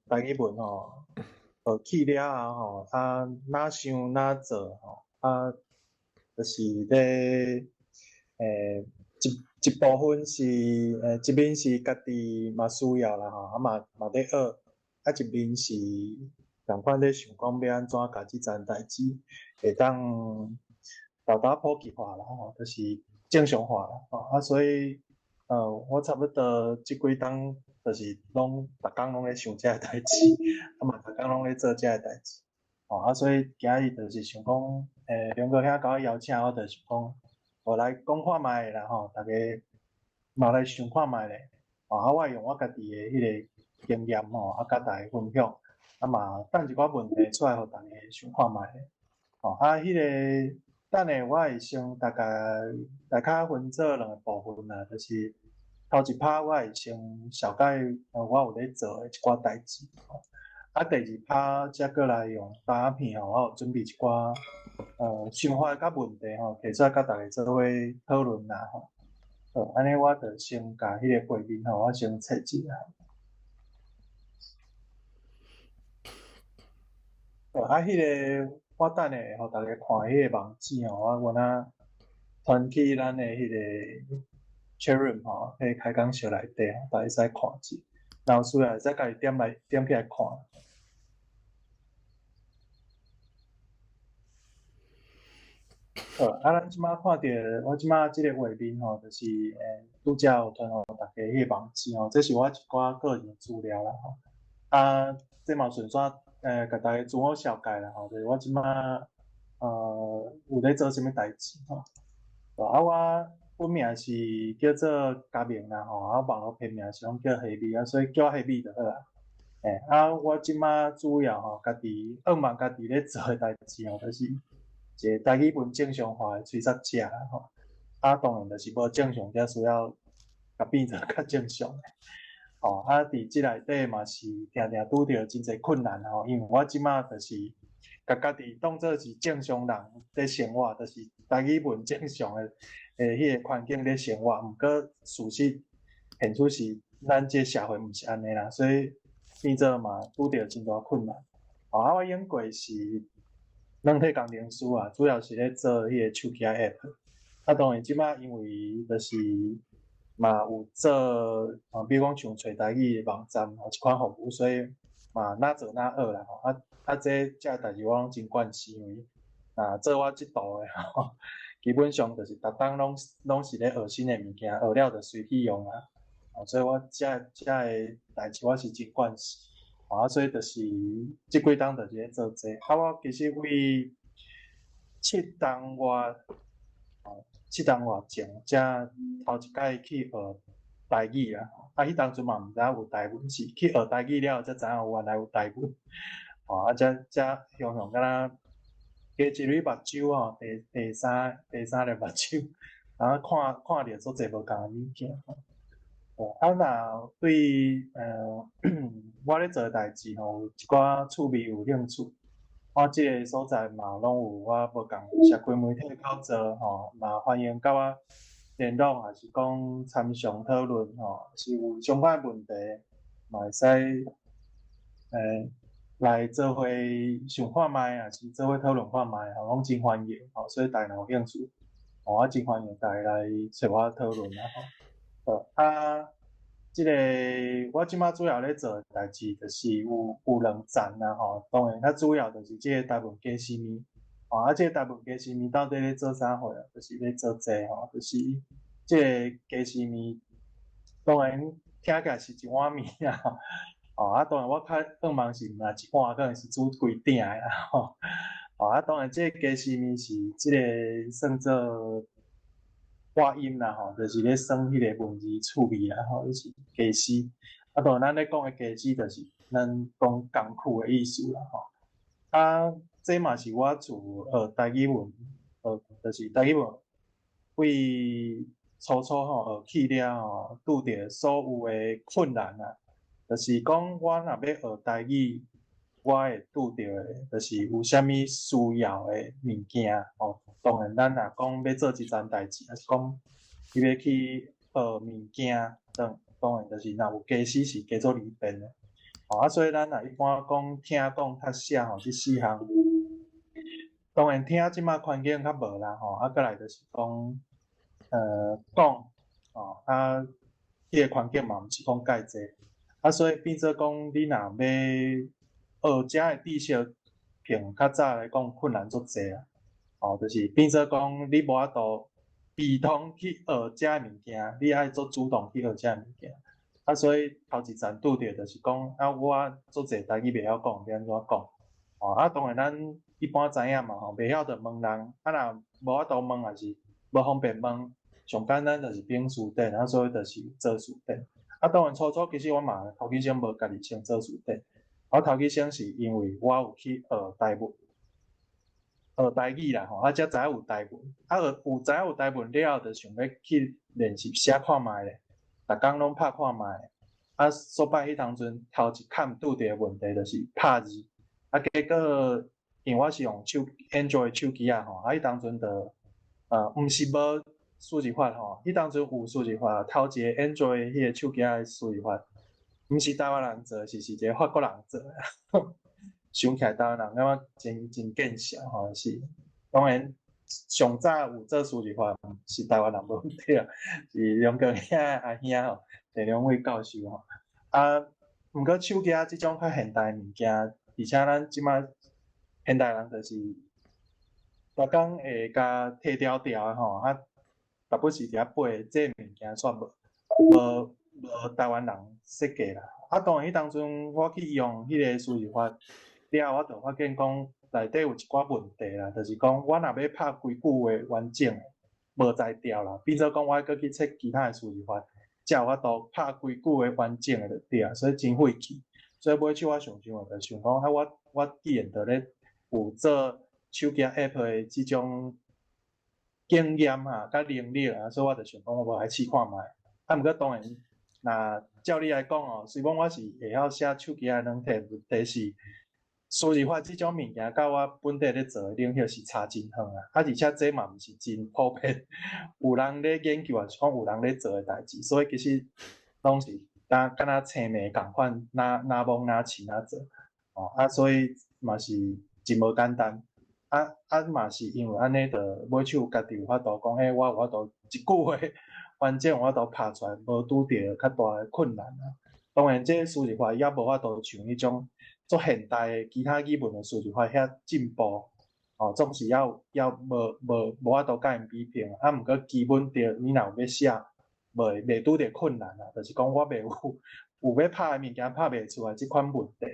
台语文吼，学起了后吼，哪想哪做吼，就是咧，一部分是一面是家己嘛需要啦吼，嘛咧学，一面是共款咧想讲要安怎家即件代志会当大普及化啦吼，就是正常化啦吼，所以我差不多即几冬就是拢逐工拢咧想遮个代志，嘛逐工拢咧做遮个代志，所以今日就是想讲，梁哥遐甲我邀请，我就是讲，我来讲看卖啦吼，大家嘛来想看卖咧，我用我家己的迄个经验吼，甲大家分享，嘛等一寡问题出来，互大家想看卖咧，迄个等下我会先大概分做两个部分啦，就是头一趴我会先小概我有咧做的一寡代志，第二趴则过来用大片吼，我有准备一寡想法甲问题吼，提出来甲大家做伙讨论啦吼。好，安尼我就先甲迄个画面吼，我先切一下。迄个我等下互大家看迄个网址吼，我若传去咱的迄个 chatroom 吼，迄个开讲室内底，大家使看者，然后需要再家己点起来看。咱即马看到我即马即个画面吼，就是拄则有传互大家迄个网址吼，这是我一寡个人资料啦吼。这嘛顺续甲大家自我绍介啦吼，就是我即马有咧做啥物代志吼。我本名是叫做嘉明啦吼，网络片名是拢叫黑米所以叫我黑米就好啦。我即马主要吼，家己家己咧做诶代志吼，就是一个台语文正常化诶催作者啦吼。当然就是无正常，才需要甲变做较正常诶。伫即内底嘛是定定拄着真侪困难吼，因为我即马就是甲家己当做是正常人咧生活，就是台语文正常诶迄个环境咧生活，毋过事实现出是咱即社会毋是安尼啦，所以变做嘛拄着真大困难。我用过是软体工程师啊，主要是咧做迄个手机 app。当然即马因为就是嘛有做比如讲像找台语网站吼一款服务，所以嘛哪做哪学啦吼。这代志我拢真惯势，因为做我即度诶吼，基本上就是逐工拢是咧学新诶物件，学了就随去用啊。所以我这个代志我是真惯势。所以就是即几冬就是咧做这。我其实为7冬外前，才头一届去学台语啦。迄当阵嘛毋知影有台文是，去学台语了才知影原来有台文。才常常敢若加一蕊目睭吼，第三粒目睭，看着足侪无共诶物件。若对我咧做诶代志吼，有一寡趣味有兴趣。我即个所在嘛，拢有我无共社群媒体口做吼，嘛欢迎甲我联络，还是讲参详讨论吼，是有相关问题，嘛会使来做伙想看卖，还是做伙讨论看卖，拢真欢迎吼。所以大家有兴趣，我真欢迎大家来找我讨论啦吼。即个我即马主要咧做诶代志，就是有两站啦吼。当然，较主要就是即个台文假死物。即个台文假死物到底咧做啥货啊？就是咧做这吼，就是即个假死物，当然听起来是一碗面啦。当然我较望是毋是一碗，可能是煮规鼎诶啦吼。当然即个假死物是即个算做发音啦吼，就是咧算迄个文字趣味啦吼，就是假死。当然咱咧讲诶假死，就是咱讲艰苦诶意思啦吼。这嘛是我自学台语文，就是台语文为初吼学起了吼，拄着所有诶困难啊，就是讲我若要学台语，我会拄着诶，就是有啥物需要诶物件吼。当然，咱若讲要做一件代志，还是讲你要去学物件，当然就是若有假死是加做利便诶。所以咱一般讲听讲读写这四项，当然听即马环境较无啦过来就是讲讲迄个环境嘛毋是讲介济，所以变做讲你若要学遮的知识，比较早来讲困难足济就是变做讲你无法度被动去学遮的物件，你爱做主动去学遮的物件。所以头一站拄着就是讲我足济台语袂晓讲，要安怎讲当然咱一般知影嘛袂晓就问人，若无法度问也是无方便问，上简单就是编书典，所以就是做书典。当然初其实我嘛头几声无家己先做书典，我头几声是因为我有去学台文。学台语啦才知影有台文，有知影有台文了后，就想要去练习写看卖咧，逐工拢拍看卖。所摆迄当阵头一坎拄着问题就是拍字，结果因为我是用Android 手机迄当阵就毋是无数字法迄当阵有数字法，头一个 Android 迄个手机的数字法，毋是台湾人做，是一个法国人做想起来台湾人感觉真见笑是当然上早有做数字法是台湾人无问题是两个遐阿兄陈良伟教授毋过手机即种较现代物件，而且咱即摆现代人就是逐工会甲摕条条特别是伫遐背这物件煞无台湾人设计啦。当然迄当阵我去用迄个数字法了，我就发现讲内底有一寡问题啦，就是讲我若要拍几句话完整的，无在调啦，变做讲我搁去测其他的数字法，才有法度拍几句话完整的就对，所以真费气。所以尾手我想就想讲我既然在咧有做手机 App 的即种经验甲能力所以我就想讲我无来试看卖。毋过当然，若照你来讲虽然我是会晓写手机的软体，问题是数字化即种物件，甲我本地咧做的领域是差真远而且这嘛毋是真普遍，有人咧研究也是讲有人咧做的代志，所以其实拢是敢若青梅共款，哪摸哪试哪做所以嘛是真无简单嘛是因为安尼，就尾手家己有法度讲我有法度一句话完整有法度拍出来，无拄着较大的困难当然，这数字化也无法度像迄种做现代的其他语文的数字化遐进步总是要无法度甲因比拼毋过基本着你若有要写，袂拄着困难就是讲我袂有要拍的物件拍袂出来即款问题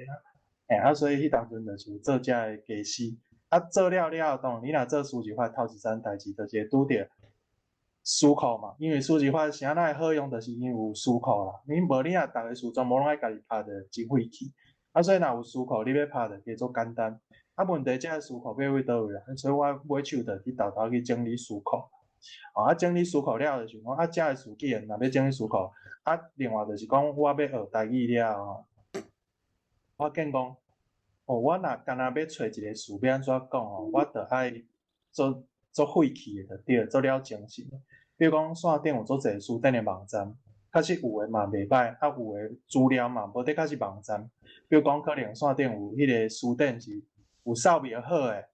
所以迄当阵就是做遮的技师做了当然你若做数字化头一件代志，就是会拄着思考嘛，因为数字化啥会好用，就是因为有思考啦。你无你若逐个事全部拢爱家己拍着真费气所以若有思考，你要拍着加做简单问题这思考要位倒位啦，所以我尾手就去偷偷去整理思考整理思考了就是讲遮个事件若要整理思考另外就是讲我要学台语了我见讲我若干若要找一个事要安怎讲我就爱做费气的就对，做了精神比如讲线顶有做侪书店的网站，确实有诶嘛袂歹有诶资料嘛无得确实网站，比如讲可能线顶有迄个书店是有扫描好诶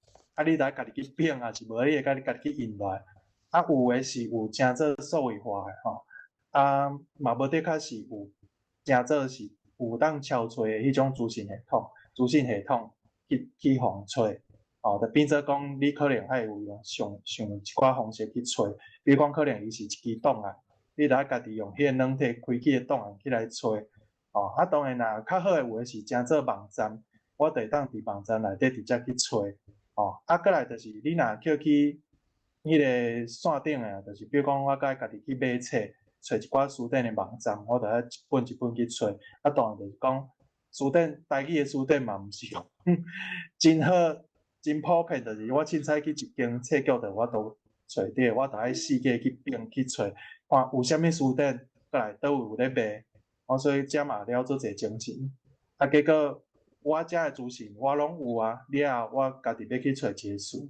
你来家己去编也是无你会家己去印落来有诶是有真做数位化诶嘛无得确实有真做是有当敲揣诶迄种资讯系统去互揣就变做讲你可能爱有用上一寡方式去找，比如讲可能伊是一支档案，你着爱家己用迄个软体开启的档案去来找当然啦，较好诶有诶是真做网站，我就会当伫网站内底直接去找过来就是你若叫去迄个线顶诶，就是比如讲我甲家己去买册，找一寡书店诶网站，我就爱一本一本去找当然就是讲书店台语诶书店嘛毋是讲真好。真普遍就是我凊彩去一间册局就我都找着，我就爱四界去并去找，看有啥物书店，过来倒有咧卖所以遮嘛了做者精神结果我遮的资讯我拢有了后我家己要去找一个事，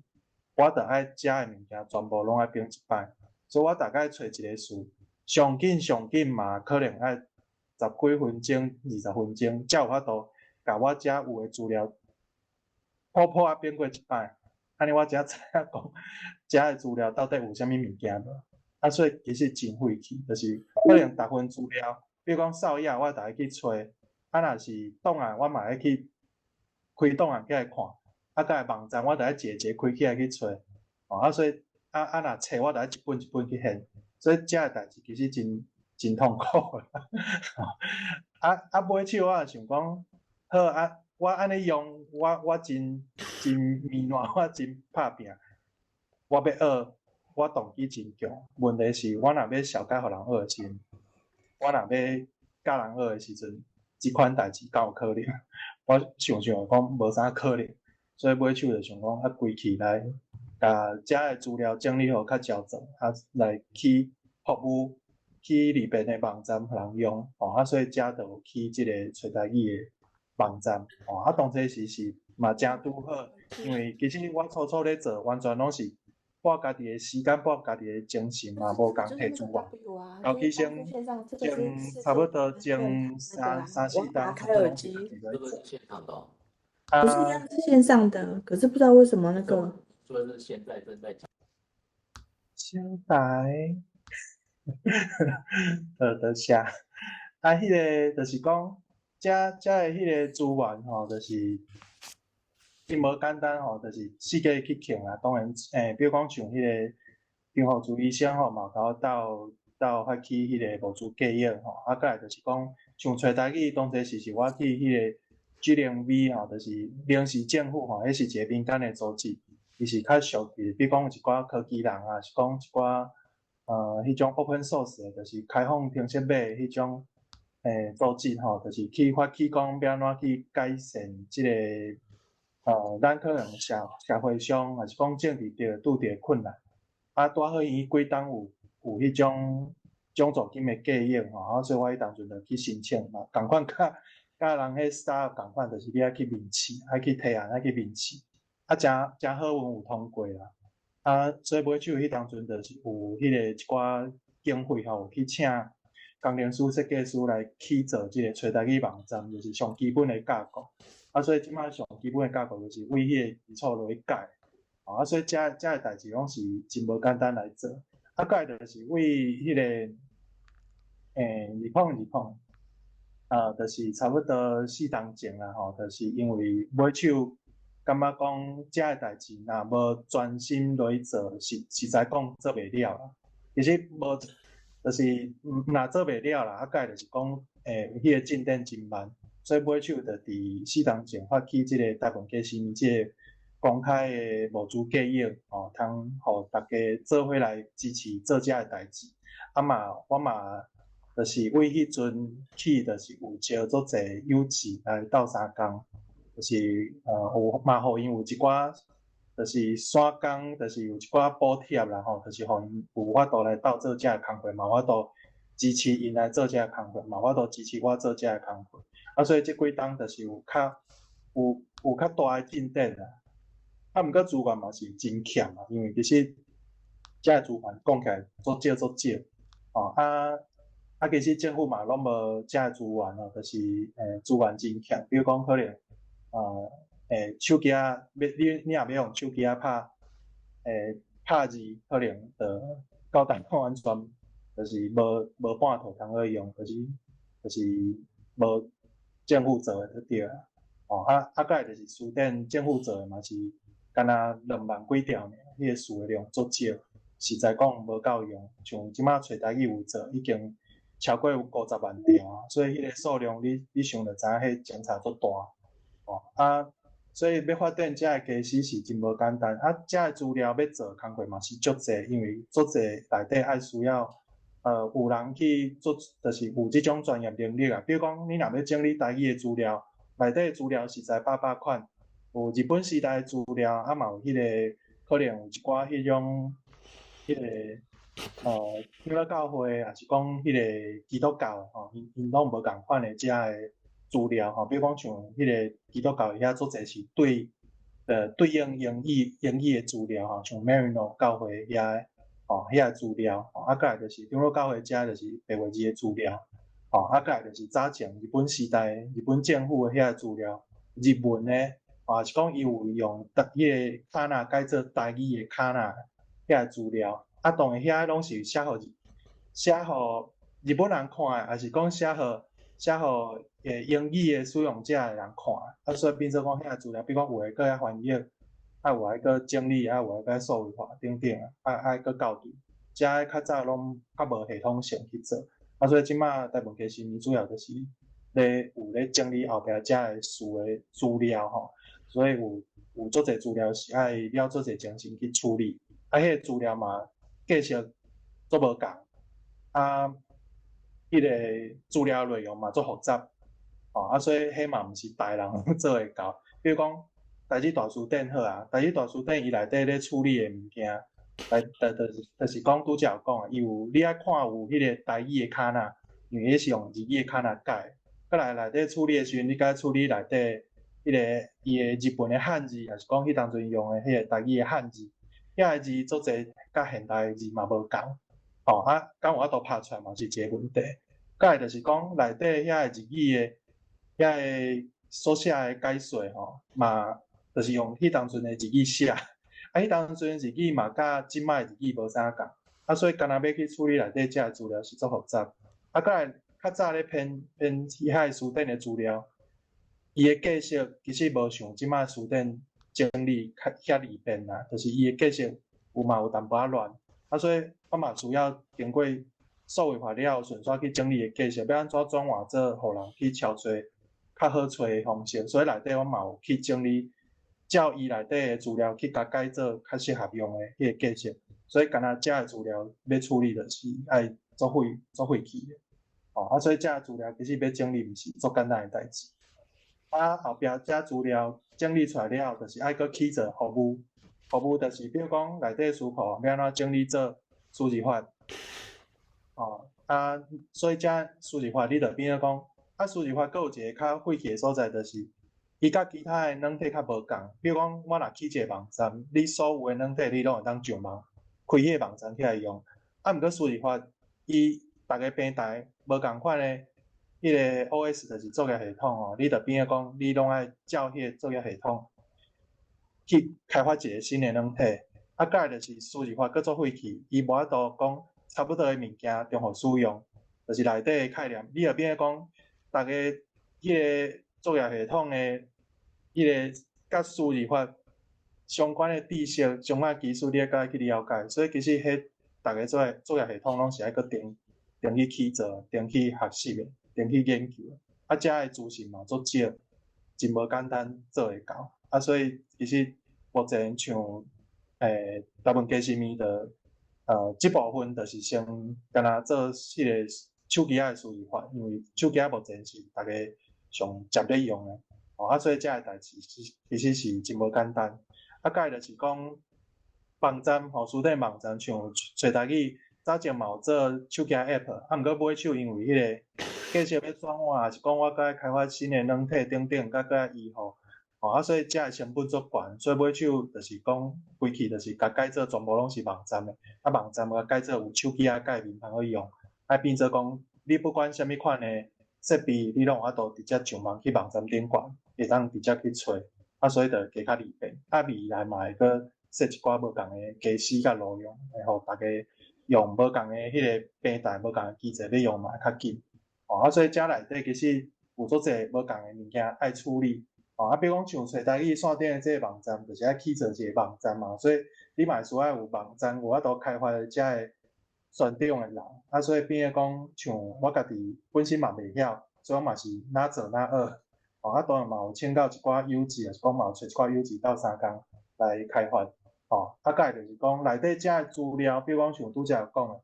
我就爱遮的物件全部拢爱并一摆，所以我大概找一个事上紧嘛可能爱几分钟、20分钟，才有法度甲我遮有诶资料普啊变过一摆，安尼我才知影讲遮诶资料到底有啥物物件无。啊，所以其实真费气，就是可能大部分资料，比如讲扫野，我逐个去找，啊，若是档案，我嘛爱去开档案起来看，啊，甲网站我著一个开起来去找，啊，所以若册我著一本一本去现，所以遮诶代志其实真痛苦啦。买手我想讲，好啊，我安尼用，我真迷乱，我真拍拼，我要学，我动机真强。问题是我若要小解互人学的时阵，我若要教人学的时阵，即款代志敢有可能？我想讲无啥可能，所以买手就想讲规气来，甲遮的资料整理好较焦整，来去服务。去里边的网站互人用，所以遮就有去即个找台语的网站，当初是嘛真拄好，因为其实我初初咧做，完全拢是拨家己的时间，拨家己的精神嘛，无共摕资源。后期前差不多前三四档，差不多拢是家己在做。线上的哦。不是一样是线上的，可是不知道为什么那个。说是现在正在讲。现在。就写，迄个就是讲，遮的迄个资源吼，就是真无简单吼，就是四界去捡啦。当然，比如讲像迄个病护主医生吼，嘛有到发起迄个无资计划吼，啊，再来就是讲，像找台语当初是我去迄个 GLV 吼，就是临时政府吼，迄是一个民间的组织，伊是较属于，比如讲有一寡科技人啊，是讲一寡。迄种 open source 的，就是开放停设备迄种组织吼，就是去发起讲要安怎去改善即个咱可能社会上还是讲政治着拄着困难，啊，拄好伊几档有迄种奖助金的计划吼，所以我迄当阵就去申请嘛，共款甲人迄 startup 共款，就是你爱去面试，爱去提案，爱去面试，啊，真好运有通过啦。所以买手迄当阵就是有迄个一寡经费吼，去请工程师、设计师来起做即个找台语网站，就是上基本的架构。所以即摆上基本的架构就是为迄个基础落去改。所以遮的代志拢是真无简单来做。改就是为迄个就是差不多4档前啦吼，就是因为买手。感觉讲遮个代志，若无专心落去做，实在讲做袂了啦。其实无，就是若做袂了啦，再就是讲，迄个进展真慢。所以买手就伫4档前发起即个台湾假新即个公开的募资计划，通互大家做伙来支持做遮个代志。我嘛，就是为迄阵起，就是有招足侪友志来斗相共。就是有嘛，互因有一寡，就是线工，就是有一寡补贴啦吼，就是互因有法度来斗做遮个工作，嘛有法度支持因来做遮个工作，嘛有法度支持我做遮个工作。所以即几档就是有较大的进展啦。毋过资源嘛是真欠啊，因为其实遮个资源讲起来足少，其实政府嘛拢无遮个资源就是资源真欠，比如讲可能。手机啊，你若要用手机啊拍字，可能到台湾完全就是无半途通可以用，就是无政府做的就对啦。再就是书店政府做的嘛是，干那2万几条呢，迄个数量足少，实在讲无够用。像即马找台语有做，已经超过有50万条，所以迄个数量你想就知影，迄相差足大。所以要发展遮个cases是真无简单。遮个资料要做工作嘛是足济，因为足济内底爱需要有人去做，就是有即种专业能力啊。比如讲，你若要整理台语的资料，内底的资料实在百款，有日本时代的资料，嘛有迄个可能有一寡迄种迄个天主教会，还是讲迄个基督教因拢无共款的遮个。资料比如讲像迄个基督教遐足侪是对应英语的资料像 Marino 教会遐遐资料再来就是长老教会遮就是白话字的资料再来就是早前日本时代日本政府的遐资料，日文呢，是讲伊有用迄个卡那改做台语的卡那遐资料，当然遐拢是写互日本人看的，还是讲写互英语的使用者的人看，所以变做讲遐资料，比如讲有诶搁遐翻译，有诶搁整理，有诶搁数位化等等搁校对，遮较早拢较无系统性去做，所以即马台湾其实主要就是咧整理后壁遮诶书诶资料吼，所以有足侪资料是爱了足侪精神去处理，迄个资料嘛继续足无共，迄个资料内容嘛足复杂，所以迄嘛毋是大人做会到。比如讲台语大词典好啊，台语大词典伊内底咧处理的物件，就是讲拄则有讲啊，你爱看有迄个台语的卡那，因为迄是用日语的卡那改，再来内底处理的时阵，你该处理内底迄个伊的日本的汉字，还是讲迄当阵用的迄个台语的汉字，遐个字足侪甲现代的字嘛无共。敢有法度拍出来嘛是一个问题。再来就是讲内底遐个日语的遐个所写的解说嘛，就是用迄当阵的日语写，迄当阵的日语嘛甲即摆的日语无啥共，所以干那要去处理内底遮个资料是足复杂。再来较早咧编遐个书典的资料，伊的解释其实无像即摆书典整理遐利便啦，就是伊的解释有淡薄仔乱，所以我嘛需要经过数位化了后，顺续去整理的解释，要安怎转换做互人去抄找较好找的方式。所以内底我嘛有去整理，照伊内底的资料去甲改做较适合用的迄个解释。所以干那遮的资料要处理就是爱足费气的。所以遮的资料其实要整理毋是足简单的代志。后壁遮资料整理出来了后，就是爱搁去做服务。服务就是比如讲内底书库要安怎整理做数字法，所以遮数字法你就变做讲，数字法佫有一个较费气的所在，就是伊甲其他的软体较无共。比如讲，我若去一个网站，你所有的软体你拢会当上网开迄个网站起来用。毋过数字法伊逐个平台无共款的迄个 OS 就是作业系统你就变做讲，你拢爱照迄个作业系统去开发一个新的软体。再来就是数字化佫足费气，伊无法度讲差不多的物件中互使用，就是内底的概念，你就变做讲，逐个迄个作业系统的迄个甲数字化相关的知识、相关技术，你爱去了解。所以其实迄逐个作业系统拢是爱去定去做、定去学习的、定去研究的。遮的资讯嘛足少，真无简单做会到。所以其实目前像台湾家新面的即部分就是先干那做迄个手机仔的数字化，因为手机仔目前是大家上接咧用的，所以遮个代志其实是真无简单。再来就是讲网站书店网站，像找台语早前嘛有做手机 App，毋过买手因为迄个继续要转换，还是讲我该开发新的软体等等，甲移护。所以遮个成本足悬，所以买手就是讲，规气就是甲改做全部拢是网站的，网站甲改做有手机界面通去用，变做讲，你不管啥物款的设备，你拢有法度直接上网去网站顶悬，会当直接去找，所以就加较利便。未来嘛会搁设一寡无共的机时甲路用，会互大家用无共的迄个平台、无共的机制要用嘛较紧。所以遮内底其实有足侪无共的物件爱处理。比如讲像找台语线顶的这个网站，就是爱去做一个网站嘛，所以你嘛需要有网站有法度开发遮个选定的人，所以变做讲像我家己本身嘛袂晓，所以我嘛是哪做哪学，当然嘛有请教一寡友志，也是讲嘛有找一寡友志斗相共来开发，再来就是讲内底遮个资料，比如讲像拄则有讲的，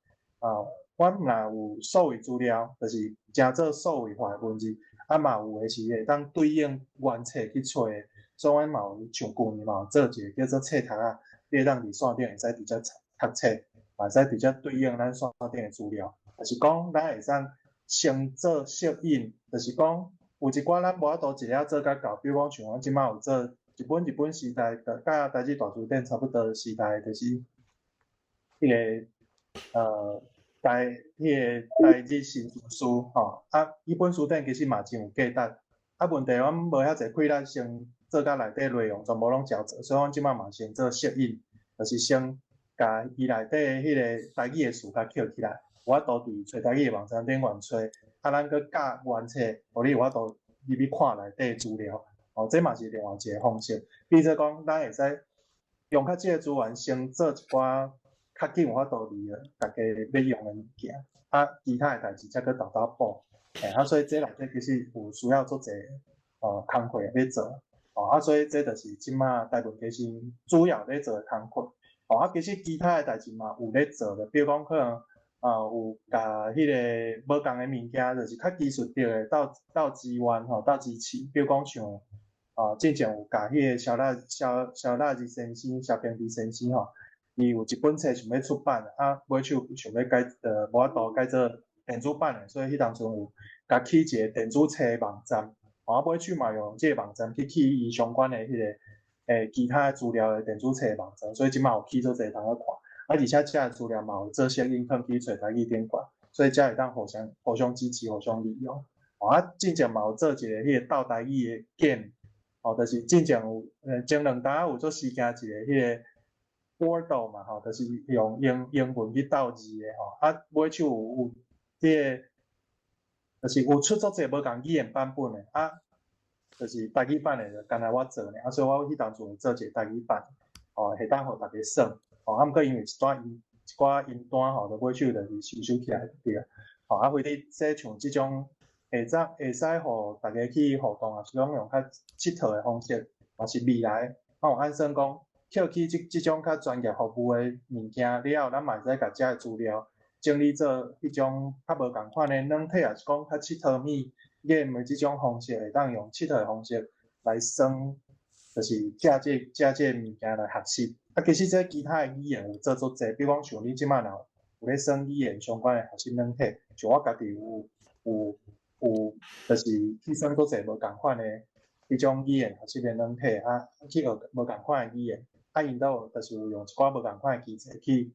我若有数位资料，就是真做数位化的文字。嘛有诶是会当对应原册去找诶，所以阮嘛有像旧年嘛有做一个叫做册读啊，你会当伫线顶会使直接读册，嘛会使直接对应咱线顶诶资料，就是讲咱会使先做适应，就是讲有一寡咱无法度一下做甲到，比如讲像阮即摆有做日本时代的，甲台语大词典差不多时代，就是迄个台日新字书吼，伊本书顶其实嘛真有价值，问题阮无遐济气力先做甲内底内容全部拢照做，所以阮即摆嘛先做适应，就是先甲伊内底迄个台语的词甲捡起来，有法度伫找台语的网站顶原找，咱搁教原册，互你有法度入去看内底资料，这嘛是另外一个方式。比如说讲，咱会使用较即个资源，先做一寡较紧有法度离个大家要用的物件，其他的代志才搁豆豆补。所以这内底其实有需要做者工课要做，所以这就是即马大部分其实主要咧做的工课。其实其他的代志嘛有咧做的，比如讲可能有甲迄个无共的物件，就是较技术着的到资源到支持，比如讲像之前有甲迄个小辣子先生、小平弟先生伊有一本册想要出版，买手想要改无法度改做电子版的，所以迄当阵有甲起一个电子册网站，买手嘛用即个网站去起伊相关的迄个其他资料的电子册网站，所以即马有起做者通去看，而且遮个资料嘛有做些影片去找台语顶管，所以遮会当互相支持、互相利用。真正嘛有做一个迄个斗台语的 game，就是真正有前2单有做时间一个迄个。Wordle 嘛就是用英文去斗字的买手有迄个，就是有出作者无共语言版本的就是台语版的，就干那我做呢，所以我迄当阵做一个台语版，会当互大家耍，毋过因为一寡音单就买手就是收起来对啊，或者说像即种会使互大家去互动，是讲用较佚佗的方式，嘛是未来有按算讲。捡起即种较专业服务的物件了后，咱嘛会使甲遮个资料整理做迄种较无共款的软体，也是讲较佚佗game的即种方式，会当用佚佗的方式来算，就是遮个物件来学习。其实这其他的语言有做足济，比如讲像你即摆若有咧算语言相关的学习软体，像我家己有，就是去算足济无共款的迄种语言学习的软体去学无共款的语言。因都就是有用一寡无共款的机制去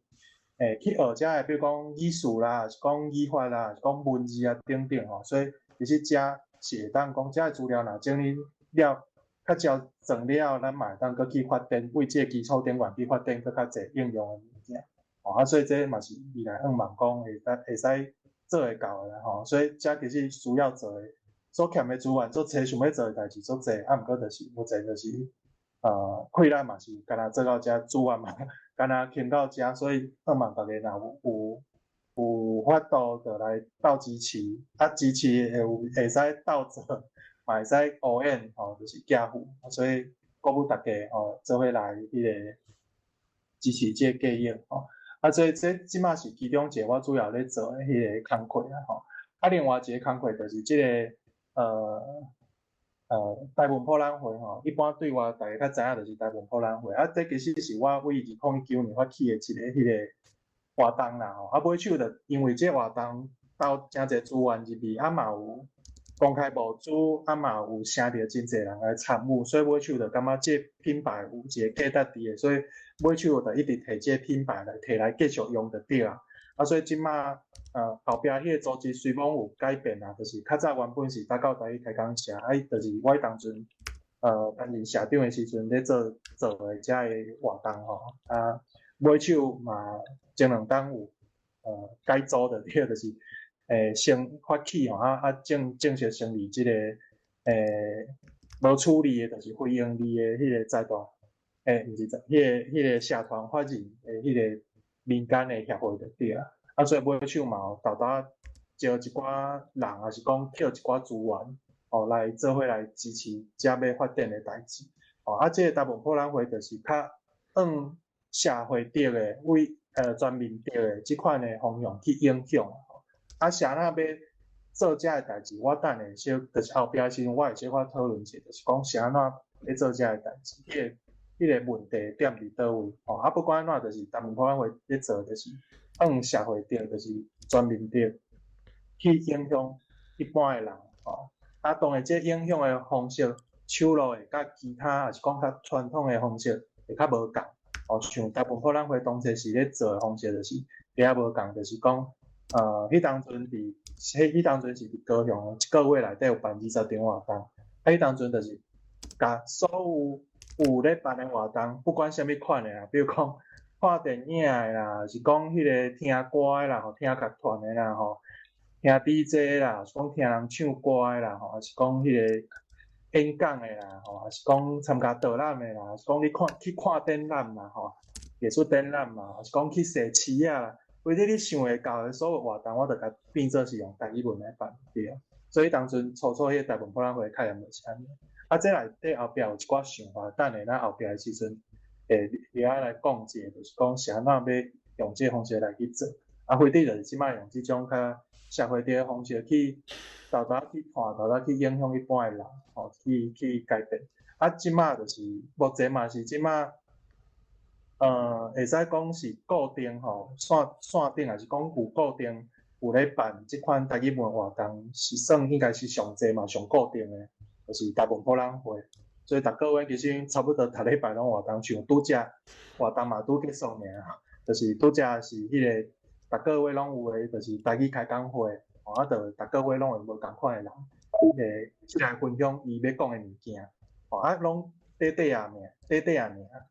学遮个，比如讲语数啦，是讲语法啦，是讲文字等等所以其实遮是会当讲遮个资料若整理了较整了，咱嘛会当搁去发展，为即个基础顶悬去发展搁较济应用的物件所以这嘛是未来望讲会使做会到的啦所以遮其实需要做的所欠的资源，做想要做的代志足济，毋过就是无济就是。气力嘛是干那做到遮，资源嘛干那倾到遮，所以希望大家若有法度就来斗支持，支持会使斗做，嘛会使乌演就是寄付，所以鼓舞大家做伙来迄个支持这个计划所以这即马是其中一个我主要咧做的迄个工课另外一个工课就是即个台文博览会一般对我大家较知影就是台文博览会这其实是我为2009年发起的一个迄个活动啦买手就因为这活动斗真侪资源入去嘛有公开募资嘛有请到真侪人来参与，所以买手就感觉这品牌有一个价值伫的，所以买手就一直摕这品牌来继续用就对啦所以即马后壁迄个组织虽然有改变就是较早原本是大到台语开讲社就是我当阵担任社长的时阵咧做的遮个活动买手嘛前2档有改组的就是先发起正式成立即个无处理的，就是非盈利的迄个财团毋是迄个社团法人的迄个民间的协会就对啦所以买手嘛有豆豆招一寡人，也是讲捡一寡资源来做伙来支持遮要发展的代志即个台文博览会就是较社会底的为全民底的即款的方向去影响啥那要做遮个代志，我等下就是后壁的时阵，我会小可讨论一下，就是讲啥那要做遮个代志，迄个问题点伫倒位不管怎，就是台文博览会咧做，就是社会底，就是全民底去影响一般的人当然，这影响的方式、手路会甲其他也是讲较传统的方式会较无共像台文博览会当初是咧做的方式，就是比较无共，就是讲迄当阵迄当阵是伫高雄，一个月内底有20%点活动，迄当阵就是甲所有咧办的活动，不管啥物款的啦，比如讲看电影的啦，是讲迄个听歌的啦，吼，听乐团的啦，吼，听 DJ 啦，是讲听人唱歌的啦，吼，是讲迄个演讲的啦，吼，是讲参加导览的啦，是讲你去看展览啦，吼，艺术展览嘛，是讲去踅市啊啦，或者你想会到的所有活动，我都甲变做是用台语文来办对。所以当阵初迄大文博览会开念就是安尼。啊，这内底后壁有一寡想法，等下咱后壁的时阵，会来讲者，就是讲是安怎要用这方式来去做。啊，或者就是即摆用这种较社会的方式去豆豆去看，豆豆去影响一般的人，吼，去改变。啊，即摆就是目前嘛是即摆，会使讲是固定吼，线顶还是讲有固定有咧办即款台语文活动，是算应该是上济嘛，上固定的。就是大文博览会，所以逐个月其实差不多逐礼拜拢活动，像拄则活动嘛拄结束尔，就是拄则是迄个逐个月拢有诶，就是台语开讲会，啊，就逐个月拢会无共款诶人，出来分享伊要讲诶物件，啊，拢短短啊尔，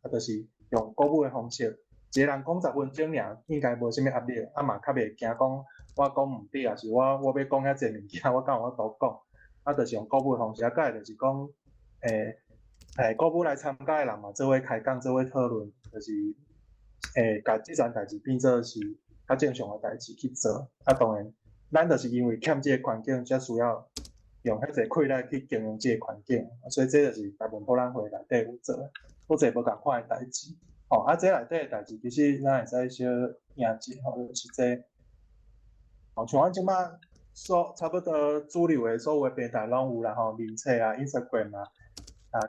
啊，就是用鼓舞诶方式，一个人讲10分钟尔，应该无啥物压力，啊嘛较袂惊讲我讲毋对，啊是我要讲遐济物件，我敢有法度讲。啊，就是用鼓舞的方式，啊，再就是讲，鼓舞来参加的人嘛，做伙开讲，做伙讨论，就是甲即件代志变做是较正常的代志去做。啊，当然，咱就是因为欠即个环境，才需要用遐济气力去经营即个环境，所以这就是大文博览会内底有做的，好济无共款的代志。哦，啊，这内底的代志其实咱会使小影一下，吼，就是这，哦，像阮即摆。差不多主流的所有的平台拢有啦吼，面册啊、Instagram 啊，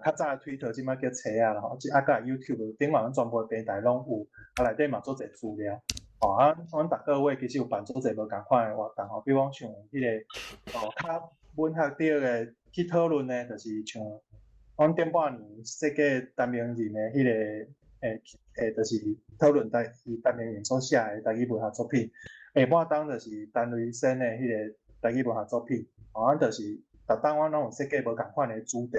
较早的 Twitter 即摆叫册啊啦吼，啊甲 YouTube 顶嘛，阮全部的平台拢有，啊内底嘛做者资料，吼啊，阮逐个月其实有办做者无共款的活动吼，比如讲像迄个较文学底的去讨论的，就是像阮顶半年设计陈明仁的迄个就是讨论陈明仁所写的台语文学作品。下半档就是陈瑞生的迄个台语文学作品，啊，就是逐档阮拢有设计无共款的主题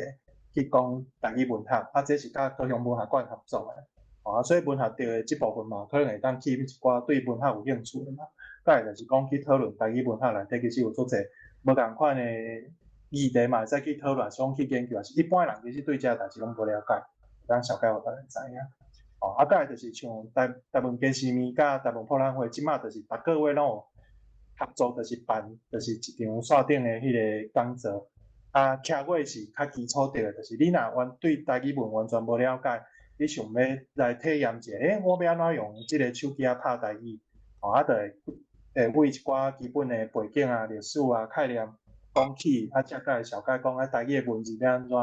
去讲台语文学，啊，这是甲高雄文学馆合作的，啊，所以文学界的即部分嘛，可能会当去一寡对文学有兴趣的嘛，再就是讲去讨论台语文学内底其实有做者无共款的议题嘛，会使去讨论，想去研究，也是一般人其实对这代志拢无了解，咱小概互大家知影。哦，啊，再就是像台文街市面甲台文博览会，即马就是逐个月拢有合作，就是办，就是一场线顶的迄个讲座。啊，徛过是较基础的，就是你若对台语文完全无了解，你想要来体验一下，我要安怎用即个手机啊拍台语，哦，啊，就会为一寡基本的背景啊、历史啊、概念讲起，啊，才甲会小解讲啊，台语的文字要安怎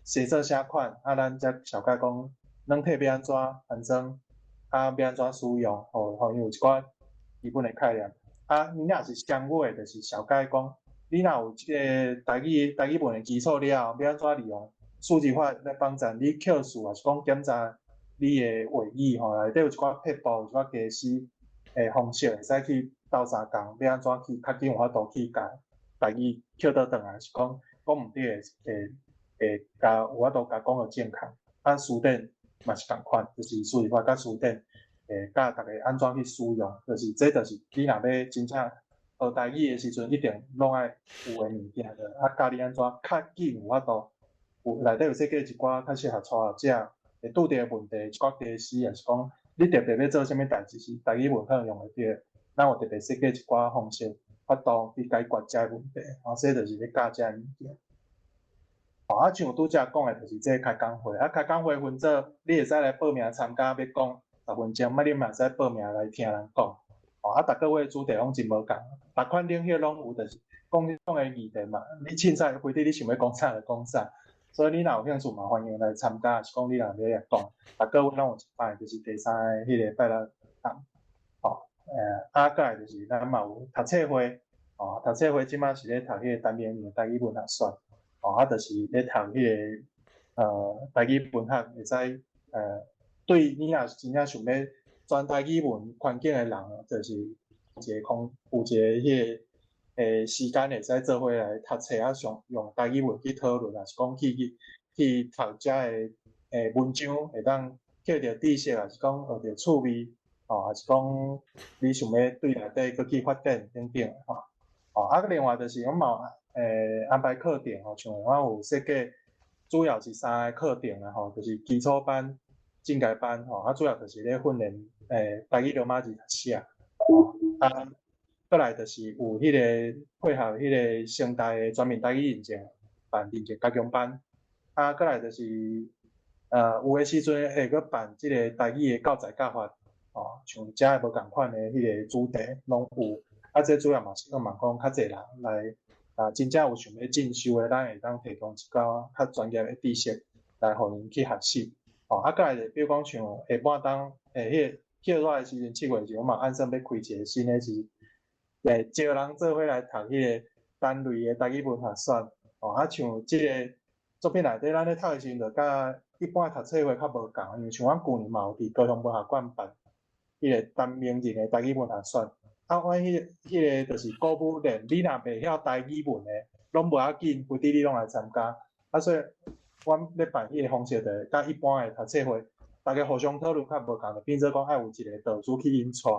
写作写款，啊，咱才小解讲。软体要安怎安装，啊要安怎使用，吼有一寡基本的概念。啊，你若是双语的，就是小解讲，你若有即个台语文的基础了，要安怎利用数字化来帮助你考试，也是讲检查你的话语，吼内底有一寡撇步，有一寡假死的方式，会使去斗相共，要安怎去较紧有法度去甲台语捡倒转来，是讲毋对会甲有法度甲讲个正确，啊书典。嘛是共款，就是数字化甲书典，甲大家安怎去使用，就是这就是你若要真正学台语的时阵，一定拢爱有的物件的。啊，教你安怎较紧有法度，有内底有设计一寡较适合初学者会拄着问题，一寡假死，也是讲你特别要做啥物代志是台语文可能用会着，咱有特别设计一寡方式法度去解决这问题，啊，这就是咧教这物件。啊，像拄则讲的，就是这开讲会，啊，开讲会分做，你会使来报名参加，要讲10分钟，啊，你嘛会使报名来听人讲，啊，逐个月主题拢真无共，别款领域拢有，就是讲的议题嘛，你凊彩规定你想要讲啥就讲啥，所以你若有兴趣嘛，欢迎来参加，是讲你若要来讲，逐个月拢有一摆，就是第3个迄个拜六堂，啊，再来就是咱嘛有读册会，读册会即摆是咧读迄个单元的台语文学选。啊，就是咧读迄个台语文学，会使对你若真正想要转台语文环境的人，就是迄个时间会使做伙来读册啊，用台语文去讨论，也是讲去读遮个文章，会当捡着知识，也是讲学着趣味，也是讲你想要对内底佫去发展等等另外就是阮嘛安排课程像我有设计，主要是3个课程就是基础班、进阶班主要就是咧训练台语罗马字读写过来就是有迄个配合迄个升大的全面台语认证加强班，过来就是有诶时阵会搁办即个台语的教材教法像遮无共款的迄个主题拢有，这主要嘛是讲较侪人来真正有想要进修的，咱会当提供一寡较专业的知识来互因去学习过来就比如讲像下半当迄个热的时阵，7月时我嘛按算要开一个新的是。招人做伙来读迄个单类的台语文学选像即个作品内底，咱咧读的时阵，就甲一般读册会较无共，因为像阮旧年嘛有伫高雄文学馆办迄个单名人的台语文学选，阮迄个就是鼓舞练，你若袂晓台语文的，拢无要紧，规日你拢来参加所以阮咧办迄个方式就甲一般的读册会，大家互相讨论较无共，就变做讲爱有一个导师去引带。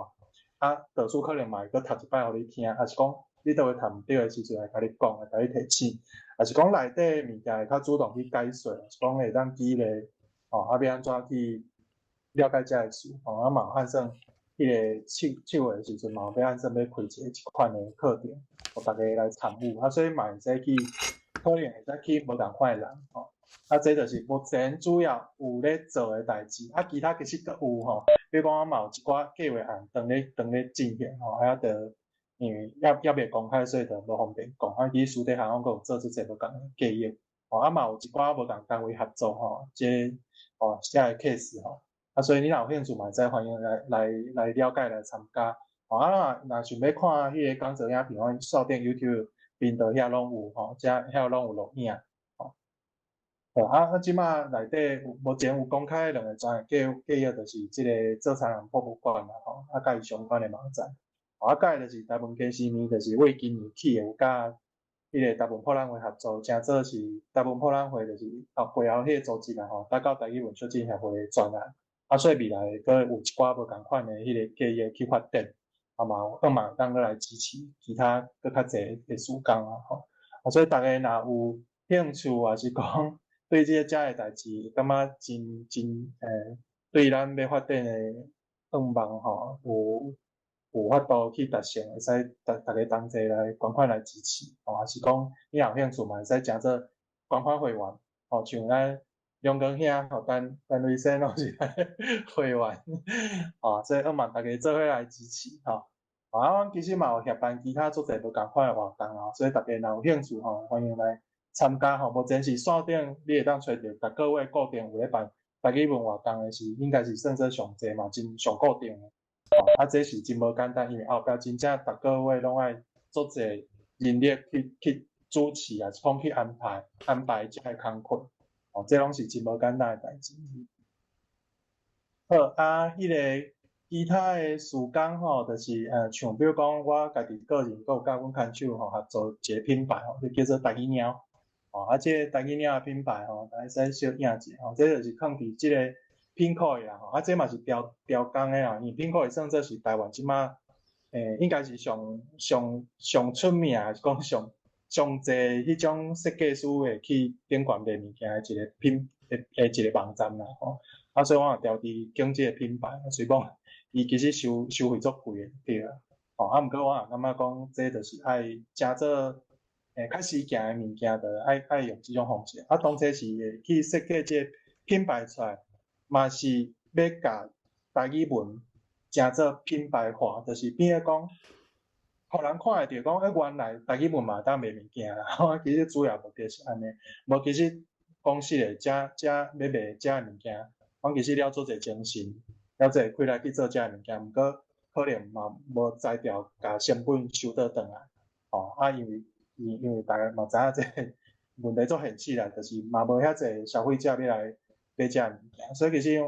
导师可能嘛会搁读一摆互你听，还是讲你倒位读毋对的时阵会甲你讲，会甲你提醒，还是讲内底物件会较主动去解说，还是讲会当激励要安怎去了解遮个事嘛有按算迄个7月的时阵嘛要按算要开一款的课程，互大家来参与所以嘛会使去可能会使去无共款的人这就是目前主要有咧做的代志其他其实阁有比如讲我嘛有一寡计划案当咧进行得因为也袂公开，所以就无方便讲其实私底下我阁有做出侪无共的计划嘛有一寡无共单位合作这下个 case 所以你若有兴趣嘛会使欢迎来了解来参加若想要看迄个讲座影片，我锁定 YouTube 频道遐拢有遐拢有录影即马内底目前有公开2个专业计划，就是即个做餐人博物馆甲伊相关的网站再就是台湾家私面，就是为今年起有甲迄个台湾博览会合作，正做是台湾博览会就是背后迄个组织达到台语文学进协会的专案所以未来佫有一寡无共款的迄个计划去发展嘛当佫来支持其他佫较侪的事工所以大家若有兴趣，还是讲对遮个代志感觉真对咱要发展的愿望有法度去达成，会使大家同齐来捐款来支持还是讲你若有兴趣嘛会使诚做捐款会员像咱龙哥兄单位生拢是会员所以希望大家做伙来支持阮其实嘛有协办其他足侪无共款的活动所以大家若有兴趣欢迎来参加目前是线顶你会当找到逐个月固定有咧办台语文活动的是应该是算做上济嘛，上固定的这是真无简单，因为后壁真正逐个月拢爱足侪人力去主持是讲去安排遮个工课这拢是真无简单的代志好迄个其他的事工就是像比如讲我家己个人佫有甲阮牵手合作一个品牌叫做台语猫这个台语猫的品牌会使小影一下这就是放伫即个品库的这嘛是雕工的因为品库会算作是台湾即马应该是上出名，还是讲上侪迄种设计师会去顶悬卖物件的一个网站啦所以我也调伫经即个品牌，虽讲伊其实收费足贵的对啦毋过我也感觉讲这就是爱诚做较实行的物件，就爱用即种方式当初是会去设计即个品牌出来，嘛是要甲台语文诚做品牌化，就是变做讲互人看会到讲原来台语文嘛当卖物件啦其实主要目的是安尼，无其实公司的遮要卖遮物件其实了做者精神，了做开来去做遮物件，毋过可能嘛无才调甲成本收倒转来因为大家嘛知影这个问题足现实啦，就是嘛无遐济消费者要来买遮物件，所以其实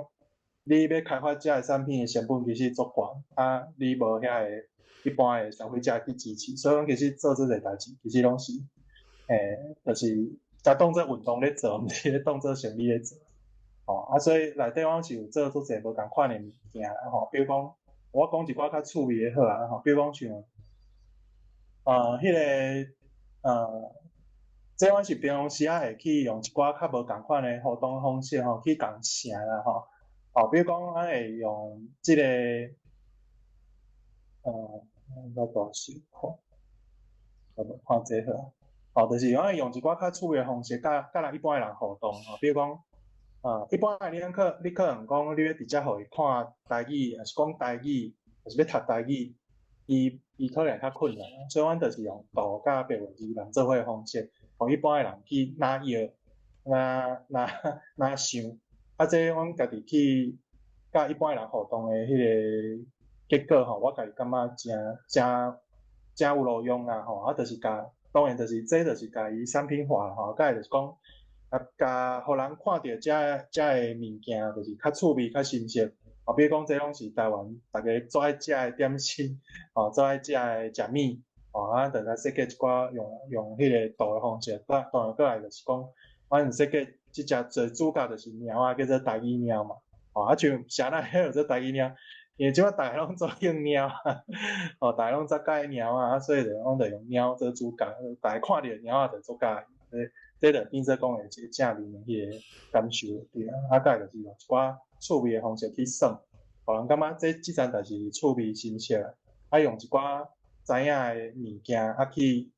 你要开发这个产品的成本其实足悬，啊，你无遐个一般的消费者去支持，所以讲其实做这个代志，其实拢是就是甲当做运动咧做，毋是咧当做生理咧做。所以内底我是有做足侪无共款的物件比如讲，我讲一寡较趣味的好啊比如讲像迄个这我是平常时会去用一寡较无共款的互动方式去共城啦比如讲我会用即个我多少看，我看这好就是我会用一寡较趣味的方式，甲咱一般的人互动比如讲。一般你可能讲你要直接互伊看台语，还是讲台语，还是要读台语，伊可能较困难，所以阮就是用图甲白话字人做伙的方式，互一般的人去拿药、拿想，这阮家己去甲一般的人互动的迄个结果我家己感觉真有路用啦就是当然就是这就是甲伊产品化啦甲就是讲。甲互人看到遮个物件，就是较趣味、较新鲜。比如讲，这拢是台湾大家最爱食的点心，最爱食的食物，就来设计一寡用迄个图的方式。当然过来就是讲，阮设计即只做主角就是猫叫做台语猫嘛。像啥那迄做台语猫，因为即摆大家拢做用猫大家拢做介猫所以就阮就用猫做主角，大家看到猫就做介。这就变做讲的一个正面的迄个感受对再就是用一寡趣味的方式去耍，互人感觉即阵就是趣味新鲜用一寡知影的物件去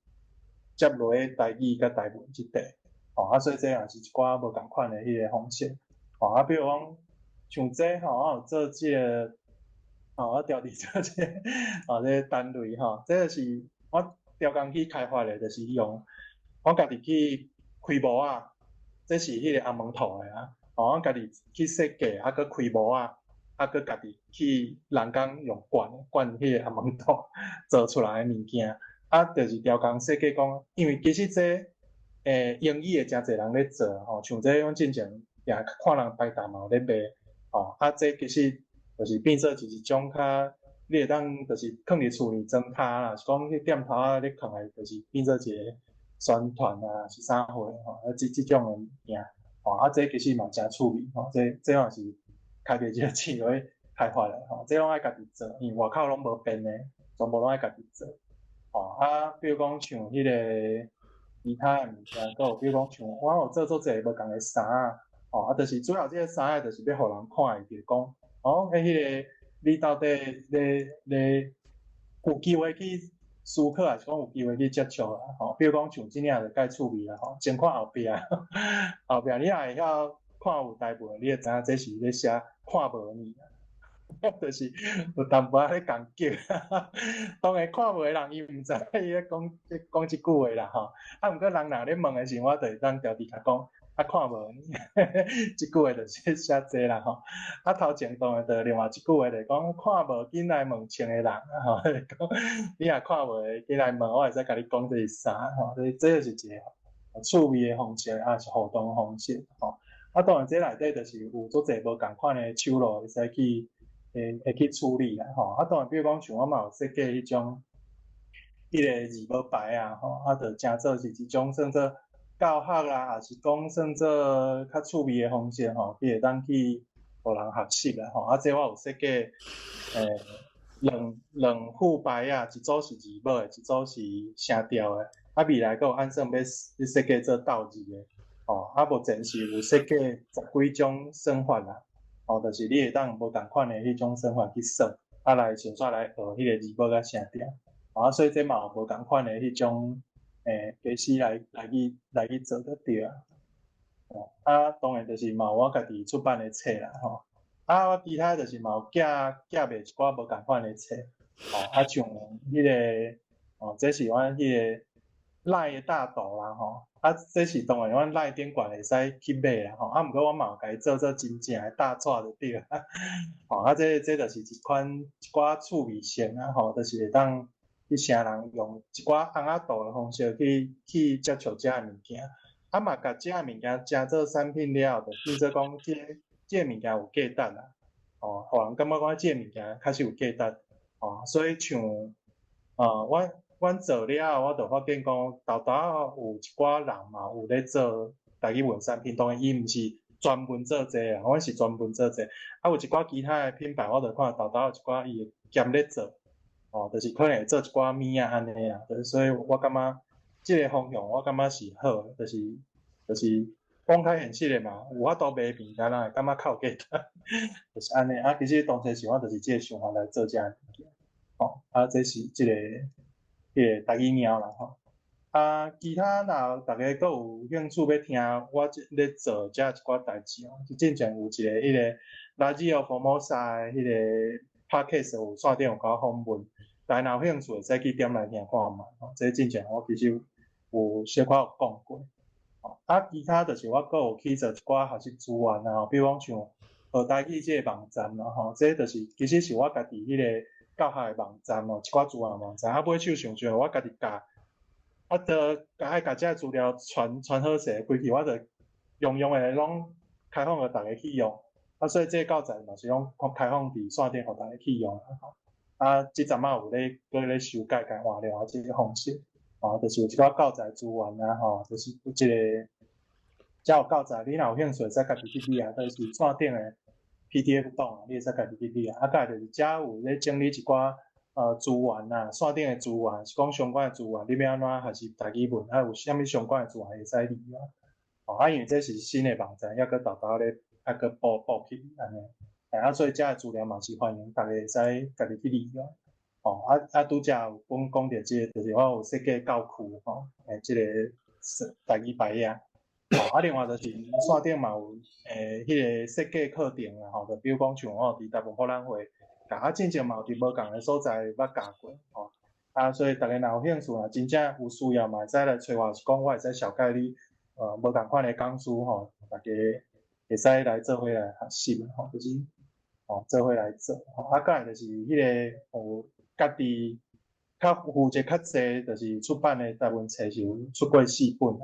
接落去台语甲台文即块所以这也是一寡无共款的迄个方式比如讲像这我有做即个我调伫做即个这个单位这就是我调工去开发的，就是用我家己去开模这是迄个红门图的我家己去设计佮开模佮家己去人工用灌迄个红门图做出来的物件就是调工设计讲，因为其实这英语的真侪人咧做像这阮之前也看人摆摊嘛有咧卖这其实就是变做是一种较你会当就是放伫厝里装塔啦，是讲迄店头咧放的，就是变做一个。宣传是啥货即种的物件这其实嘛真趣味这也是开辟一个市场开发的这拢爱家己做，因为外口拢无变的，全部拢爱家己做比如讲像迄个其他的物件，有比如讲像我有做一个无共的衫就是主要这个衫就是要互人看比如讲迄个你到底咧有机会去。思考还是讲有机会去接触啦比如讲像即领就介趣味啦先看后壁后壁你也会晓看有台文，你会知影这是咧写看无呢就是有淡薄仔咧共叫当然看无的人伊毋知伊咧讲即句话啦毋过人若咧问的时候，我就会当调直甲讲看无即句话就是写这啦头前当然就另外一句话就是讲看无紧来问穿的人讲你若看无紧来问，我会使甲你讲这是啥所以这就是一个趣味的方式是互动方式当然这内底就是有足侪无共款的手路会使去会去处理啦当然比如讲像我嘛有设计迄种迄个字母牌就诚做是一种算做教学啦，还是讲算做较趣味的方式你会当去互人学习啦这我有设计两副牌一组是字母的，一组是声调的未来还有按算要设计做斗字的目前是有设计10几种算法啦就是你会当无共款的迄种算法去算来顺续来学迄个字母甲声调所以这嘛有无共款的迄种假使来去做得对当然就是嘛有我家己出版的册啦我其他就是嘛有寄卖一寡无共款的册像迄个这是阮迄个赖的大道啦这是当然阮赖顶管会使去买啦毋过我嘛有甲伊做真正的大纸就对啦这就是一寡趣味性就是会当去啥人用一寡红仔度的方式去接触这个物件嘛甲这个物件成做产品了后就变做讲这个物件有价值啦互人感觉讲即个物件确实有价值所以像阮做了，我就发现讲，豆豆有一寡人嘛有咧做台语文产品，当然伊毋是专门做这啊，阮是专门做这，有一寡其他的品牌，我就看豆豆有一寡伊会兼咧做，就是可能会做一寡物安尼啊，所以我感觉即个方向我感觉是好的，就是公开现实的嘛，有法度卖面，敢若会感觉较有价值，就是安尼其实当初是我就是即个想法来做遮物件，这是即个台语猫啦其他若大家阁有兴趣要听我咧做遮一寡代志之前有一个迄个拉吉奥佛摩萨的迄个 podcast 有线顶有甲我访问，大家若有兴趣会使去点来听看嘛这之前我其实有小可有讲过其他就是我阁有去做一寡学习资源比如讲像学台语即个网站啦这就是其实是我家己迄个教学的网站一寡资源网站买手上就我家己教就甲遮资料传好势，规矩我就用的拢开放互大家去用所以这个教材嘛是拢开放伫线顶互大家去用即阵有咧修改换了即个方式就是有一寡教材资源就是有即个遮有教材，你若有兴趣，会使家己去理就是线顶的 PDF 档你会使家己去理再就是遮有咧整理一寡资源线顶的资源是讲相关的资源，你要安怎学习台语文，有啥物相关的资源会使理因为这是新的网站，抑搁豆豆咧搁补起安尼所以遮的资料嘛是欢迎大家会使家己去理拄则有讲到即个，就是我有设计教区即个台语牌另外就是线顶嘛有迄个设计课程就比如讲像伫大部博览会，真正嘛有伫无共的所在捌教过所以大家若有兴趣真正有需要嘛会使来找我，是讲我会使小概你无共款的讲师大家会使来做伙来学习就是做伙来做再来就是迄个有家己较负责较济，就是出版的台湾册是有出过4本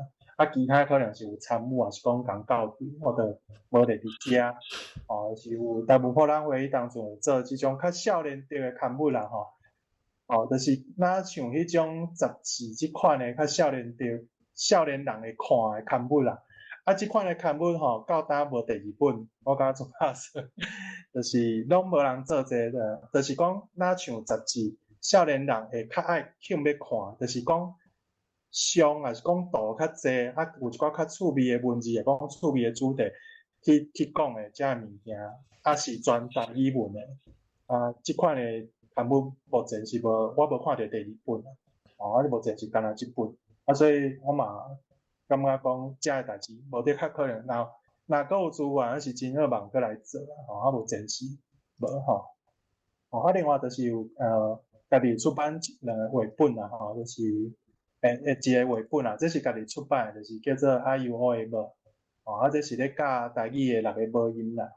其他可能是有参与是讲共教具，或者无伫遮是有大部博览会当中有做即种较少年着的刊物啦就是若像迄种杂志即款的较少年人会看的刊物啦即款的刊物到当无第二本，我感觉做拍算，就是拢无人做这个，就是讲若像杂志，少年人会较爱兴要看，就是讲上也是讲图较济有一寡较趣味的文字，讲趣味的主题去讲的遮物件是全台语文的即款的刊物目前是我无看到第二本目前是干那一本所以我嘛感觉讲遮的代志无得较可能若阁有资源是真好忙过来做目前是无另外就是有家己出版2个绘本就是一个绘本这是家己出版的，就是叫做《IUO 的无》这是咧教台语的6个母音啦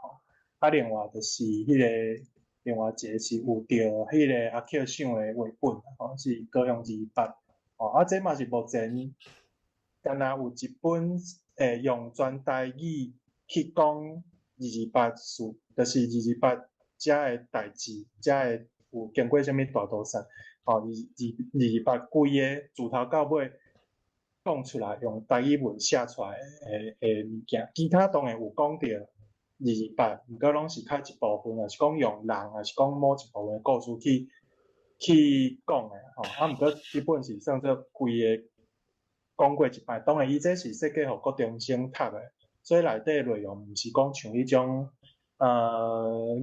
另外就是迄个另外一个是有着迄个阿 Q 想的绘本是高雄28这嘛是目前敢若有一本用全台语去讲228事，就是228遮的代志，遮的有经过啥物大屠杀228规个自头到尾讲出来，用台语文写出来的物件，其他当然有讲到228，毋过拢是较一部分，也是讲用人，也是讲某一部分的故事去讲的毋过基本是算做规个讲过一摆。当然，伊这是设计互高中生读的，所以内底内容毋是讲像迄种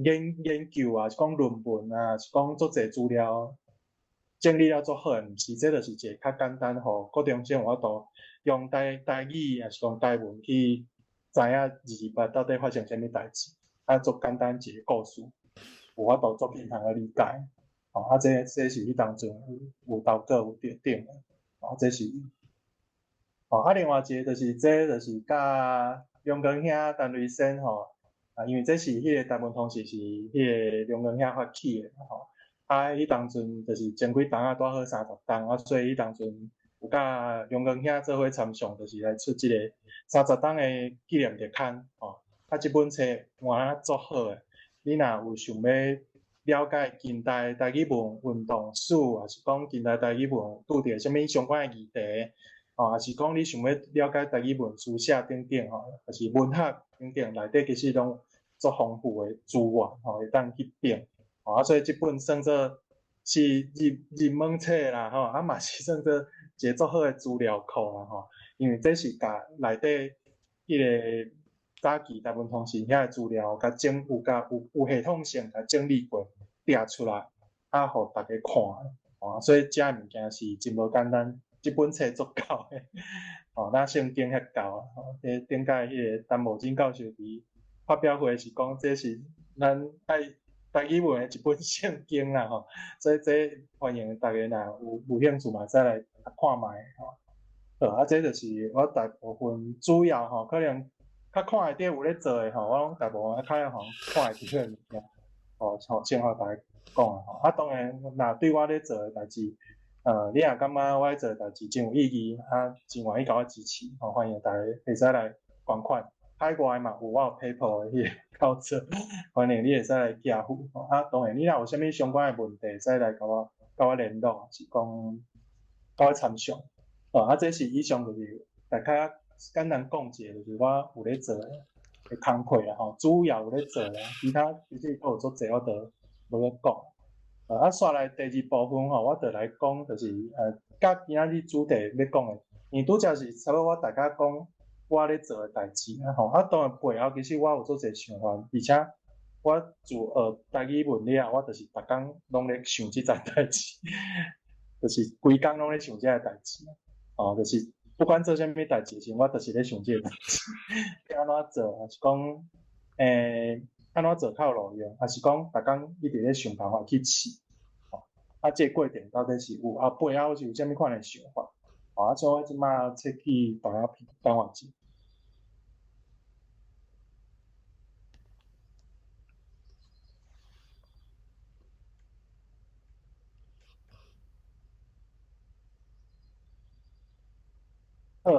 研究是讲论文是讲足侪资料整理了足好毋是，这就是一个较简单互高中生有法度用台语也是讲台文去知影228到底发生啥物代志足简单一个故事，有法度足平常的理解这是迄当中有豆果有着顶的这是另外一个就是这就是甲梁光兄陈瑞生因为这是迄个台湾通史是迄个梁光兄发起的迄当阵就是前几档大好30档所以迄当阵有甲梁光兄做伙参详，就是来出即个30档的纪念日刊即本册换足好的，你若有想要了解近代台语文运动史，还是讲近代台语文拄着什物相关的议题，还是讲你想要了解台语文书写等等还是文学等等，内底其实拢足丰富的资源会当去编。所以即本算做是入门册啦嘛是算做一个足好的资料库啦因为这是甲内底迄个早期台湾通信遐个资料甲有系统性甲整理过摘出来，互大家看所以遮物件是真无简单，即本册足够的咱圣经遐够顶届迄个陈茂金教授伫发表会是讲，这是咱爱台语文的一本圣经啦所以这欢迎大家若有兴趣嘛，再来看卖这就是我大部分主要可能较看会到有咧做的我拢大部分较看会到的物件先互大家讲当然若对我咧做的代志你若感觉我咧做的代志真有意义真愿意甲我支持欢迎大家会使来捐款。海外嘛有我有 PayPal 的迄个靠册，欢迎你会使来寄付当然你若有啥物相关的问题，使来甲我联络，是讲甲我参详这是以上就是大家简单讲一下，就是我有咧做的工课啦主要有咧做啦，其他其实都有足济我都无咧讲煞来第二部分我就来讲，就是甲今仔日主题要讲的，因为拄则是差不多我大家讲我咧做的代志当然背后其实我有足济想法，而且我自学台语文了，我就是逐工拢咧想即件代志，就是规工拢咧想即个代志就是不管做啥物代志时，我就是咧想即个代志，要安怎做，还是讲安怎做较有路用，还是讲逐工一直咧想办法去试这个过程到底是有背后是有啥物款的想法所以我即马切去动画集。好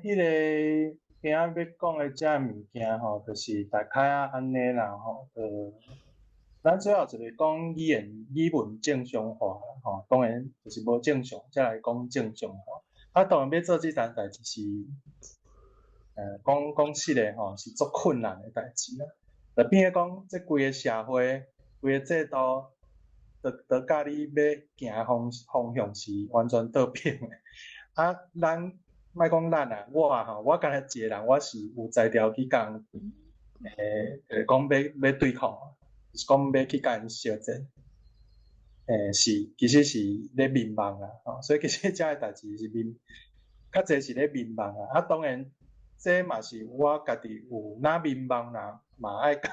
迄个今仔要讲的遮物件就是大概安尼啦咱主要就是讲语文正常化当然就是无正常，再来讲正常化当然要做即件代志是讲实的是足困难的代志就变讲这规个社会规个制度都甲你要行方向是完全倒偏的咱莫讲咱我干那一个人，我是有才调去甲人讲要对抗是讲要去甲因相战其实是咧迷茫所以其实遮个代志是较济是咧迷茫当然这嘛是我家己有哪迷茫啦嘛爱甲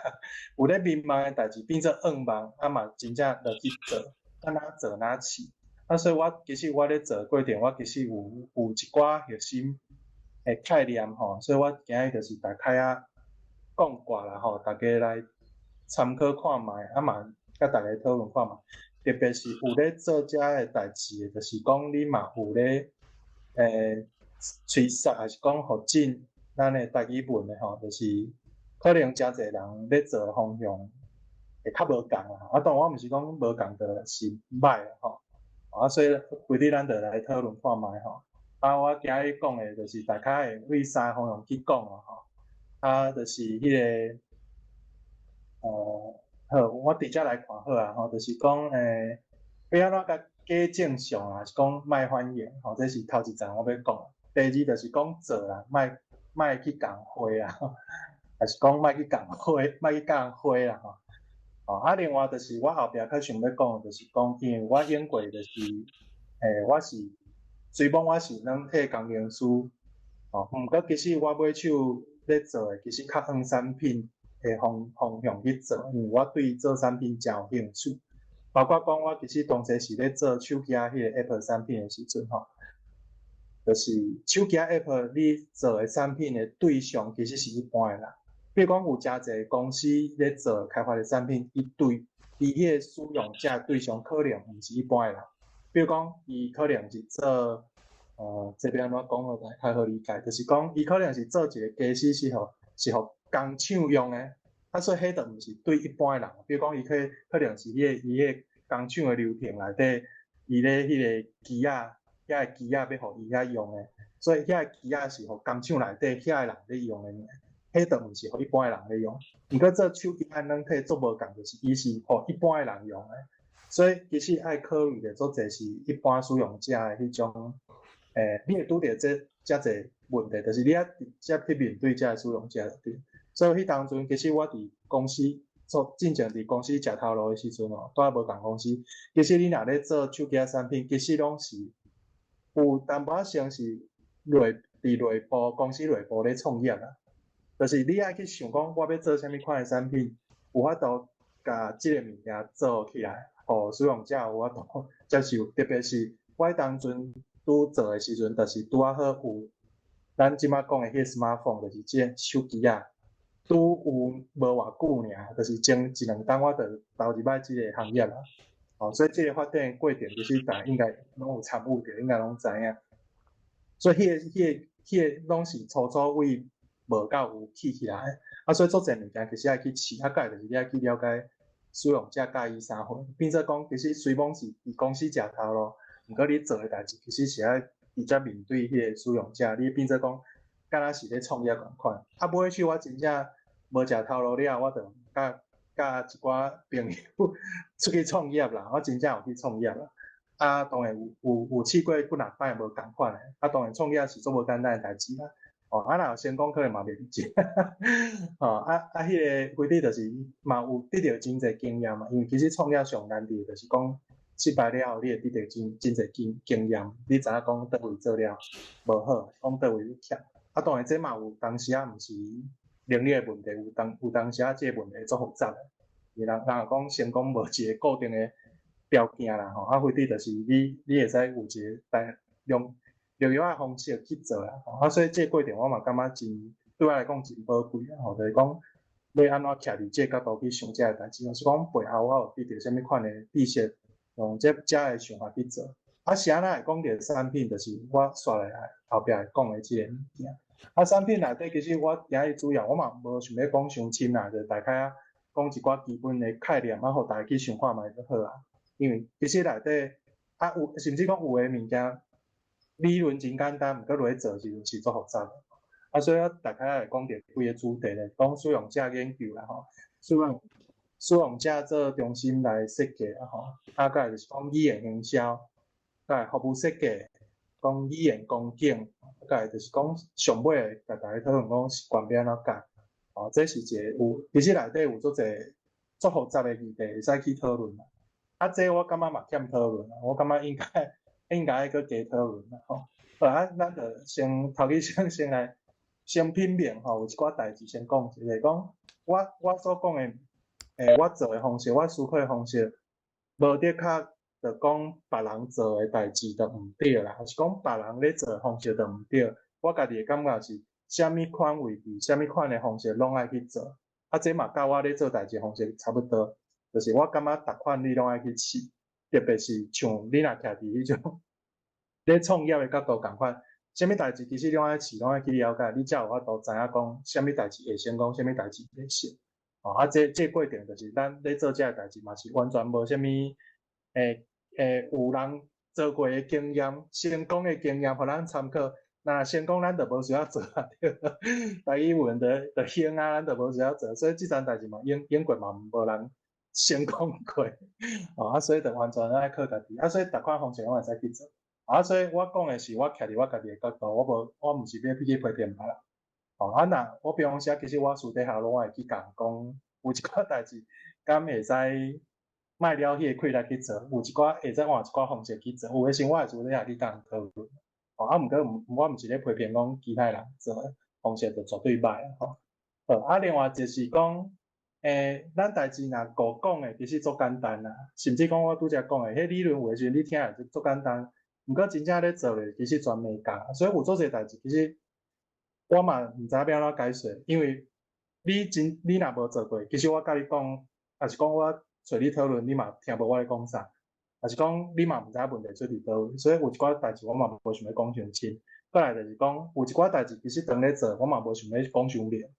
有咧迷茫的代志变做噩梦嘛真正落去做哪做哪试所以其实我咧做过程，我其实有一寡核心的概念所以我今日就是大概讲过啦大家来参考看卖嘛甲大家讨论看卖，特别是有咧做遮个代志的，就是讲你嘛有咧催促还是讲发展咱的台语文的就是可能真侪人咧做方向会较无共当然我毋是讲无共就是歹所以规日咱就来讨论看卖我今日讲的就是大概会为3方向去讲就是迄个好，我直接来看好就是讲要安怎甲假正常是讲莫反应这是头一站我要讲。第二就是讲做啦，莫去共花还是讲莫去共花啦另外就是我后壁较想要讲就是讲，因为我演过就是我是虽然我是软体工程师毋过其实我买手咧做的其实较远产品的方向去做，因为我对做产品真有兴趣，包括讲我其实当时是咧做手机迄个 Apple 产品的时阵就是手机 App 你做的产品的对象其实是一般的啦，比如讲有真侪公司咧做开发的产品，伊迄个使用者对象可能毋是一般的啦，比如讲伊可能是做这边安怎讲较好理解，就是讲伊可能是做一个机器是互工厂用的，所以迄就毋是对一般的人，比如讲伊可能是伊工厂的流程内底，伊咧迄个机仔，遐个机仔要互伊遐用的，所以遐个机仔是互工厂内底遐个人咧用的，迄就毋是互一般的人咧用。毋过做手机按软体做无共，就是伊是互一般的人用的，所以其实爱考虑的做侪是一般使用者的迄种，你会拄着遮侪问题，就是你要直接去面对遮个使用者对。所以迄当阵，其实我伫公司进前伫公司食头路的时阵哦，在无共公司，其实你若咧做手机产品，其实拢是有淡薄仔像是伫内部公司内部咧创业啦。就是你爱去想讲，我要做啥物款的产品，有法度甲即个物件做起来，互使用者有法度接受。特别是我当阵拄做的时阵，就是拄啊好有咱即马讲的迄个 smartphone， 就是即个手机啊。拄有无偌久尔，就是前一两冬我就投入来即个行业啦。所以即个发展的过程其实大家应该拢有参与着，应该拢知影。所以迄个拢是初为无到有起来，所以做侪物件其实爱去试，再就是你爱去了解使用者介意啥货，变做讲其实虽讲是伫公司食头路，毋过你做的代志其实是爱直接面对迄个使用者，你变做讲敢若是咧创业共款。尾去我真正无食头路了，我就甲一寡朋友出去创业啦。我真正有去创业啦。当然有试过几若摆无共款的。当然创业是做无简单的代志啦。若有成功可能嘛袂理解。迄个规定就是嘛有得到真侪经验嘛，因为其实创业上难的就是讲失败了后，你会得到真侪经验，你知影讲倒位做了无好，讲倒位欠。当然这嘛有当时毋是能力的问题，有当时即个问题足复杂的。人讲成功无一个固定的条件啦，非得就是你会使有一个用另外的方式去做啦。所以这个过程我嘛感觉真对我来讲真宝贵啦。就是讲要安怎徛伫这个角度去想这个代志，就是讲背后我有得到什么款的知识，用这个想法去做。谁人会讲到产品，就是我刷来后壁会讲的这个物件。产品内底其实我今日主要我嘛无想要讲伤深啦，就大概讲一寡基本的概念，互大家去想看卖就好啊。因为其实内底有甚至讲有诶物件理论真简单，毋过落去做时是足复杂的。所以大概会讲到几个主题咧，讲使用者研究啦使用者做中心来设计再来就是讲语言营销，再来服务设计，讲语言光景。再来就是讲上尾甲大家讨论讲习惯要安怎教，这是一个其实内底有足侪足复杂的议题会使去讨论啦。这我感觉嘛欠讨论啦，我感觉应该爱去加讨论啦咱就先头起先来先品面有一寡代志先讲一下，讲我所讲的我做的方式，我思考的方式，无的确。就讲别人做的代志就毋对啦，还是讲别人咧做的方式就毋对。我家己的感觉是，啥物款位置、啥物款的方式拢爱去做。这嘛甲我咧做代志方式差不多，就是我感觉逐款你拢爱去试，特别是像你若徛伫迄种咧创业的角度共款，啥物代志其实拢爱试，拢爱去了解，你才有法度知影讲啥物代志会成功，啥物代志袂成。这过程就是咱咧做这个代志嘛，是完全无啥物。有人做过的经验，成功的经验，互咱参考。那成功，咱就无需要做啊，对吧？大语文就行咱就无需要做。所以这件代志嘛，英国嘛，无人成功过。所以就完全爱靠家己。所以逐款方式我会使去做。所以我讲的是我徛伫我家己的角度，我毋是要去批评别人啦。那我比方说，其实我私底下拢会去讲，有一寡代志，敢会使。卖了迄个气力去做，有一寡会使换一寡方式去做，有诶时我会私底下去甲讨论。毋过我毋是咧批评讲其他人做方式就绝对歹另外就是讲，咱代志若顾讲诶，其实足简单啦。甚至讲我拄则讲诶，迄理论有诶时阵你听下就足简单，毋过真正咧做咧，其实全袂共。所以有足侪代志，其实我嘛毋知要安怎解说，因为你若无做过，其实我甲你讲，还是讲我。找你讨论，你嘛听无我咧讲啥，还是讲你嘛毋知问题出伫倒位，所以有一寡代志我嘛无想要讲伤深。再来就是讲，有一寡代志其实当咧做，我嘛无想要讲伤了。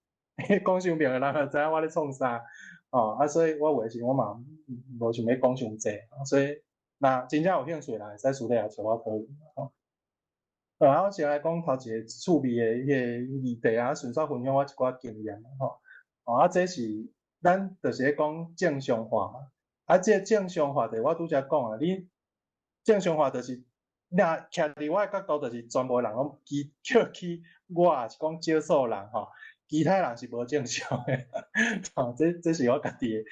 讲伤明的人就知影我咧创啥，所以我有时我嘛无想要讲伤济，所以若真正有兴趣啦，会使私底下找我讨论，然后先来讲头一个趣味的迄个议题啊，顺续分享我一寡经验这是咱就是咧讲正常化嘛，这正常化就是我拄则讲啊，你正常化就是若徛伫我的角度，就是全部人拢叫起我也是讲少数人其他人是无正常的这是我家己的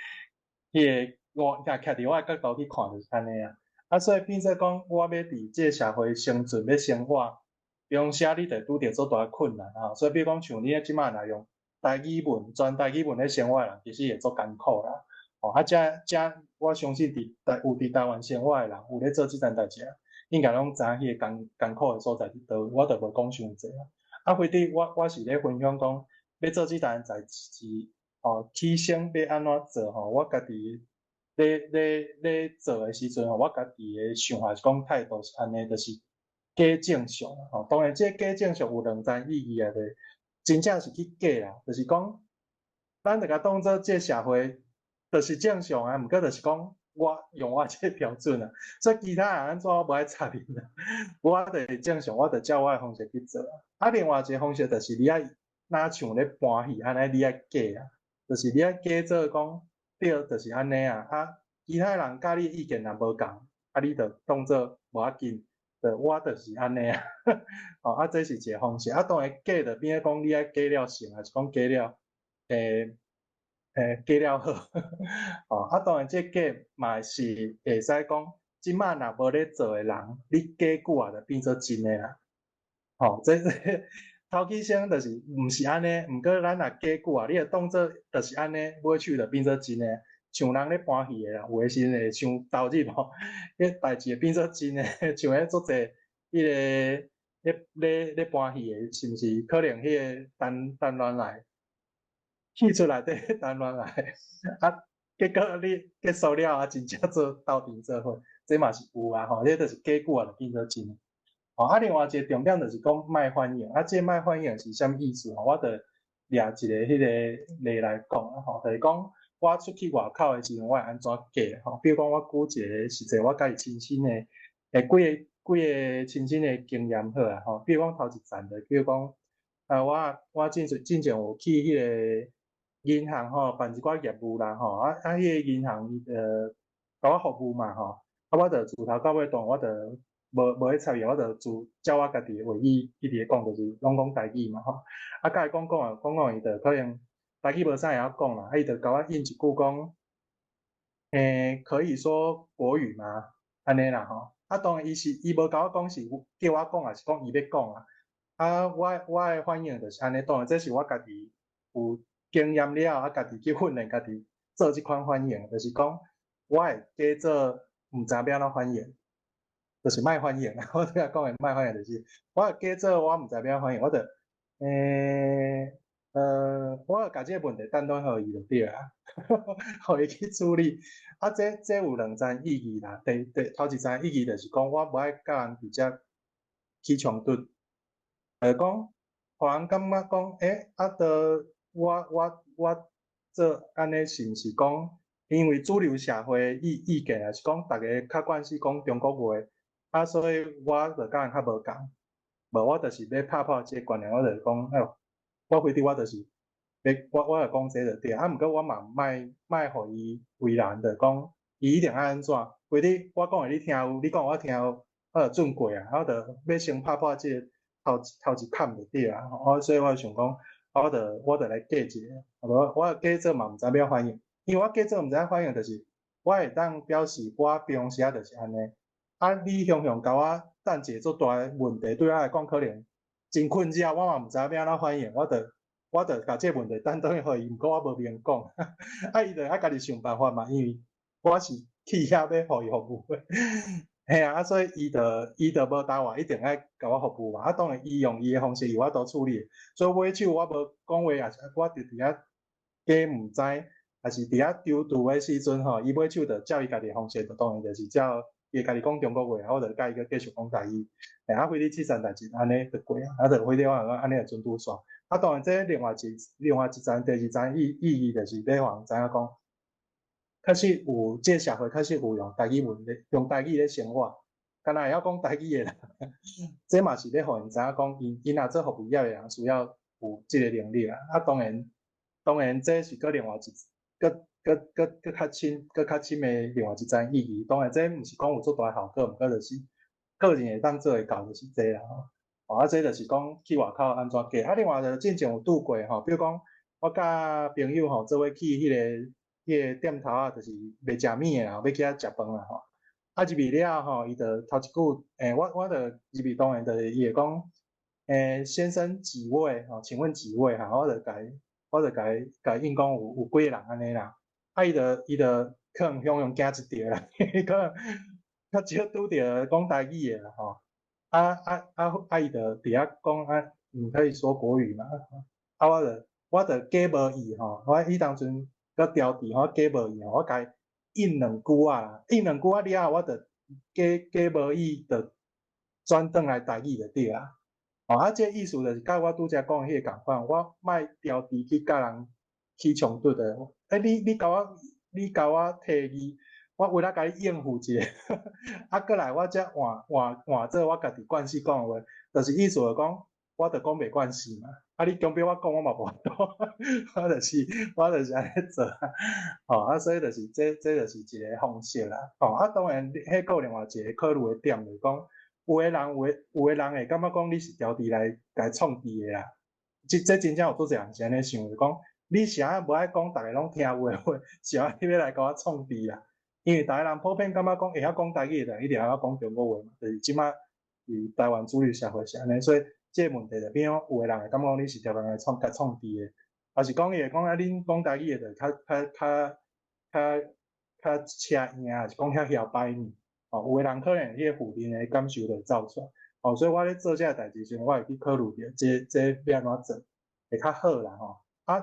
迄个我徛伫我的角度去看就是安尼所以变做讲我要伫这个社会生存要生活，比如说你就拄着做大困难所以比如讲像你即摆若用台语文全台语文咧生活的人，其实会足艰苦啦我相信有伫台湾生活的人，有咧做即件代志应该拢知影迄个艰苦的所在伫倒，我就无讲伤济非得我是咧分享讲要做即件代志起先要安怎做我家己咧做的时阵我家己的想法是讲态度是安尼，就是假正常当然这假正常有两层意义就是真正是去假啦，就是讲咱就甲当做这社会就是正常毋过就是讲我用我这标准所以其他人安怎我无爱插你我就是正常，我就照我的方式去做另外一个方式就是你爱若像咧搬戏安尼，你爱假就是你爱假做讲对，就是安尼其他人甲你意见若无共你就当做无要紧我就是安尼这是一个方式当然假就变讲你爱假了成还是讲假了假了好当然这假嘛是会使讲即摆若无咧做的人你假久就变做真的啦这头起先就是毋是安尼，毋过咱若假久你就当做就是安尼，尾手就变做真的。像人咧搬戏的啦，有诶时会伤投入迄代志会变做真的，像迄足侪迄个咧搬戏的，是毋是可能迄个陈乱来戏出内底陈乱来结果你结束了真正做斗阵做伙，这嘛是有迄就是假久就变做真的。另外一个重点就是讲卖反应这卖反应是啥物意思我就掠一个迄个例来讲就是讲我出去外口的时阵我会安怎假比如讲我举一个实际我家己亲身的几个亲身的经验好比如讲头一站的比如讲我之前有去迄个银行办一寡业务啦迄个银行甲我服务嘛我就自头到尾段我就无咧插伊，我就照我家己话语一直讲，就是拢讲台语嘛甲伊讲伊就可能台语无啥会晓讲啦伊就甲我应一句讲可以说国语吗安尼啦当然伊无甲我讲是叫我讲还是讲伊要讲我的反应就是安尼，当然这是我家己有经验了家己去训练家己做即款反应，就是讲我会假做毋知要安怎反应就是卖反应我拄仔讲的卖反应就是我会假做我毋知要安怎反应我就我会甲这个问题等互伊就对互伊去处理这有两层意义啦头一层意义就是讲我无爱甲人直接起冲突讲互人感觉讲我做安尼是毋是讲因为主流社会意见也是讲大家较惯是讲中国话所以我就甲人较无共无我就是要拍破这个观念我就是讲我非得我就是我就讲这就对毋过我嘛卖互伊为难的讲伊一定要安怎非得我讲的你听有你讲我听有我就准过我就要先拍破这个头一坎就对所以我就想讲我就来假一个我假做嘛毋知要反应因为我假做毋知影反应就是我会当表示我平时就是安尼你雄甲我等一个足大的问题对我来讲可能真困扰我嘛毋知要安怎反应我就甲这个问题等互伊毋过我无明讲伊就爱家己想办法嘛因为我是去遐要互伊服务嘿所以伊就无答我一定爱甲我服务嘛当然伊用伊的方式由我都处理所以尾手我无讲话也是我就伫遐假毋知还是伫遐丢图的时阵伊尾手就照伊家己的方式就当然就是照伊家己讲中国话我就甲伊继续讲台语非得即件代志安尼就过就非得我安尼就准拄煞啊，当然这另外一层第二层意义就是要互人知影讲，确实有这个社会确实有用台语文咧，用台语咧生活，敢若会晓讲台语的人，这嘛是要互因知影讲，因若做服务业的人需要有这个能力啦。啊，当然这是搁另外较深的另外一层意义。当然这毋是讲有足大效果，毋过就是个人会当做会到就是这啦吼。啊，这就是讲去外口安怎过。啊，另外就之前有拄过吼，比如讲我甲朋友吼做伙去迄个店头啊，就是卖食面的啦，要去遐食饭啦吼。啊入去了吼，伊就头一句，我就入去当然就是伊会讲，先生几位吼，请问几位哈？我就甲伊应讲有几个人安尼啦。啊，伊就可能向惊一条啦，可能较少拄着讲台语的啦吼。伊就伫遐讲啊，你可以说国语嘛？啊，我就假无意吼，我迄当阵搁调治吼，假无意吼，我甲伊应两句啊啦，应两句啊了后，我就假无意就转转来台语就对啦。哦，啊，这意思就是甲我拄则讲迄个共款，我莫调治去甲人起冲突的。你甲我提议，我为了甲你应付一下，啊，过来我则换做我家己惯势讲话，就是意思就讲，我就讲袂惯势嘛。啊，你强逼我讲，我嘛无法度，我就是安尼做啊。哦，啊，所以就是这就是一个方式啦。哦，啊，当然，迄个另外一个考虑的点就是讲。有的人会感觉讲你是调治来创治的啦，这真正有做侪人是安尼想，就讲你啥无爱讲，大家拢听有的话，是安你要来甲我创治啦。因为大家人普遍感觉讲会晓讲台语的人，一定会晓讲中国话嘛，就是即马伫台湾主流社会是安尼，所以这个问题就变讲有的人会感觉讲你是调来来创治的，还是讲伊会讲啊，恁讲台语的就较车硬，还是讲遐嚣摆呢？哦，有的人可能迄个负面的感受就走出来，哦，所以我咧做这代志时，我会去考虑着，这要安怎做会较好啦吼。啊，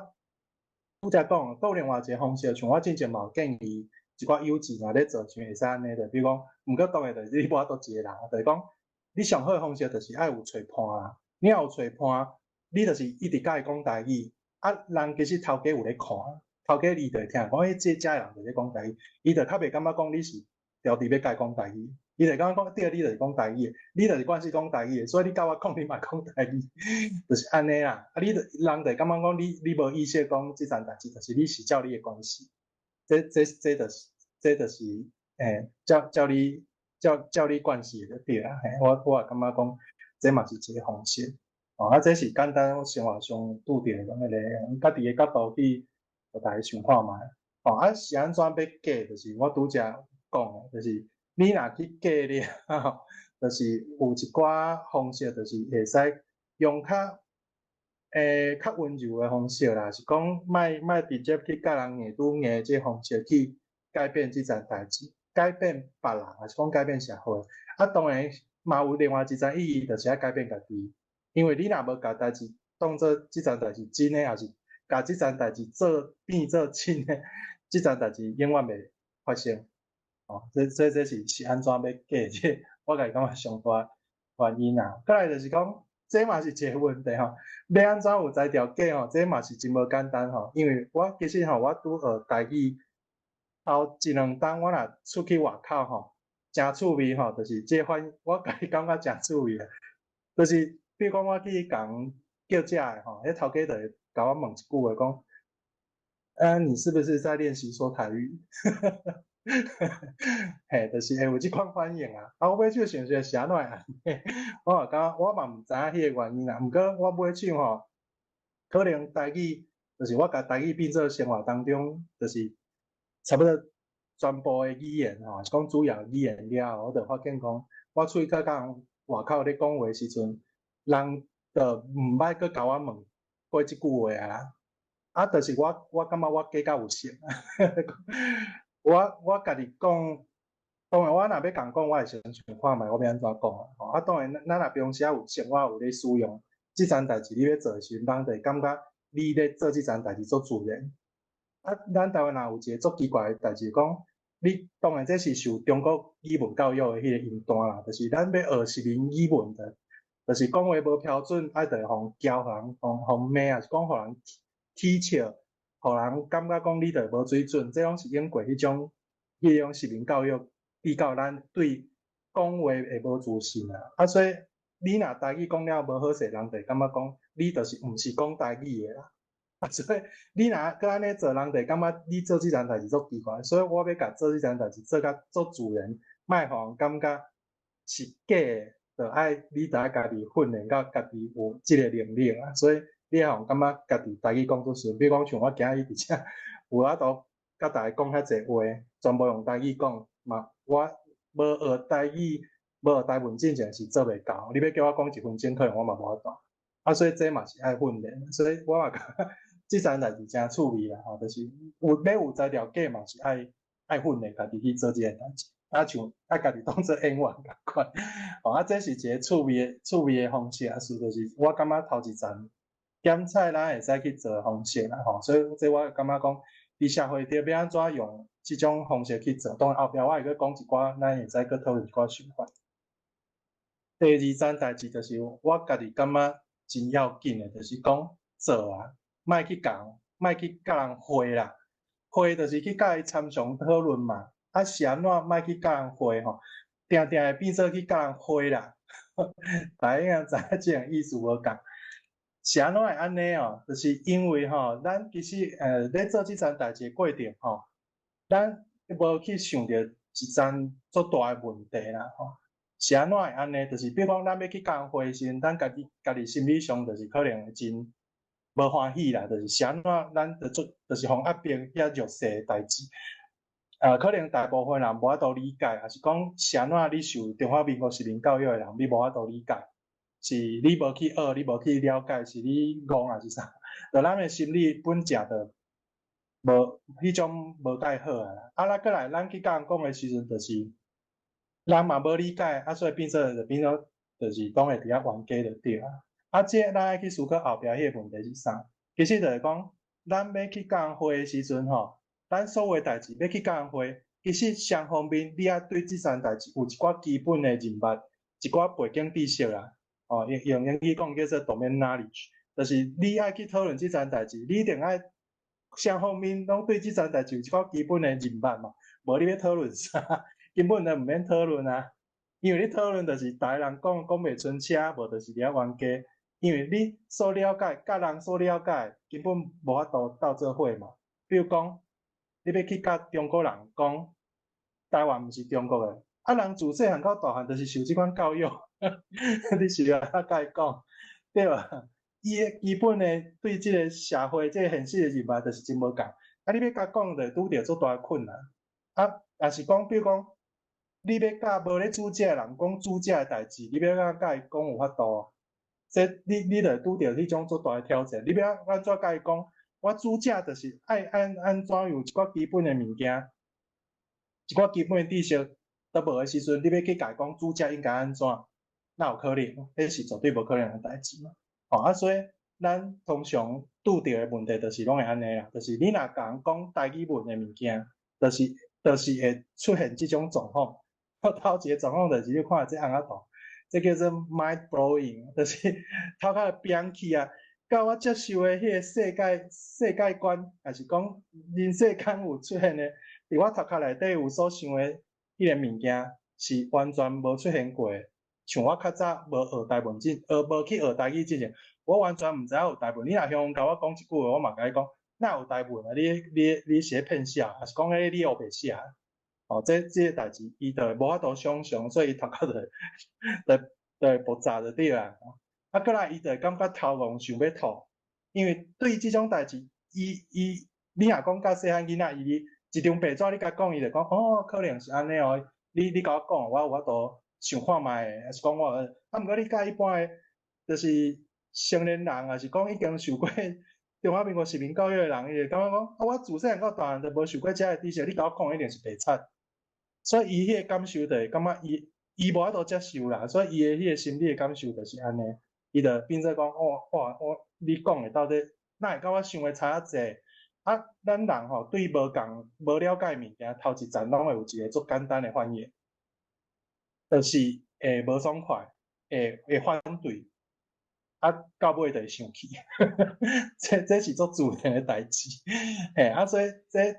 拄则讲，有另外一个方式，像我之前嘛有建议一寡友志嘛咧做，像会使安尼的，比如讲，毋过当然就是你无法度一个人，就是讲，你上好的方式就是爱有揣伴啦。你若有揣伴，你就是一直甲伊讲台语，啊，人其实头家有咧看，头家伊就会听，讲迄这家人就咧讲台语，伊就较袂感觉讲你是。调治要甲伊讲台语，伊就感觉讲，对，你就是讲台语，你就是惯势讲台语，所以你甲我讲，你嘛讲台语，就是安尼啦。啊，你人就感觉讲你无意识讲即件代志，就是你是照你的关系，这就是照你关系就对啦。我也感觉讲，这嘛是一个方式。哦，啊，这是简单生活上拄着的迄个，家己的角度去，互大家想看觅。哦，啊是安怎要解？就是我拄则。讲就是你若去计了，就是有一寡方式，就是会使用较温柔的方式啦，是讲莫直接去甲人硬拄硬这方式去改变即件代志，改变别人，还是讲改变社会。啊，当然嘛有另外一层意义，就是要改变家己，因为你若无甲代志当做即件代志真诶，还是甲即件代志变做真诶，即件代志永远袂发生。哦，这是安怎要解？这我甲伊讲上大原因啊。再来就是讲，这嘛是一个问题吼。要安怎有才调解吼？这嘛是真无简单吼。因为我其实吼，我拄学台语头一两冬，我若出去外口吼，真趣味吼，就是这番我家己感觉真趣味啊。就是比如讲我去共叫食的吼，迄头家就会甲我问一句话讲，你是不是在练习说台语？嘿，就是会有即款反应啊！啊，我买手想说是安怎啊？我嘛感我嘛毋知影迄个原因啊。毋过我买手吼，可能台语就是我甲台语变做生活当中，就是差不多全部的语言吼，是讲主要语言了后，我就发现讲，我出去甲人外口咧讲话时阵，人就毋捌搁甲我问过即句话啊。啊，就是我感觉我加较有心。我家己讲，当然我若要共讲，我会先想看觅我要安怎讲啊。啊，当然咱若平时有生活有咧使用，即件代志你要做时，人就会感觉你咧做即件代志做自然。啊，咱台湾若有一个足奇怪的代志，讲你当然这是受中国语文教育的迄个引导啦，就是咱要学一门语文的，就是讲话无标准，爱着互教，互人互骂，也是讲互人起笑，互人感觉讲你着无水准，这拢是用过迄种实名教育，比较咱对讲话会无自信啊。啊，所以你若台语讲了无好势，人就感觉讲你就是毋是讲台语的啦。啊，所以你若搁安尼做，人就感觉你做即件代志足奇怪。所以我要甲做即件代志做甲足自然，莫互人感觉是假的。你着爱家己训练到家己有即个能力啊，所以你会互感觉家己台语讲出顺。比如讲像我今日而且有法度甲大家讲遐济话，全部用台语讲嘛，我无学台语，无学台文进前是做袂到。你要叫我讲1分钟，可能我嘛无法度。啊，所以这嘛是爱训练，所以我嘛感觉即件代志真趣味啦，吼，就是要有才调假嘛是爱训练家己去做即件代志。啊，像家己当做演员共款，啊，这是一个趣味的方式啊，是就是我感觉头一站检测咱会使去做的方式啦，吼，所以这我感觉讲，伫社会顶要安怎用即种方式去做，当然后壁我会去讲一寡，咱会使去讨论一寡想法。第二站代志就是我家己感觉真要紧的，就是讲做啊，莫去甲人会啦，会就是去甲伊参详讨论嘛。啊，是安怎莫去甲人会吼，定定会变做去甲人会啦。大家应该知影即个意思无共。是安怎会安尼哦？就是因为吼，咱其实咧做即件代志过程吼，咱无去想着一件足大诶问题啦吼。是安怎会安尼？就是比如讲，咱要去甲人会时，咱家己心理上就是可能真无欢喜啦。就是安怎咱就是互压迫遐弱势诶代志。可能大部分人无法度理解，还是讲是安怎你受中华民国实名教育的人，你无法度理解，是你无去学，你无去了解，是你戆还是啥？就咱的心理本质就无迄种无介好啊。啊，咱过来，咱去甲人讲的时阵，就是人嘛无理解，啊，所以变做就是讲会伫遐冤家就对啊。啊，这咱爱去思考后壁迄个问题是啥？其实就是讲，咱要去甲人会的时阵吼。咱所有代志要去甲人会，其实双方面你也对即件代志有一寡基本的认捌，一寡背景知识啦。哦，用英语讲叫做 domain knowledge， 就是你爱去讨论即件代志，你一定爱双方面拢对即件代志有一寡基本的认捌嘛。无你要讨论啥，根本就毋免讨论啊。因为你讨论就是大人讲袂出车，无就是伫遐冤家。因为你所了解，甲人所了解，根本无法度斗做伙嘛。比如讲。你要去甲中国人讲，台湾毋是中国的，啊，人自细汉到大汉就是受即款教育，你是要甲伊讲，对吧？伊的基本的对即个社会、即个现实的认识就是真无共。啊，你要甲讲就拄着足大困难。啊，也是讲，比如讲，你要甲无咧煮食的人讲煮食的代志，你要甲伊讲有法度，这你就拄着迄种足大的挑战。你要安怎甲伊讲？我煮食就是爱安怎有一寡基本的物件，一寡基本的知识都无的时阵，你要去甲伊讲煮食应该安怎，哪有可能？迄是绝对无可能的代志嘛。哦，啊，所以咱通常拄着的问题就是拢会安尼啦，就是你若甲人讲台语文的物件，就是会出现即种状况。头一个状况就是你看这红仔图，这叫做 mind blowing， 就是头壳扁去啊。甲我接受的迄个世界观，还是讲人世间有出现的，伫我头壳内底有所想的迄个物件，是完全无出现过的。像我较早无学台文无去学台语之前，我完全毋知影有台文。你若向甲我讲一句话，我嘛甲你讲，哪有台文啊？你是咧骗啥？还是讲迄你学白写？哦，这个代志，伊就无法度想象，所以伊头壳就会爆炸就对啦。啊，过来伊就感觉头晕，想要吐，因为对即种代志，你若讲甲细汉囡仔，伊一张白纸你甲讲，伊就讲哦，可能是安尼哦。你甲我讲，我有法度想看卖，还是讲我，啊，毋过你甲一般的，就是成年人，还是讲已经受过中华民国实名教育的人，伊就感觉讲，啊，我自细汉到大汉都无受过遮个知识，你甲我讲一定是白贼。所以伊迄个感受就会感觉伊无法度接受啦，所以伊的迄个心理的感受就是安尼。伊就变做讲，你讲的到底哪会甲我想的差啊济？啊，咱人吼对无共无了解物件，头一站拢会有一个足简单的反应，就是会无爽快，会反对，啊到尾就会生气，这是做自然的代志，嘿啊，所以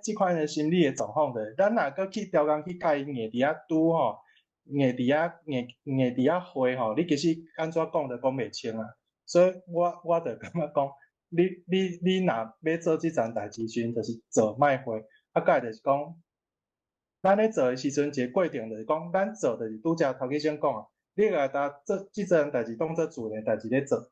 即款的心理的状况的，咱若搁去调工去甲伊硬伫遐拄吼，硬伫遐回吼，你其实安怎讲都讲袂清啊，所以我就感觉讲，你若要做即件代志时，就是做莫回，啊，甲就是讲。咱咧做诶时阵，一个过程就是讲，咱做就是拄则头先讲啊，你来当做即阵代志当做自然代志咧做，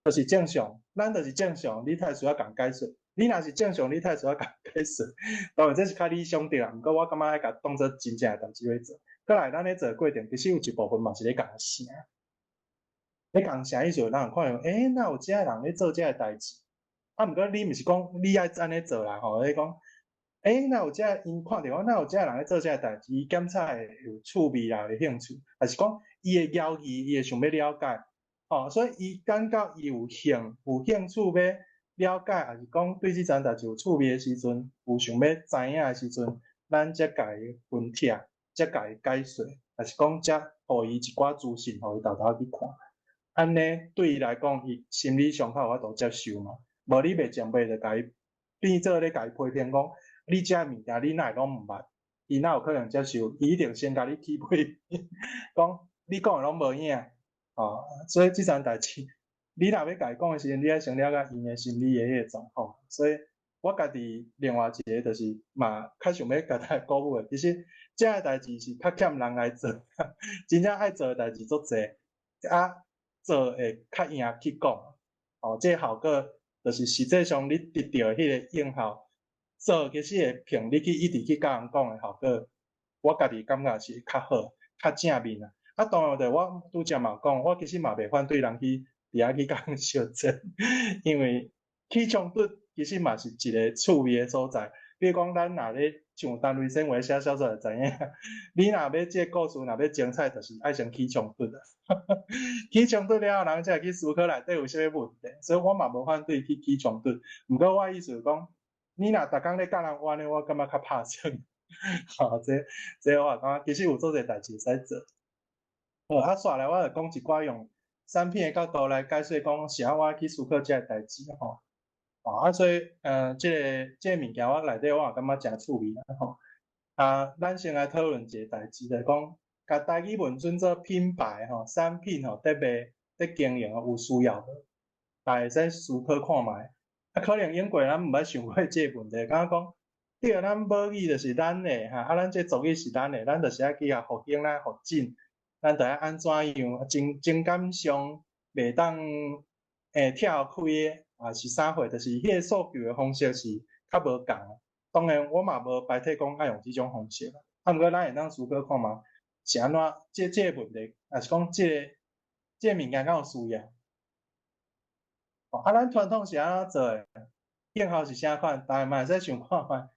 就是正常，咱就是正常，你太需要共解释。你若是正常，你太需要共解释。当然这是较理想的啦，毋过我感觉爱甲当做真正诶代志咧做。过来，咱咧做过程，其实有一部分嘛是咧共声，咧共声意思，咱有看到，哪有遮人咧做遮个代志？啊，毋过你毋是讲你爱安尼做啦，吼，你讲。哪有遮因看到我，哪有遮人咧做遮代志？伊检查会有趣味啦，有兴趣，还是讲伊会邀伊，伊会想要了解，哦，所以伊感觉伊有兴趣要了解，还是讲对即件代志有趣味的时阵，有想要知影的时阵，咱才甲伊分析，才甲伊解说，还是讲才互伊一寡资讯，互伊偷偷去看。安尼对伊来讲，伊心理上较有法度接受嘛。无你袂前辈就甲伊变做咧甲伊批评讲。你遮物件你哪会拢毋捌？伊哪有可能接受？伊一定先甲你起批，讲你讲诶拢无影，哦，所以即件代志，你若要甲伊讲诶时阵，你爱先了解因诶心理诶迄个状况。所以我家己另外一个就是嘛，较想要甲大家鼓舞诶，其实遮个代志是较欠人来做，真正爱做诶代志足侪，啊，做会较赢去讲，哦，这个效果就是实际上你得到迄个应效。做其实会凭你去一直去甲人讲诶效果，我家己感觉是较好、较正面啊。啊，当然着我拄则嘛讲，我其实嘛袂反对人去伫遐去甲人相争，因为起冲突其实嘛是一个趣味诶所在。比如讲，咱若咧像单位生活写小说就知影，你若要即个故事若要精彩，就是爱先起冲突啊。起冲突了后，人才会去思考内底有啥物问题，所以我嘛无反对去起冲突。毋过我意思讲。你若逐工咧教人玩咧，我感觉较拍算。吼，这我感觉其实有做者代志会使做。好，啊，煞来我就讲一寡用产品的角度来解说讲是安怎去思考遮个代志吼。啊，所以即个物件我内底我也感觉诚趣味啦吼。啊，咱先来讨论一个代志，就是讲，甲台语文准做品牌吼，产品吼伫卖伫经营有需要无？大家会使思考看觅。啊，可能英国咱毋捌想过即个问题，感觉讲，对，咱母语就是咱的哈，啊，咱这族语是咱的，咱就是爱去互复兴啦、复进，咱着爱安怎样，情感上袂当跳开的，啊是啥货，就是迄个诉求的方式是较无共。当然，我嘛无排斥讲爱用即种方式啦，啊，毋过咱会当思考看嘛，是安怎即个问题，还是讲即个物件敢有需要？啊，咱传统是安怎做诶？应效是啥款？大家嘛会使想看觅。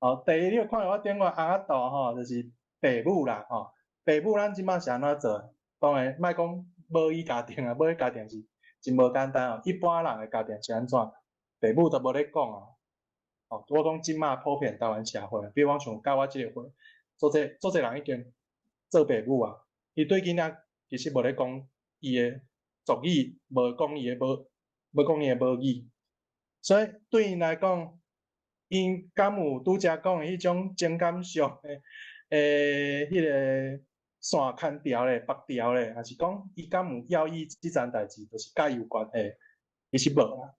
哦，第一，你有看到我点过红仔豆吼，就是爸母啦吼。爸母咱即摆是安怎做？当然，莫讲母语家庭啊，母语家庭是真无简单哦。一般人诶家庭是安怎？爸母都无咧讲哦。哦，我讲即摆普遍台湾社会，比如讲像教我即个会，做者人已经做爸母啊。伊对囡仔其实无咧讲伊诶族语，无讲伊诶母语，所以对因来讲，因敢有拄则讲诶迄种情感上诶迄个线牵条咧、绑条咧，还是讲伊敢有要伊即件代志，就是甲伊有关系，其实无啦。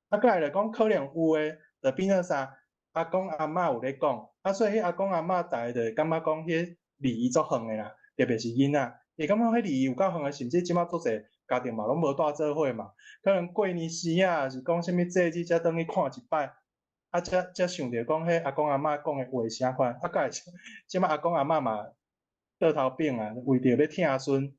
啊，过来来讲，可能有诶，就变做啥？阿公阿嬷有咧讲，啊，所以迄阿公阿嬷逐个就感觉讲，迄离伊足远诶啦，特别是囡仔，会感觉迄离伊有够远诶，甚至即摆足侪家庭嘛拢无带做伙嘛。可能过年时啊，是讲啥物节日才转去看一摆，啊，才想着讲，迄阿公阿嬷讲诶话啥款，啊，甲即摆阿公阿嬷嘛倒头饼啊，为着要疼孙，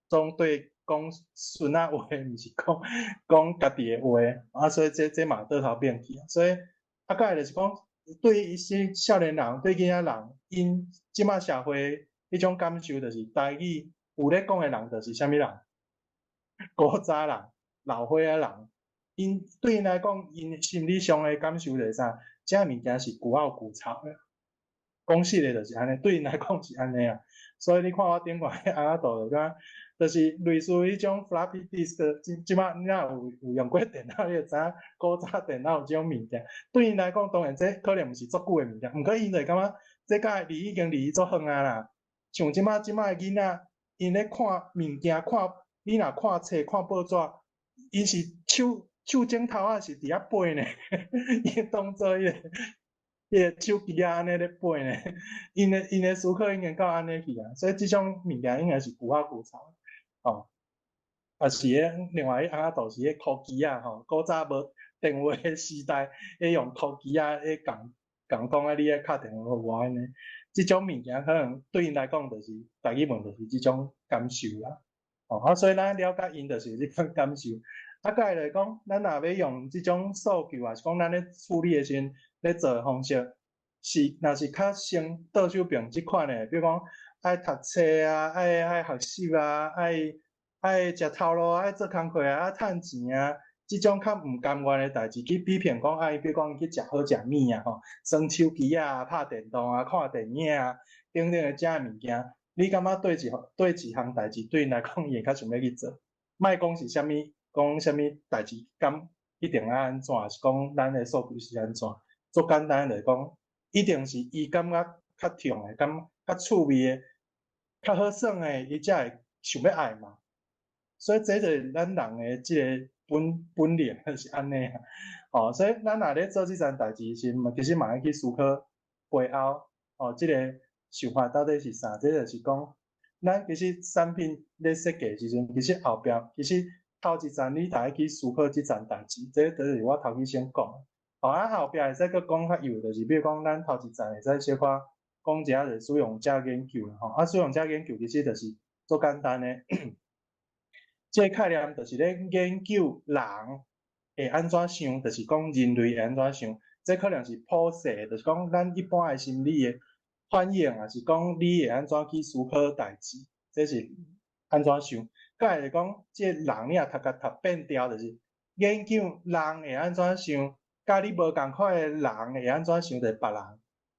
总对讲孙仔话，毋是讲家己诶话，啊，所以这嘛倒头饼去啊，所以啊，甲就是讲，对一些少年人、对囡仔人，因即摆社会迄种感受，就是台语有咧讲诶人，就是啥物人？古早人。老岁仔人，因对因来讲，因心理上的感受是啥？遮物件是旧拗旧臭的，讲实的，就是安尼。对因来讲是安尼啊。所以你看我顶过迄红仔豆，就是类似迄种 floppy disk，即摆你若有用过电脑，你就知影古早电脑有即种物件。对因来讲，当然这可能毋是足久的物件，毋过因就感觉这甲已经离足远啊啦。像即摆的囡仔，因咧看物件，你若看册、看报纸，因是手指头啊是伫遐背呢，伊当做迄个手机啊安尼咧背呢，因的思考已经到安尼去啊，所以即种物件应该是旧啊旧潮。哦，啊是迄另外迄翁仔就是迄科技啊吼，古早无电话诶时代，迄用科技啊，迄讲啊，你咧敲电话互我安尼，即种物件可能对因来讲就是大语文就是即种感受啦。哦，啊，所以咱了解因就是即种感受。啊，再来讲，咱若要用即种数据啊，是讲咱咧处理诶时阵咧做诶方式，是若是较先倒手柄即款诶，比如讲爱读册啊，爱学习啊，爱食头路，爱做工课啊，爱趁钱啊，即种较毋甘愿诶代志，去比骗讲比如讲去食好食物啊，吼，耍手机啊，拍电动啊，看电影啊，等等诶遮诶物件，你感觉对一项代志对因来讲，伊会较想要去做，莫讲是啥物，讲啥物代志，敢一定要安怎，是讲咱诶数据是安怎？做简单来讲，一定是伊感觉较痛诶，较趣味诶，较好耍诶，伊才会想要爱嘛。所以这就是咱人诶即个本领是安尼啊。哦，所以咱若咧做即件代志时，其实嘛要去思考背后哦，即个想法到底是啥？这就是讲，咱其实产品咧设计时阵，其实后壁其实头一站你大家去思考即件代志，这就是我头先讲。哦，啊后壁会使佫讲较有，就是比如讲咱头一站会使小可讲一下就使用者研究啦吼。啊，使用者研究其实就是做简单诶。即个概念就是咧研究人会安怎想，就是讲人类会安怎想。这可能是普世，就是讲咱一般诶心理诶反应，也是讲你会安怎去思考代志，这是安怎想。再来讲，即个人你也读变调，就是研究人会安怎想，甲你无共款诶人会安怎想，就是别人。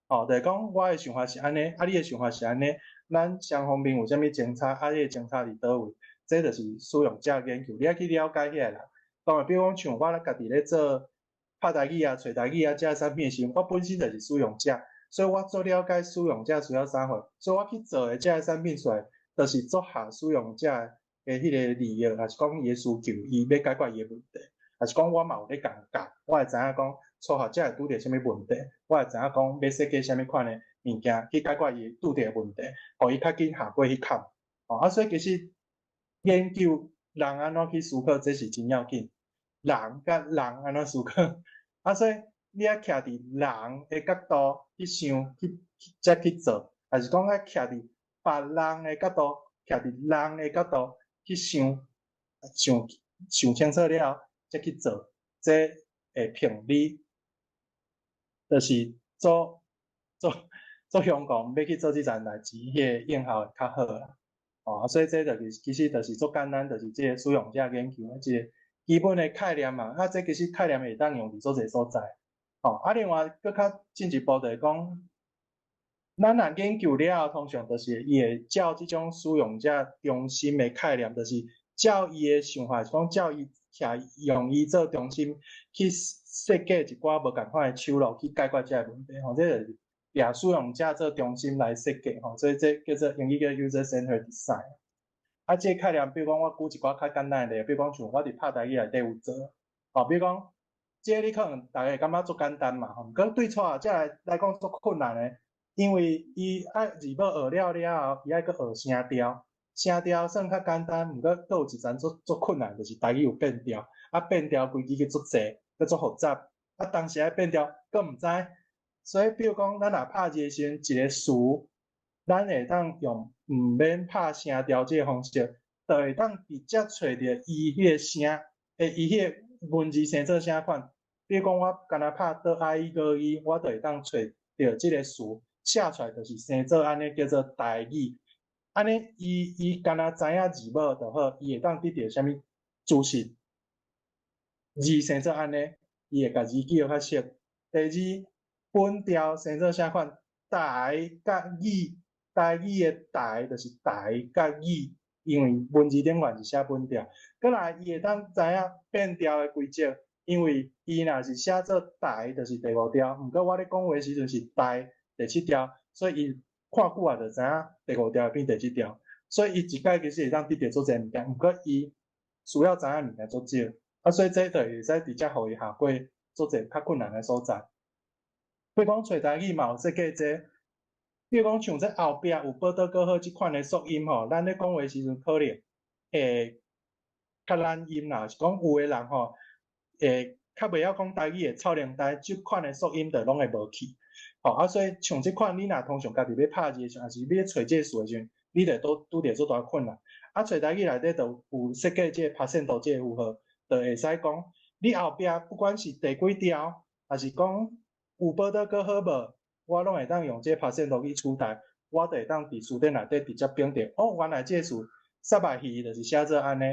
哦，就是讲我诶想法是安尼，啊，你诶想法是安尼，咱双方面有啥物争吵，啊，你诶争吵伫倒位？这就是使用者研究，你要去了解遐啦。当然，比如讲像我家己咧做拍台语啊、找台语啊这产品的时候，我本身就是使用者，所以我做了解使用者需要啥货，所以我去做的这产品出来，就是做合使用者的迄个利益，还是讲伊的需求，伊要解决伊的问题，还是讲我嘛有咧共教，我会知影讲初学者会拄着啥物问题，我会知影讲要设计啥物款的物件去解决伊拄着的问题，互伊较紧下过去坎。啊，所以其实研究人安怎去思考，这是真要紧。人甲人安怎思考，啊，所以你要徛伫人的角度去想，才去做，还是讲要徛伫别人的角度，徛伫人的角度去想清楚了，才去做，这会骗你，就是做香港要去做即件代志，迄个应效会较好啦。哦，所以这就是其实就是做简单，就是即个使用者研究的即个基本的概念嘛。啊，这其实概念会当用伫做侪所在。哦，啊，另外佫较进一步就是讲，咱若研究了后，通常就是伊会照即种使用者中心的概念，就是照伊的想法，是讲照伊用伊做中心去设计一寡无共款的手路去解决遮个问题。吼，这就是以使用者做中心来设计。吼，所以这叫做英语叫 user-centered design。啊，这个概念，比如讲我举一寡较简单的例，比如讲像我伫拍台语内底有做。哦，比如讲，这你可能大家感觉足简单嘛，吼，毋过对初学者来讲足困难的。因为伊爱字母学了后，伊爱佫学声调，声调算较简单，毋过佫有一层足困难，就是台语有变调，啊变调规矩佫足济，佫足复杂，啊当时爱变调佫毋知，所以比如讲咱若拍字时阵，一个词，咱会当用毋免拍声调即个方式，就会当直接找着伊迄个声，伊迄个文字生做啥款。比如讲我干若拍倒 I 个伊，我就会当找着即个词。写出来就是生做安尼叫做台语，安尼伊干若知影字母就好，伊会当得到啥物资讯，字生做安尼，伊会甲字记号较熟。第二，本调生做啥款？台甲语，台语的台就是台甲语，因为文字顶悬是写本调，过来伊会当知影变调的规则，因为伊若是写做台，就是第5调，毋过我咧讲话时阵是台第7调，所以伊看久啊就知影第5调变第7调，所以伊一概其实会当得到做侪物件，毋过伊需要知影物件做少，啊，所以这就会使直接互伊下过做侪较困难的所在。比如讲，找台语嘛有设计这，比如讲像这后壁有报道搁好即款的缩音吼，咱咧讲话时阵可能会较懒音啦，是讲有的人吼会较袂晓讲台语的臭奶呆，即款的缩音就拢会无去。吼啊，所以像即款你若通常家己要拍字的时阵，还是你要找这个词的时阵，你就拄着做大困难。啊，找台语内底就有设计这拍线图这个符号，就会使讲你后壁不管是第几条，还是讲有报道搁好无，我拢会当用这拍线图去取代，我就会当伫词典内底直接标着。哦，原来这个词杀目鱼就是写做安尼，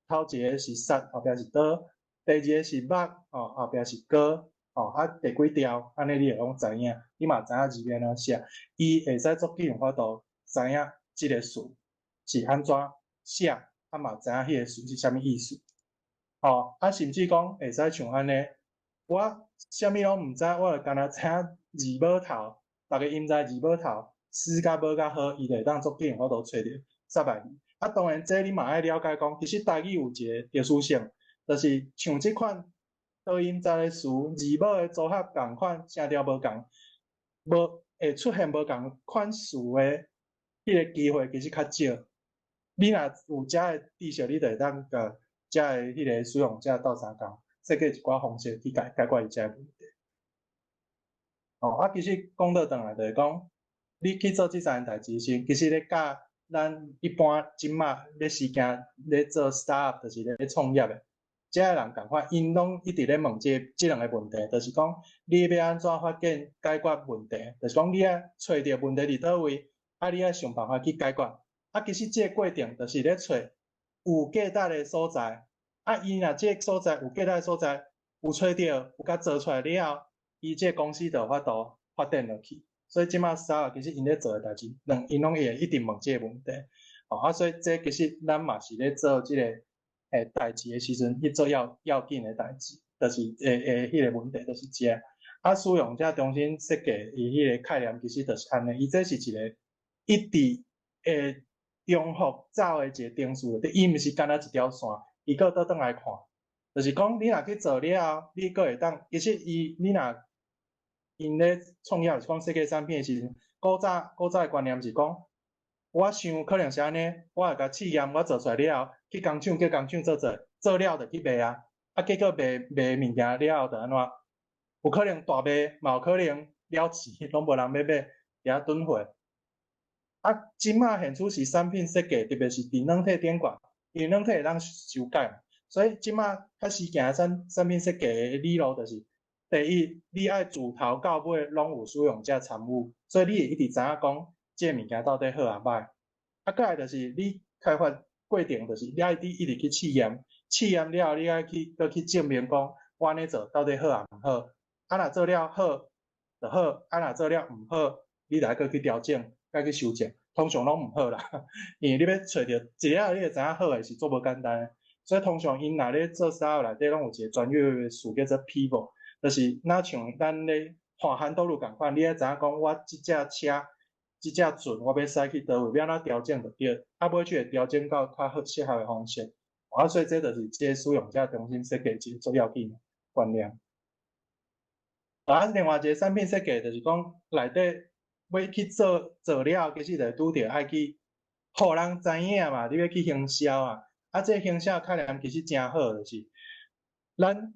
头一个是杀，后壁是刀，第二个是目，哦，后壁是歌，哦，啊，第几条，安尼你会拢知影，你嘛知影字要安怎写，伊会使足紧用法度知影即个词是安怎写，啊嘛知影迄个词是啥物意思，哦，啊，甚至讲会使像安尼，我啥物拢毋知，我就干那知影字母头，逐个音知字母头，诗甲母甲好，伊就会当足紧用法度找着杀目鱼。啊，当然这你嘛爱了解讲，其实台语有一个特殊性，就是像即款多音节的词，字母的组合共款，声调无共，无会出现无共款词的迄个机会其实较少。你若有遮个知识，你就会当甲遮个迄个使用者斗相共，设计一寡方式去解决伊遮个问题。哦，啊，其实讲倒转来就是讲，你去做即3件代志时，其实咧教咱一般即马咧时间咧做 startup， 就是咧创业的，遮个人共款，因拢一直咧问即2个问题，就是讲你要安怎发现解决问题，就是讲你啊找着问题伫倒位，啊你啊想办法去解决。啊，其实这个过程就是咧找有价值的所在。啊，伊若这个所在有价值的所在有找着，有甲做出来了后，伊这个公司就有法度发展落去。所以即马startup其实因咧做的代志，因拢会一直问这个问题。哦，啊，所以这其实咱嘛是咧做即个代志的时阵去做要紧的代志，就是迄个问题就是这。啊，使用者重新设计伊迄个概念，其实就是安尼，伊这是一个一直重复走的一个定数，伊毋是干那一条线，伊搁倒转来看，就是讲你若去做了后，你搁会当，其实你若因咧创业是讲设计产品的时阵，古早的观念是讲，我想可能是安尼，我会甲试验，我做出来了后，去工厂叫工厂做了就去卖啊，啊结果卖物件了后就安怎？有可能大卖，嘛有可能了钱，拢无人要买，遐囤货。啊，即马现处是产品设计，特别是电软体顶悬，因为软体会当修改，所以即马开始行产品设计的理路就是，第一，你爱自头到尾拢有使用者参与，所以你会一直知影讲，这物件到底好啊歹。啊，再来就是你开发过程就是你爱一直去试验，试验了后你爱去证明讲，我安尼做到底好啊毋好。啊，若做了好就好，啊若做了毋好，你就爱去调整。该去修正，通常拢毋好啦，因为你要找着一了，你就知影好诶是做无简单诶。所以通常因若咧做startup内底拢有一个专业词叫做 pivot， 就是若像咱咧看handle路共款，你爱知影讲我即只车、即只船，我要驶去倒位，要安怎调整就对，啊尾去会调整到较好适合诶方式。啊，所以这就是即个使用者重新设计一个最要紧诶观念。啊，另外一个产品设计就是讲内底。要去做了，其实就拄着爱去，互人知影嘛，你要去行销啊。啊，这行销概念其实真好，就是咱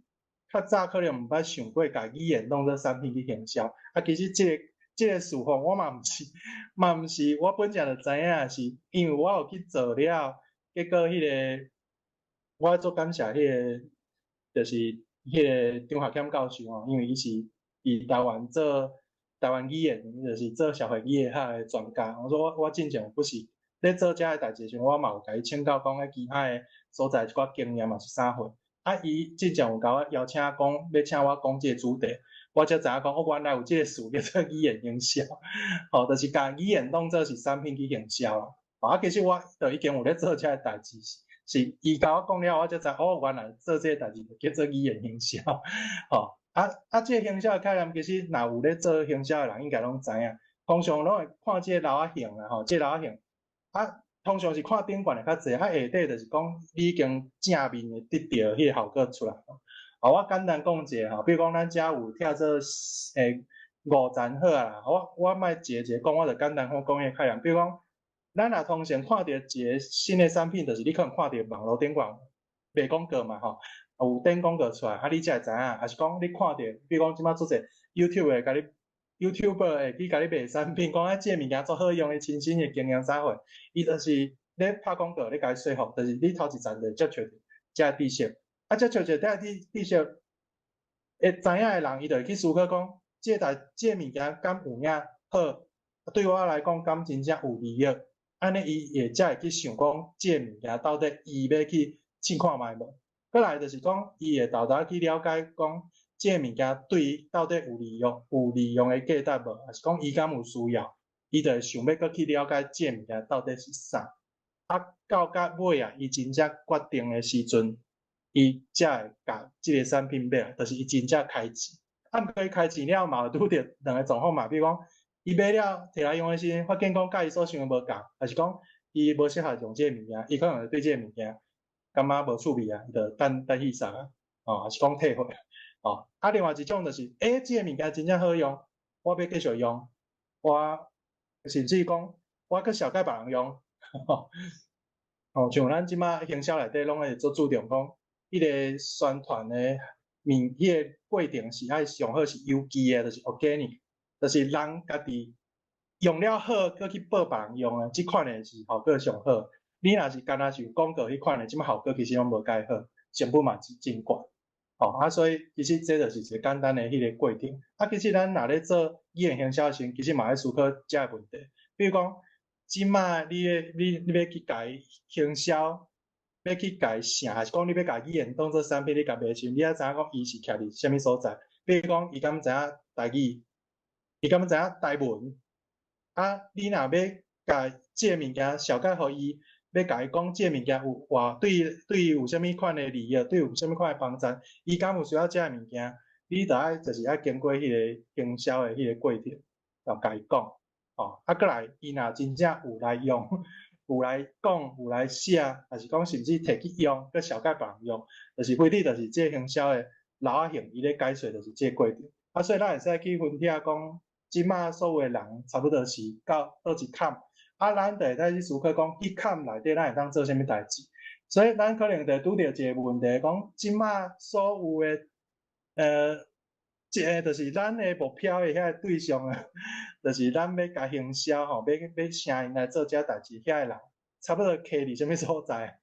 较早可能毋捌想过，甲语言当做产品去行销。啊，其实这个事况我嘛毋是，我本身就知影是，因为我有去做了，结果迄个我做感谢迄个，就是迄个张学谦教授哦，因为伊是伫台湾做。台湾语言就是做社会语言学的专家，我说我真正不是咧做遮个代志时，我嘛有甲伊请教讲咧其他的所在一寡经验嘛是啥货。啊，伊真正有甲我邀请讲，要请我讲即个主题，我才知影讲，哦，原来有即个事叫做语言营销，吼，就是甲语言当做是产品去营销。其实我就已经有咧做这个代志，是伊甲我讲了，我才知原来做这个代志叫做语言行销，这个行销的概念其实若有咧做行销的人应该拢知影，通常拢会看这个老仔型啦，这个老仔型，通常是看顶悬的较济，下底就是讲你已经正面的得到迄个效果出来。我简单讲一下比如讲咱遮有听做5层好啦，我莫一个讲，我就简单讲迄个概念，比如讲。咱若通常看到一个新的产品，就是你可能看到网络顶悬卖广告嘛有登广告出来，你才会知影，还是讲你看到，比如讲即摆做者 YouTube 会甲你 YouTuber 会去甲你卖产品，讲即个物件做好用的亲身的经验啥货，伊就是咧拍广告咧甲你说服，就是你头一站就接触着这知识，接触着这知识，会知影的人，伊就会去思考讲，即个物件敢有影好，对我来讲敢真正有利益。安尼伊才会去想讲，即个物件到底伊要去试看卖无？过来就是讲，伊会豆豆去了解讲，即个物件对伊到底有利用的价值无？还是讲伊敢有需要？伊就会想要搁去了解即个物件到底是啥？到尾伊真正决定的时阵，伊才会甲即个产品买，就是伊真正开钱。毋过伊开钱了嘛，拄着两个状况嘛，比如讲。伊买了摕来用的时阵，发现讲甲伊所想的无共，还是讲伊无适合用即个物件，伊可能对即个物件感觉无趣味伊就等去杀还是讲退货另外一种就是即个物件真正好用，我要继续用，我甚至讲我去小介别人用像咱即马行销内底拢会做注重讲，迄个宣传的迄个过程是爱上好是有机的，就是 organic。就是人家己用了好，搁去报别人用的，即款的是效果上好。你若是干那像广告迄款的，即摆效果其实拢无介好，成本嘛是真悬。所以其实这就是一个简单的迄个过程。其实咱若咧做语言行销时，其实嘛要思考这个问题。比如讲，即摆你要去甲伊行销，要去甲伊啥，还是讲你要甲语言当做产品，你甲卖时，你要知影讲伊是徛伫啥物所在。比如讲，伊敢知影台语。伊敢知影台文你若要甲即个物件小解互伊，要甲伊讲即个物件有对伊有啥物款的利益，对有啥物款的帮助，伊敢有需要即个物件，你就就是爱经过迄个营销的迄个过程，就甲伊讲过来伊若真正有来用，有来讲，有来写，还是讲甚至摕去用，搁小解别人用，就是非得就是即个行销的老仔型，伊咧解说就是即个过程。所以咱会使去分析讲。即马所有的人差不多是到倒一坎，咱就会使去思考讲，迄坎内底咱会当做啥物代志。所以咱可能就拄着一个问题，讲即马所有的一个就是咱的目标的遐个对象就是咱要甲行销要请因来做遮代志，遐个人差不多徛伫啥物所在？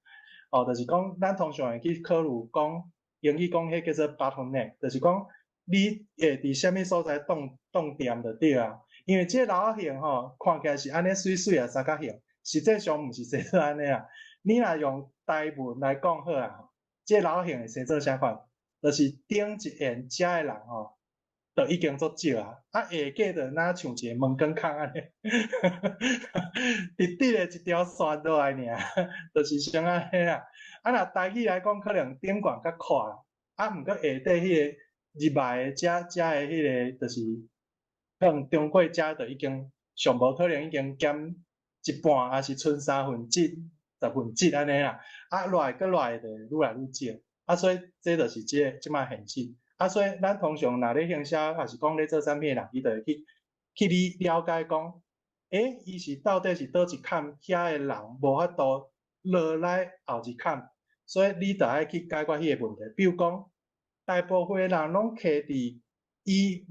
就是讲咱通常会去考虑讲，英语讲迄叫做 bottleneck， 就是讲。你会伫啥物所在动点就对啊？因为即个老仔型看起来是安尼水水三角形，实际上毋是生做安尼啊。你若用台文来讲好啊，即个老仔型会生做啥款？就是顶一沿遮的人就已经足少啊。下价就若像一个门梗空安尼，直直的一条线落来尔，就是像安尼啊。若台语来讲，可能顶悬较宽啦，毋过下底迄个。入来的遮的迄个，就是可能中过遮就已经上无可能已经减一半，还是剩10%安尼啦。落来搁落来就愈来愈少。所以这就是即摆现实。所以咱通常若咧行销，还是讲咧做产品的人，伊就会去了解讲，伊是到底是倒一坎，遐的人无法度落来后一坎，所以你就爱去解决迄个问题。比如讲。大部分的人拢徛伫伊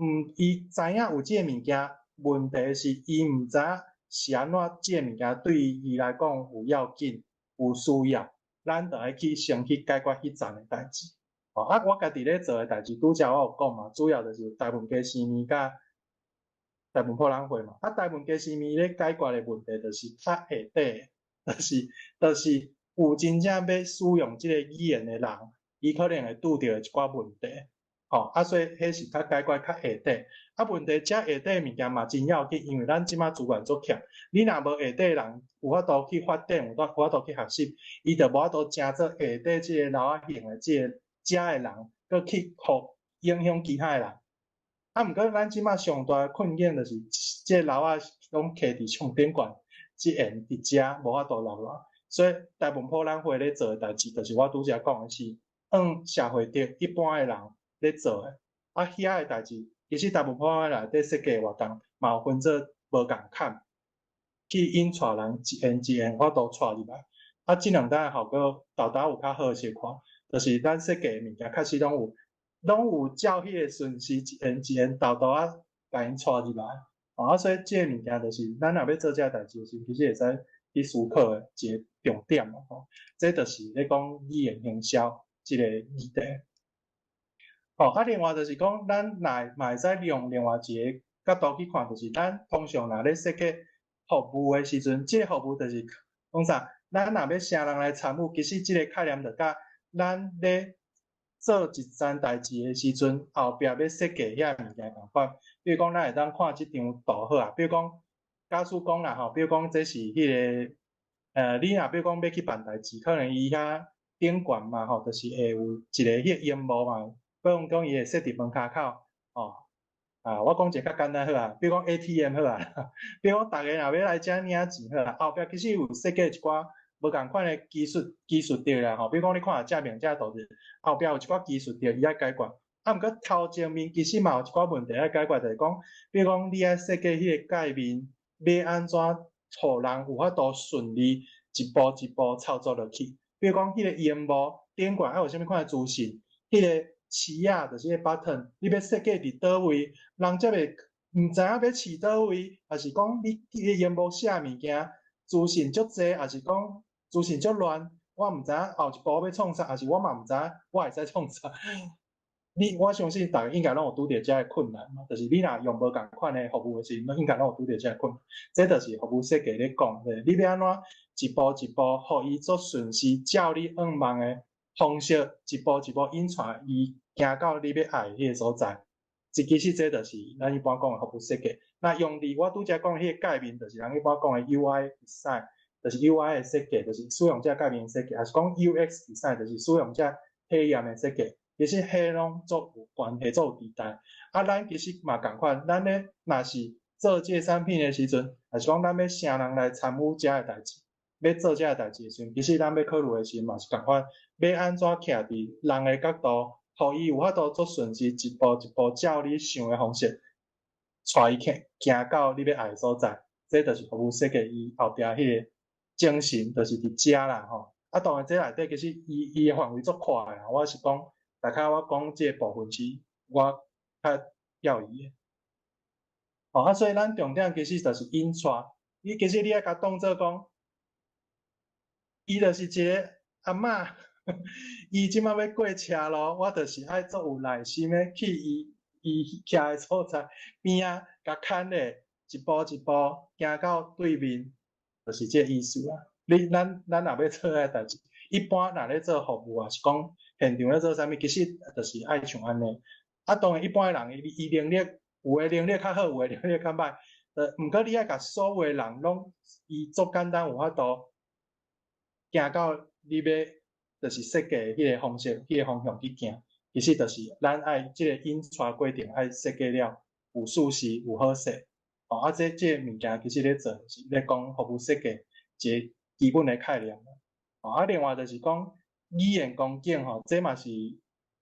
知影有即个物件，问题是伊毋知影是安怎即个物件对伊来讲有要紧、有需要，咱就爱去先去解决迄层的代志。我家己咧做的代志，拄则我有讲嘛，主要就是台文加生物甲台文普朗会嘛。台文加生物咧解决的问题，就是较下底，就是有真正要使用即个语言的人。伊可能会拄着一寡问题，所以迄是较解决较下底。问题遮下底物件嘛真要紧，因为咱即马资源足欠，你若无下底人有法度去发展，有法度去学习，伊就无法度正做下底即个老仔型的即个遮的人，佮去互影响其他的人。毋过咱即马上大困境就是即个老仔拢徛伫上顶悬，即缘伫遮无法度落来，所以大部分普咱会咧做的代志，就是我拄则讲的是，社会顶一般的人咧做的，遐个代志。其实大部分内底设计活动嘛有分做无共坎，去引带人一言一言我都带入来。即两单效果豆豆有较好些看，就是咱设计物件确实拢有照迄个顺序一言一言豆豆甲因带入来。所以即个物件就是咱若要做遮代志时，其实会使去思考的一个重点这就是咧讲语言营销即个议题。另外就是讲，咱嘛会使用另外一个角度去看，就是咱通常若咧设计服务的时阵，即个服务就是讲啥？咱若要啥人来参与，其实即个概念就甲咱咧做一件代志的时阵，后壁要设计遐物件共款。比如讲，咱会当看即张图好比如讲，假使讲啦比如讲这是迄个你若比如讲要去办代志，可能伊遐顶悬嘛就是会有一个迄个烟幕嘛。比如讲，伊会设伫门骹口，我讲一个较简单好比如讲 ATM 好比如讲，大家若要来遮领钱好后壁其实有设计一寡无共款的技术着啦比如讲，你看遮面遮图纸，后壁有一寡技术着伊爱解决。毋过头前面其实嘛有一寡问题爱解决，就是讲，比如讲，你爱设计迄个界面，要安怎互人有法度顺利一步一步操作落去。比如讲，迄个烟幕顶悬有啥物款的资讯，迄个刺就是迄个 button， 你要设计伫倒位，人则袂毋知影要刺倒位，还是讲你迄个烟幕写物件资讯足济，还是讲资讯足乱，我毋知影后一步要创啥，还是我嘛毋知影我会使创啥。我相信大家应该拢有拄着遮个困难嘛，就是你若用无共款的服务的时阵，应该拢有拄着遮个困难。这就是服务设计咧讲的，你要安怎一步一步，互伊做顺序，照你愿望的方式，一步一步引带伊行到你要爱迄个所在。其实这就是咱一般讲的服务设计。那用伫我拄则讲的迄个界面，就是咱一般讲的 UI design， 就是 UI 的设计，就是使用者界面设计，还是讲 UX design， 就是使用者体验的设计。其实迄拢足有关系，足有期待。咱其实嘛共款，咱咧若是做这个产品的时阵，还是讲咱要啥人来参与遮个代志，要做遮个代志的时阵，其实咱要考虑的时嘛是共款，要安怎徛伫人的角度，互伊有法度做顺序，一步一步照你想的方式，带伊行到你要爱的所在。这就是服务设计伊后壁迄个精神，就是伫遮啦当然这内底其实伊的范围足宽啦，我是讲。大概我讲这个部分是我较要义的。所以咱重点其实就是引带。其实你爱甲当做讲，伊就是一个阿嬷，伊即摆要过车路，我就是爱足有耐心的去伊徛的所在边甲牵咧，一步一步行到对面，就是这个意思啦。咱若要做遐代志，一般若咧做服务是讲。现场咧做啥物，其实就是爱像安尼。当然一般的人伊能力有的能力较好，有的能力较歹。毋过你爱甲所有的人拢伊足简单有法度行到你要就是设计迄个方式、迄个方向去行。其实就是咱爱即个引带过程爱设计了有舒适有好势。这个物件其实咧做是咧讲服务设计一个基本的概念。另外就是讲。语言工景这嘛是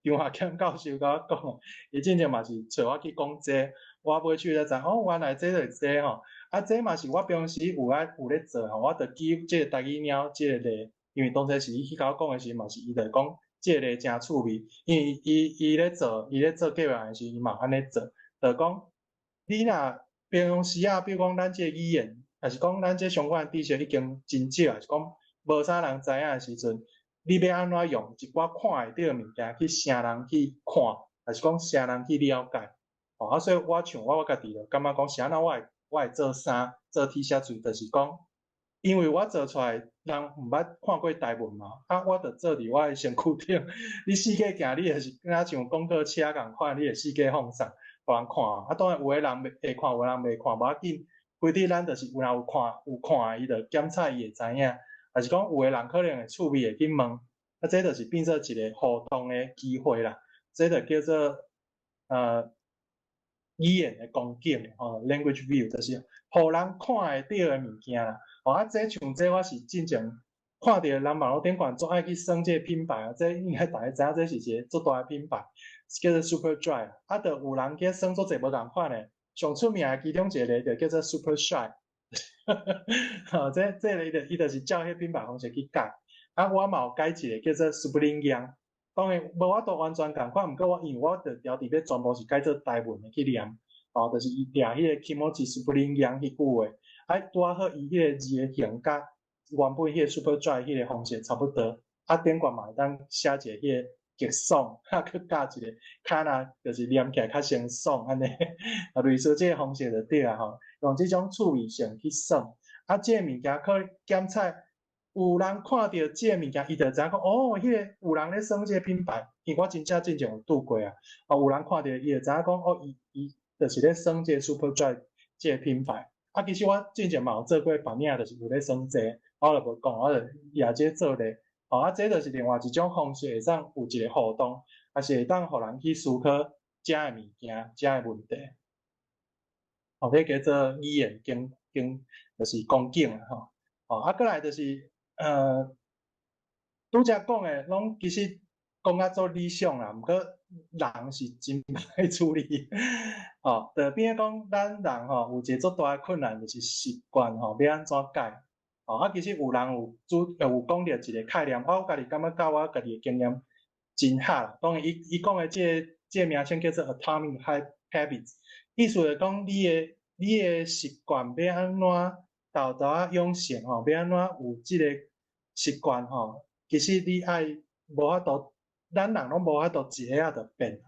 张华强教授甲我讲，伊真正嘛是找我去讲这，我买手才知原来这就是这这嘛是我平时有咧做我就记这个台语鸟这个例，因为当初是伊去甲我讲的时嘛是伊就讲这个例真趣味，因为伊咧做计划的时伊嘛安尼做，就讲你若平常时比如讲咱这个语言，还是讲咱这相关知识已经真少，还是讲无啥人知影的时阵。你要安怎用一寡看会到的物件去啥人去看，还是讲啥人去了解？所以我像我家己就感觉讲，是安怎我会做衫、做 T 恤，就是讲因为我做出来人毋捌看过台文嘛，我着做伫我诶身躯顶，你四界行，你就是敢像公车车共款，你会四界放送，互人看。当然有诶人会看，有诶人袂看，无要紧。规日咱就是有人有看，伊着检测伊会知影。还是讲有诶人可能会趣味会去问，这就是变做一个互动诶机会啦。这就叫做语言诶光景language view 就是互人看会到诶物件啦。这像这我是真正看到人网络顶管做爱去算这个品牌这应该大家知影，这是一个足大诶品牌，叫做 Superdry。就有人去算做者无共款诶，上出名诶其中一个就叫做 Super Shy。这伊就是照迄品牌方式去改。我嘛有改一个叫做 Supreme Young。当然无法度完全共款，毋过我因为我着调伫要全部是改做台文诶去念，就是伊掠迄个 Kimochi Supreme Young 迄句话，拄好伊迄个字诶形甲原本迄个 Superdry 迄个方式差不多。顶悬嘛会当写一个迄个极爽，去加一个卡那，就是念起来较先爽安尼，类似这个方式就对啦吼。用这种趣味性去算，这个物件可检测。有人看到这个物件，伊就知影讲，迄个有人咧算这个品牌，因为我真正有拄过啊。有人看到伊就知影讲，伊就是咧算这个 Superdry 这个品牌。其实我真正嘛有做过别领，就是有咧算这个，我就无讲，我就也这做咧。这就是另外一种方式，会当有一个互动，也是会当互人去思考食诶物件、食诶问题。这叫做语言就是光景啊吼。过来就是拄则讲诶，拢其实讲啊做理想啦，毋过人是真歹处理。就变讲咱人有一个足大诶困难，就是习惯要安怎改。其实有人有讲到一个概念，我家己感觉甲我家己诶经验真合啦。当然，伊讲诶这个名称叫做 Atomic Habits， 意思就是讲你诶习惯要安怎豆豆养成要安怎有即个习惯其实你爱无法度，咱人拢无法度一下就变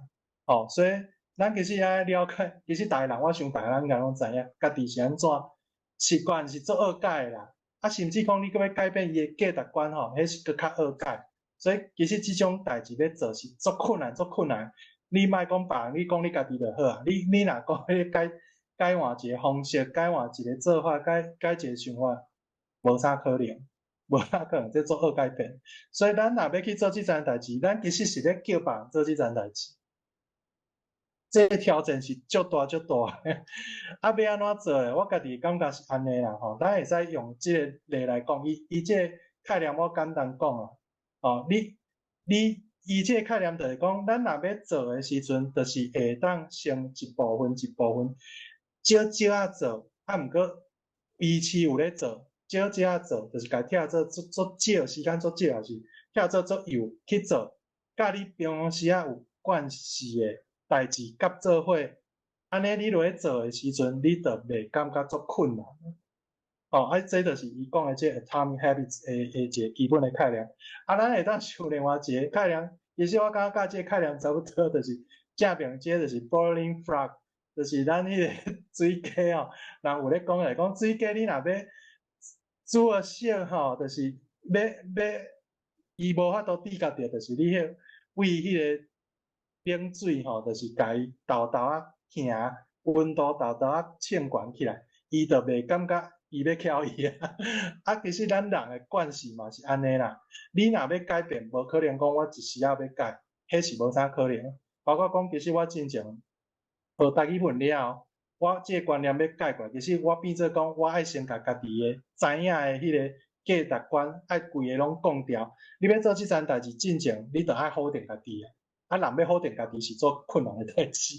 所以咱其实爱了解，其实大个人我想大个人应该拢知影，家己是安怎习惯是做恶改啦。甚至讲你要改变伊诶价值观迄是佫较恶改。所以其实即种代志要做是足困难。你莫讲别人，你讲你家己就好啊。你若讲要改换一个方式，改换一个做法，改一个想法，无啥可能，这做恶改变。所以咱若要去做即件代志，咱其实是咧叫别人做即件代志。这个挑战是足大。要安怎做诶？我家己感觉是安尼啦咱会使用即个例来讲，伊即个概念我简单讲啦。伊即个概念就是讲，咱若要做诶时阵，就是会当先一部分，少仔做，毋过维持有咧做，少仔做，就是家跳做足少时间，足少是跳做有去做，甲你平常时有关系诶代志甲做伙，安尼你落咧做诶时阵，你就袂感觉足困难。这就是伊讲诶即个 Atomic Habits 诶一个基本诶概念。咱会当想另外一个概念，其实我感觉甲即个概念差不多，就是正面即个就是 Boiling Frog， 就是咱迄个水鸡人有咧讲来讲水鸡，你若要煮啊熟就是要伊无法度抵甲着，就是你为迄个冷水就是甲伊豆行，温度豆称悬起来，伊就袂感觉伊要翘伊其实咱人诶惯势嘛是安尼啦。你若要改变，无可能讲我一时要改，迄是无啥可能。包括讲，其实我真正学台语文了，我即个观念要改过，其实我变做讲，我爱先甲家己诶知影诶迄个价值观，爱规个拢讲掉。你要做即件代志，真正你着爱否定家己人要否定家己是做困难诶代志，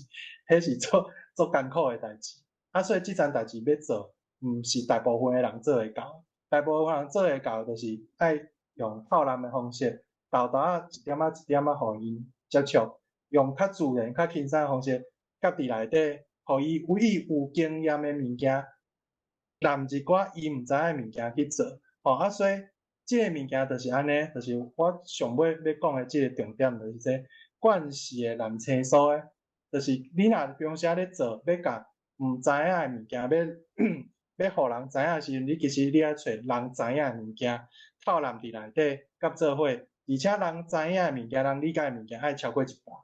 迄是做艰苦诶代志。所以即件代志要做，毋是大部分诶人做会到。大部分人做会到，就是爱用靠人诶方式，豆一点互伊接触，用较自然、较轻松诶方式，夹伫内底，互伊有经验诶物件，揽一寡伊毋知影诶物件去做。所以即个物件就是安尼，就是我上尾要讲诶即个重点，就是这惯势诶难清楚诶，就是你若平常时咧做，要甲毋知影诶物件要要互人知影的时阵，你其实你爱找人知影的物件，套揽伫内底，甲做伙，而且人知影的物件，人理解的物件爱超过一半，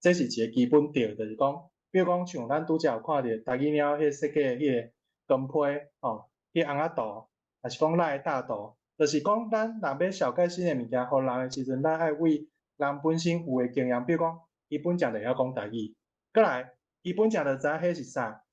这是一个基本条，就是讲，比如讲像咱拄则有看着大鱼鸟迄设计的迄个光批吼，迄红仔图，还是讲咱的大图，就是讲咱若要小解新的物件，互人的时阵，咱爱为人本身有的经验，比如讲，伊本正就晓讲台语，过来，伊本正就知影迄是啥，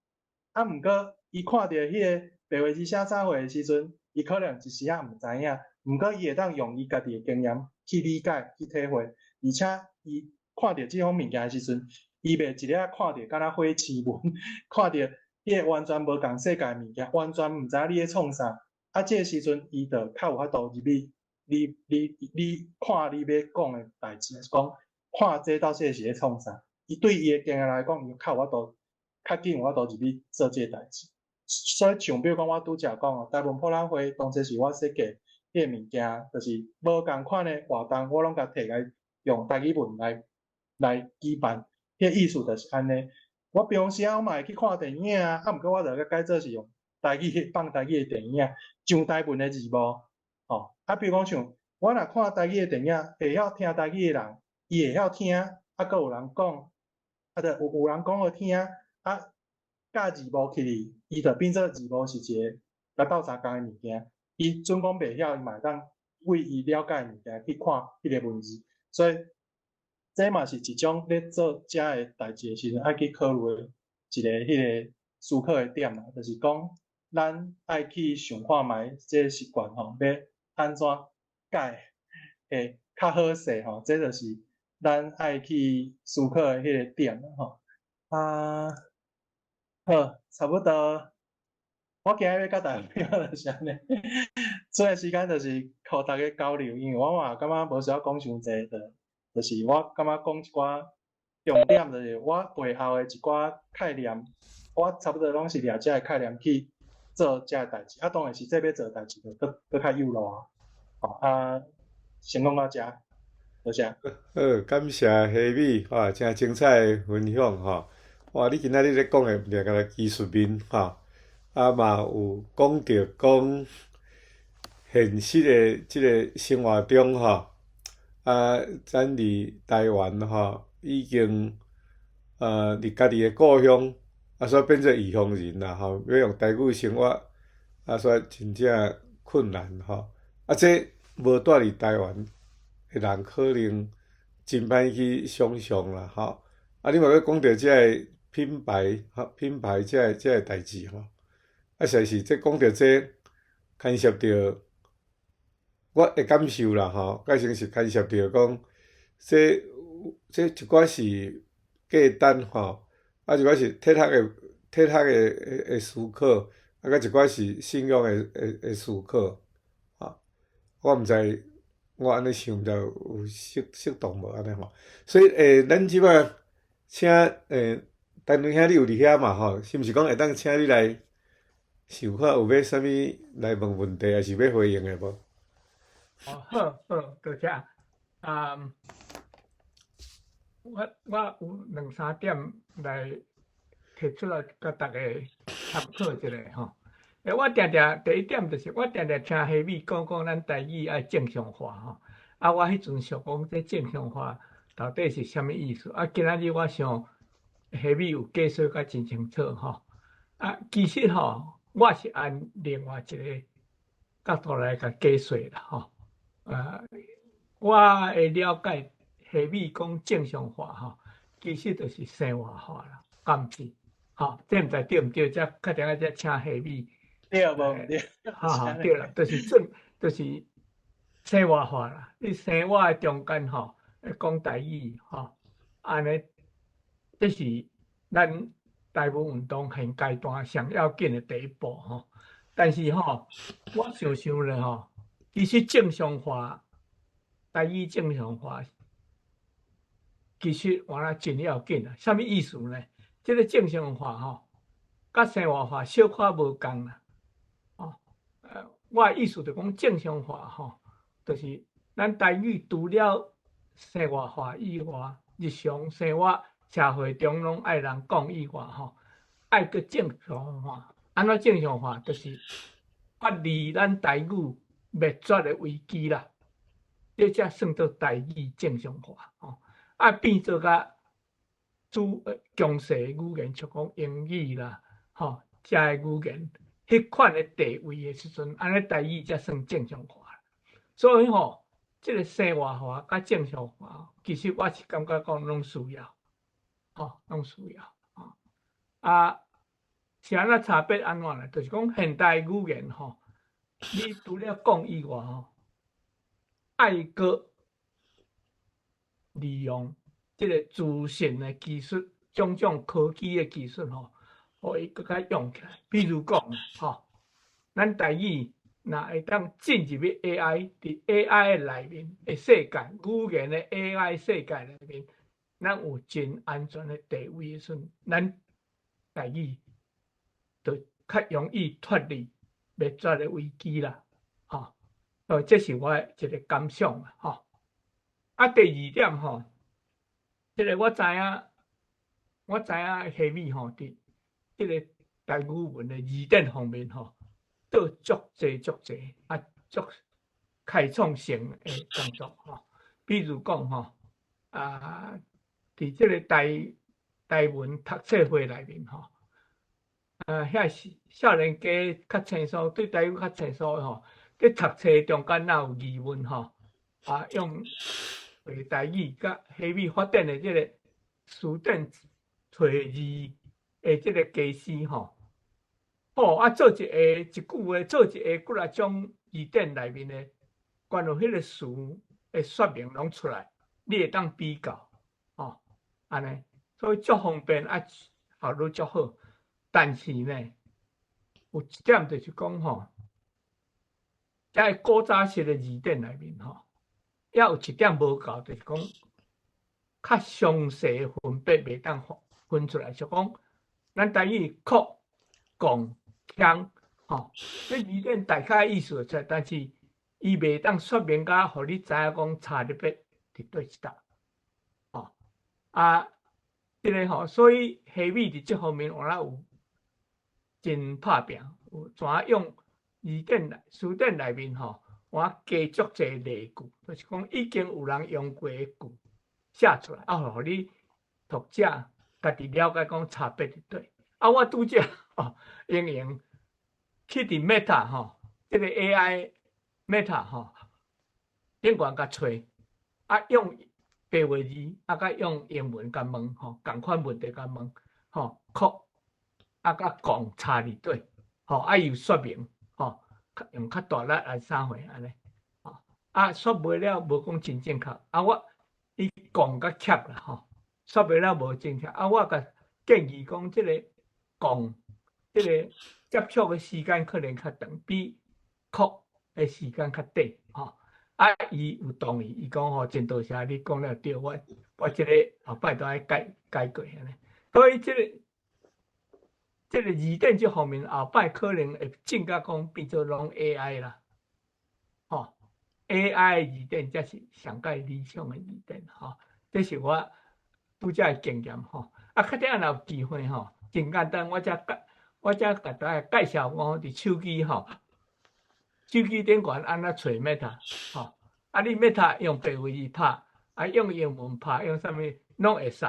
啊，毋过伊看到迄个白话字写啥货的时阵，伊可能一时仔毋知影，毋过伊会当用伊家己的经验去理解、去体会，而且伊看到即种物件的时阵，伊袂一日看到敢若火星文，看到迄个完全无共世界的物件，完全毋知影你咧创啥，啊，这个时阵伊就较有法度入去，你看你要讲的代志，是讲看这到底是咧创啥，伊对伊的经验来讲，伊较有法度。较紧有法度入去做即个代志，所以像比如讲我拄则讲哦，大部分普拉花当初是我设计迄个物件，就是无共款的活动，我拢甲摕来用台语文来举办，迄个意思就是安尼。我平时我嘛会去看电影啊，毋过我就甲改做是用台语放台语的电影，上台文的字幕，吼。啊，比如讲像我若看台语的电影，会晓听台语的人，伊会晓听，啊，佫有人讲，啊，就有人讲好听。啊，教字幕去，伊就变做字幕是一个甲斗相共的物件。伊准讲袂晓，伊嘛会当为伊了解的物件去看迄个文字，所以这嘛是一种咧做遮个代志的时阵爱去考虑的一个迄个思考的点啦，就是讲咱爱去想看觅这个习惯吼，要安怎改会较好势吼，这就是咱爱去思考的迄个点啦吼。啊。好，差不多。我今日要甲大家分享就是安尼，这个时间就是互大家交流，因为我嘛感觉无需要讲伤济的，就是我感觉讲一寡重点，就是我背后的一寡概念，我差不多拢是掠遮个概念去做遮个代志。啊，当然是这要做代志，就搁较有路啊。好啊，先讲到遮，多谢。好，感谢虾米哈，真精彩的分享哈。哇！你今仔日咧讲诶，掠个技术面哈，啊嘛有讲着讲现实诶即个生活中哈，啊咱伫台湾哈已经伫家己诶故乡啊，所以变做异乡人啦吼，要用台语生活啊，所以真正困难吼。啊，这无住伫台湾诶人可能真歹去想象啦吼。啊，你嘛要讲着即个。品牌这个代志吼，啊，实在是这讲到这牵涉到我的感受啦吼，改成是牵涉到讲这一寡是价值吼，啊，一寡是体壳的思考，啊，甲一寡是信仰的思考，啊，我毋知我安尼想着有适当无安尼吼，所以咱即摆请陈伦兄，你有伫遐嘛吼？是毋是讲会当请你来想看有要啥物来问问题，还是要回应的无？哦，好，多谢。我有两三点来提出来，甲大家参考一下吼。我定定第一点就是，我定定听虾米讲咱台语爱正常化吼。啊，我迄阵想讲，这正常化到底是啥物意思？啊，今仔日我想。虾米有解释甲真清楚吼，啊，其实吼，我是按另外一个角度来甲解释啦吼，我会了解虾米讲正常化吼，其实就是生活化啦，敢是？吼，这毋知对毋对？则确定则请虾米？对无对？对啦，就是生活化啦。你生活诶中间吼，讲台语吼，安尼。这是咱台湾运动现阶段上要紧的第一步吼。但是吼，我想想咧吼，其实正常化，台语正常化，其实原来真要紧啊。啥物意思呢？这个正常化吼，甲生活化小可无共啦。哦，我的意思就讲正常化吼，就是咱台语除了生活化以外，日常生活。社会中拢爱人讲以外吼，爱个正常化，安怎正常化？就是发离咱台语灭绝的危机啦，这才算做台语正常化吼。啊，变做甲强势语言，像讲英语啦，吼，遮个语言，迄款的地位的时阵，安尼台语才算正常化。所以吼，这个生活化甲正常化，其实我是感觉讲拢需要，吼，拢需要吼。啊，是安怎差别安怎咧？就是讲现代语言吼，你除了讲以外吼，爱个利用这个资讯的技术，种种科技的技术吼，互伊更加用起来。比如讲吼，咱台语若会当进入去 AI， 伫 AI 的内面的世界，语言的 AI 世界内面，咱有真安全的地位的时阵，咱台语就较容易脱离灭绝的危机啦，吼。这是我一个感想啦，吼。啊，第二点吼，这个我知影虾米吼，伫这个台语文的字典方面吼，都足济啊，足开创性的工作吼。比如讲吼，啊，伫这个台文读册会内面吼，遐少年家较清楚，对台语较清楚的吼，伫读册中间若有疑问吼，啊，用台语甲虾米发展的这个书店找字的这个技师吼，好啊，做一句话，做一个几啊种字典内面的关于迄个词的说明拢出来，你会当比较，吼，安尼，所以足方便啊，效率足好。但是呢，有一点就是讲吼，在古早式的字典内面吼，也有一点无够，就是讲较详细分别袂当分出来，就讲咱台语哭、讲、腔，吼，这字典大概意思出来，但是伊袂当说明甲，互你知影讲差伫别伫对一搭，吼啊，这个吼，所以虾米伫这方面我若有真拍拼，有怎用字典书典内面吼，我加足济例句，就是讲已经有人用过的句写出来，啊，互你读者家己了解讲差别伫对。啊，我拄则吼用去伫 Meta 吼，这个 AI Meta 吼，顶悬甲找，啊用白话字，啊甲用英文甲问吼，共款问题甲问吼，啊甲讲差伫对，吼啊有说明，吼用较大力来啥货安尼，吼啊说袂了无讲真正确，啊我伊讲甲恰啦吼，说袂了无正确，啊我甲建议讲即个讲即个接触的时间可能较长，比哭的时间较短，吼啊伊有同意，伊讲吼真多谢你讲了对，我即个后摆都爱改过安尼，所以这个字典这方面后摆可能会进甲讲变做拢 AI 啦，吼 AI 字典才是上界理想的字典，吼，这是我拄则的经验吼。啊，确定若有机会吼，真简单，我才甲大家介绍我伫手机吼，手机顶悬安怎找 Meta 吼，啊你 Meta 用白话字拍，啊用英文拍，用啥物拢会使，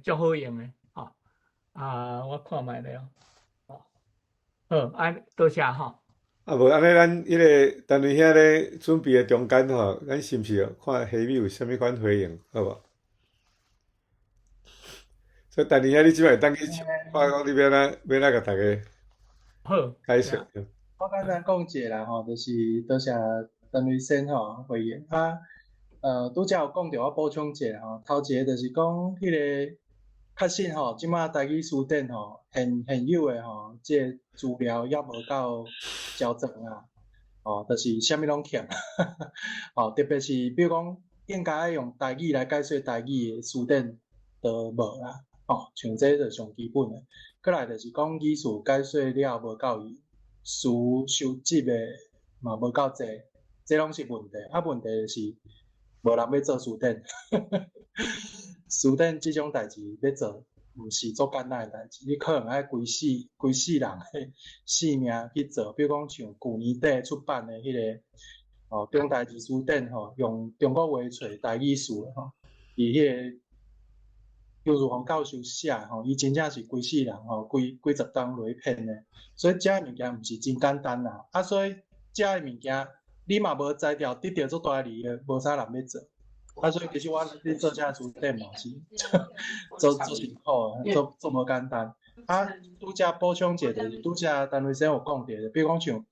足好用的。啊，我看卖了，好，安多谢吼。啊，无安尼，咱迄个单位遐咧准备的中间吼，咱是毋是看虾米有啥物款回应，好无？所以单位遐你即摆当去看讲你要哪甲大家好解释。我简单讲一下啦吼，就是多谢单位先吼回应啊。拄则有讲着，我补充一下吼，头一个就是讲迄个。确实吼，即马台语书店吼，现有的吼，即个资料也无够胶整啊，哦，就是啥物拢欠，哦，特别是比如讲，应该用台语来解说台语的书店都无啦，哦，像这就上基本的。过来就是讲语词解说了无够伊，书收集的嘛无够济，这拢是问题。啊，问题就是无人要做书店。书店即种代志要做，毋是做简单诶代志，你可能爱规世人诶性命去做，比如讲像旧年底出版诶迄个中台字书店用中国话找台语词伊迄个邱如峰教授写伊真正是规世人几十档落去骗诶，所以遮诶物件毋是真简单啦。所以遮诶物件你嘛无才调得到足大诶利益，无啥人要做。所以其实你做遮书店嘛是做辛苦诶，做无简单。拄则补充者就是拄则陈医生有讲着，比如讲像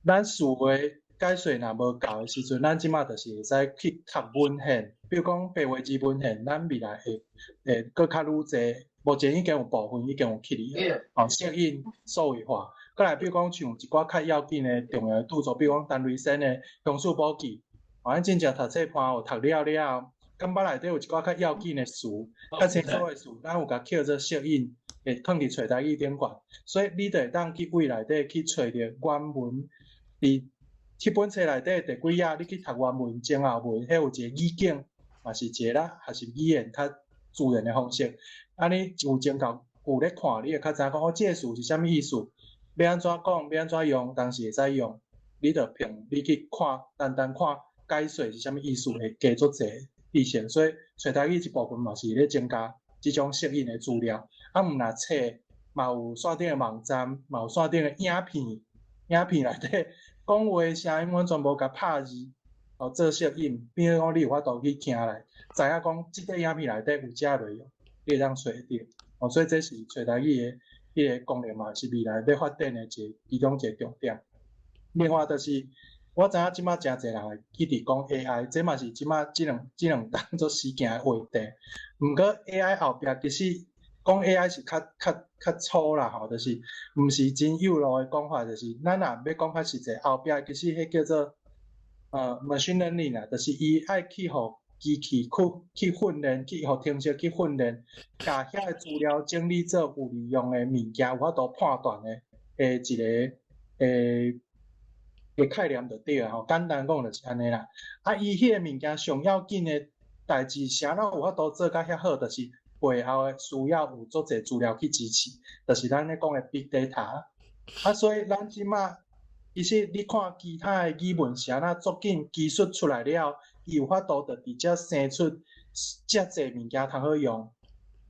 咱数位解说若无够诶时阵，咱即马就是会使去读文献，比如讲白话字文献，咱未来会搁较愈济。目前已经有部分已经有去哩，适应数位化。再来，比如讲像一寡较要紧诶重要著作，比如讲陈瑞生诶《乡土宝记》，咱真正读册盘有读了后，感觉内底有一寡较要紧诶词、较清楚诶词，咱有甲扣做适应，会放伫找台语顶悬，所以你就会当去位内底去找着原文。伫迄本册内底第几页，你去读原文、前后文，迄有一个语境，嘛是一个啦，还是语言较自然的方式。你有情到有咧看，你会较知影讲这个词是啥物意思，要安怎讲，要安怎用，当时会使用。你着凭你去看，单看解说是啥物意思，会加足济意见。所以找台语一部分嘛是咧增加即种适应的资料。毋若册嘛有线顶的网站，嘛有线顶的影片内底。讲话声音，阮全部甲拍字，做适应，变做讲你有法度去听来，知影讲即个影片内底有遮内容，你会当找到。所以这是找台语的迄个功能嘛，是未来要发展的其中一个重点。另外就是我知影即马诚侪人会一直讲 AI， 这嘛是即马即两当做事件的话题。毋过 AI 后壁其实讲 AI 是较粗啦就是毋是真有路的讲法，就是咱若要讲较实际，后壁其实迄叫做machine learning 啦，就是伊爱去互机器去训练，去互程式去训练，甲遐个资料整理做有利用的物件，有法度判断的一个概念就对啦简单讲就是安尼啦。伊迄个物件上要紧的代志，啥人有法度做甲遐好，就是背后的需要有足侪资料去支持，就是咱咧讲的 big data。所以咱即马其实你看其他的语文是安怎足紧技术出来了，伊有法度就直接生出遮侪物件通好用，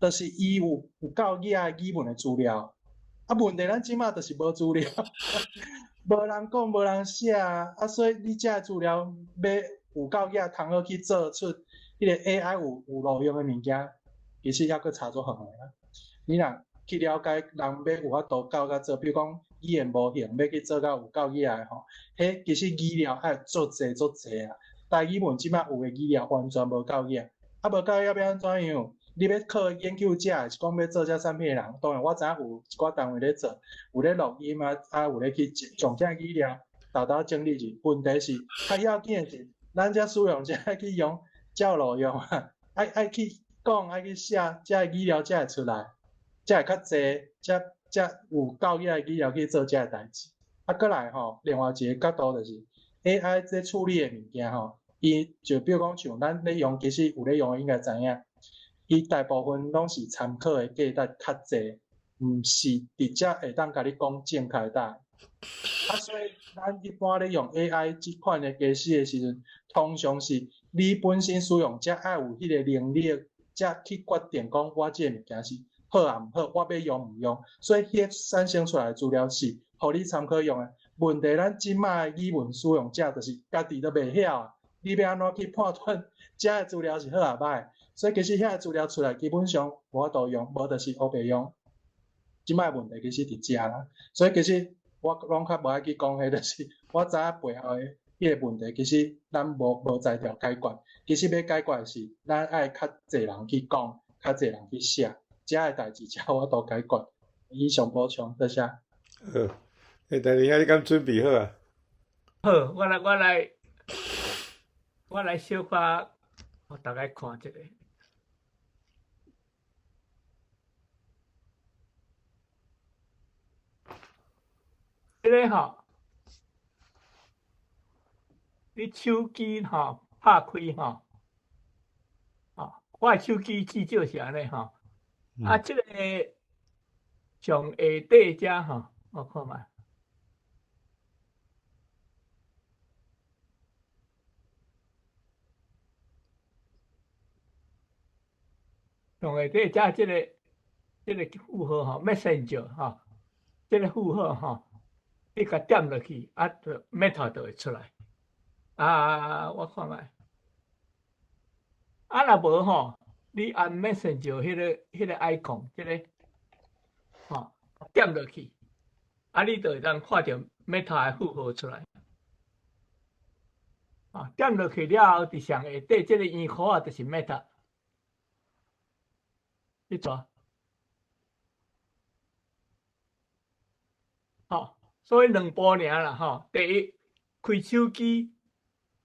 就是伊有够野语文的资料。问题咱即马就是无资料，无人讲，无人写所以你遮资料要有够野通好去做出迄个 AI 有路用的物件。其实还佫差足远诶啦。你若去了解人要有法度教甲做，比如讲语言模型要去做到有够野诶迄其实语料爱足济台语文即马有诶语料完全无够野，无够野要安怎样？你要靠研究者，是讲要做遮产品诶人，当然我知影有一寡单位咧做，有咧录音有咧去将遮语料豆整理去。问题是较要紧诶是，咱遮使用者爱去用，才有路用爱去讲，爱去写，遮个语料才会出来，才会较济，才有够野语料去做遮个代志。过来另外一个角度就是 AI 这处理的物件伊就比如讲像咱咧用，其实有咧用应该知影，伊大部分拢是参考的价值较济，毋是直接会当甲你讲正确答案。所以咱一般咧用 AI 即款的解释的时阵，通常是你本身使用者爱有迄个能力，才去决定讲我这个物件是好啊毋好，我要用毋用。所以迄产生出来的资料是互你参考用的。问题咱即卖语文使用者就是家己都袂晓你要安怎去判断遮个资料是好啊歹？所以其实遐个资料出来基本上无法度用，无就是黑白用。即卖问题其实伫遮啦。所以其实我拢较无爱去讲迄，就是我知影背后的迄个问题，其实咱无才调解决。其实要解决是咱爱较侪人去讲，较侪人去写，遮个代志才有法度解决。以上补充，多谢。但是遐你敢准备好啊？好，我来小可，互大家看一下。这个你手机拍开我的手机至少是安尼啊，这个从下底遮吼，我看觅。从下底遮这个负号吼 ，Messenger 吼，这个负号吼，你甲点落去，啊，就 Meta 就会出来。我看觅。啊，若无吼，你按 Messenger 迄个 icon， 这个吼点落去，啊，你就会当看到 Meta 的负号出来。啊，点落去了后，伫上下底这个圆箍啊，就是 Meta。你做，所以两步尔啦吼。第一，开手机，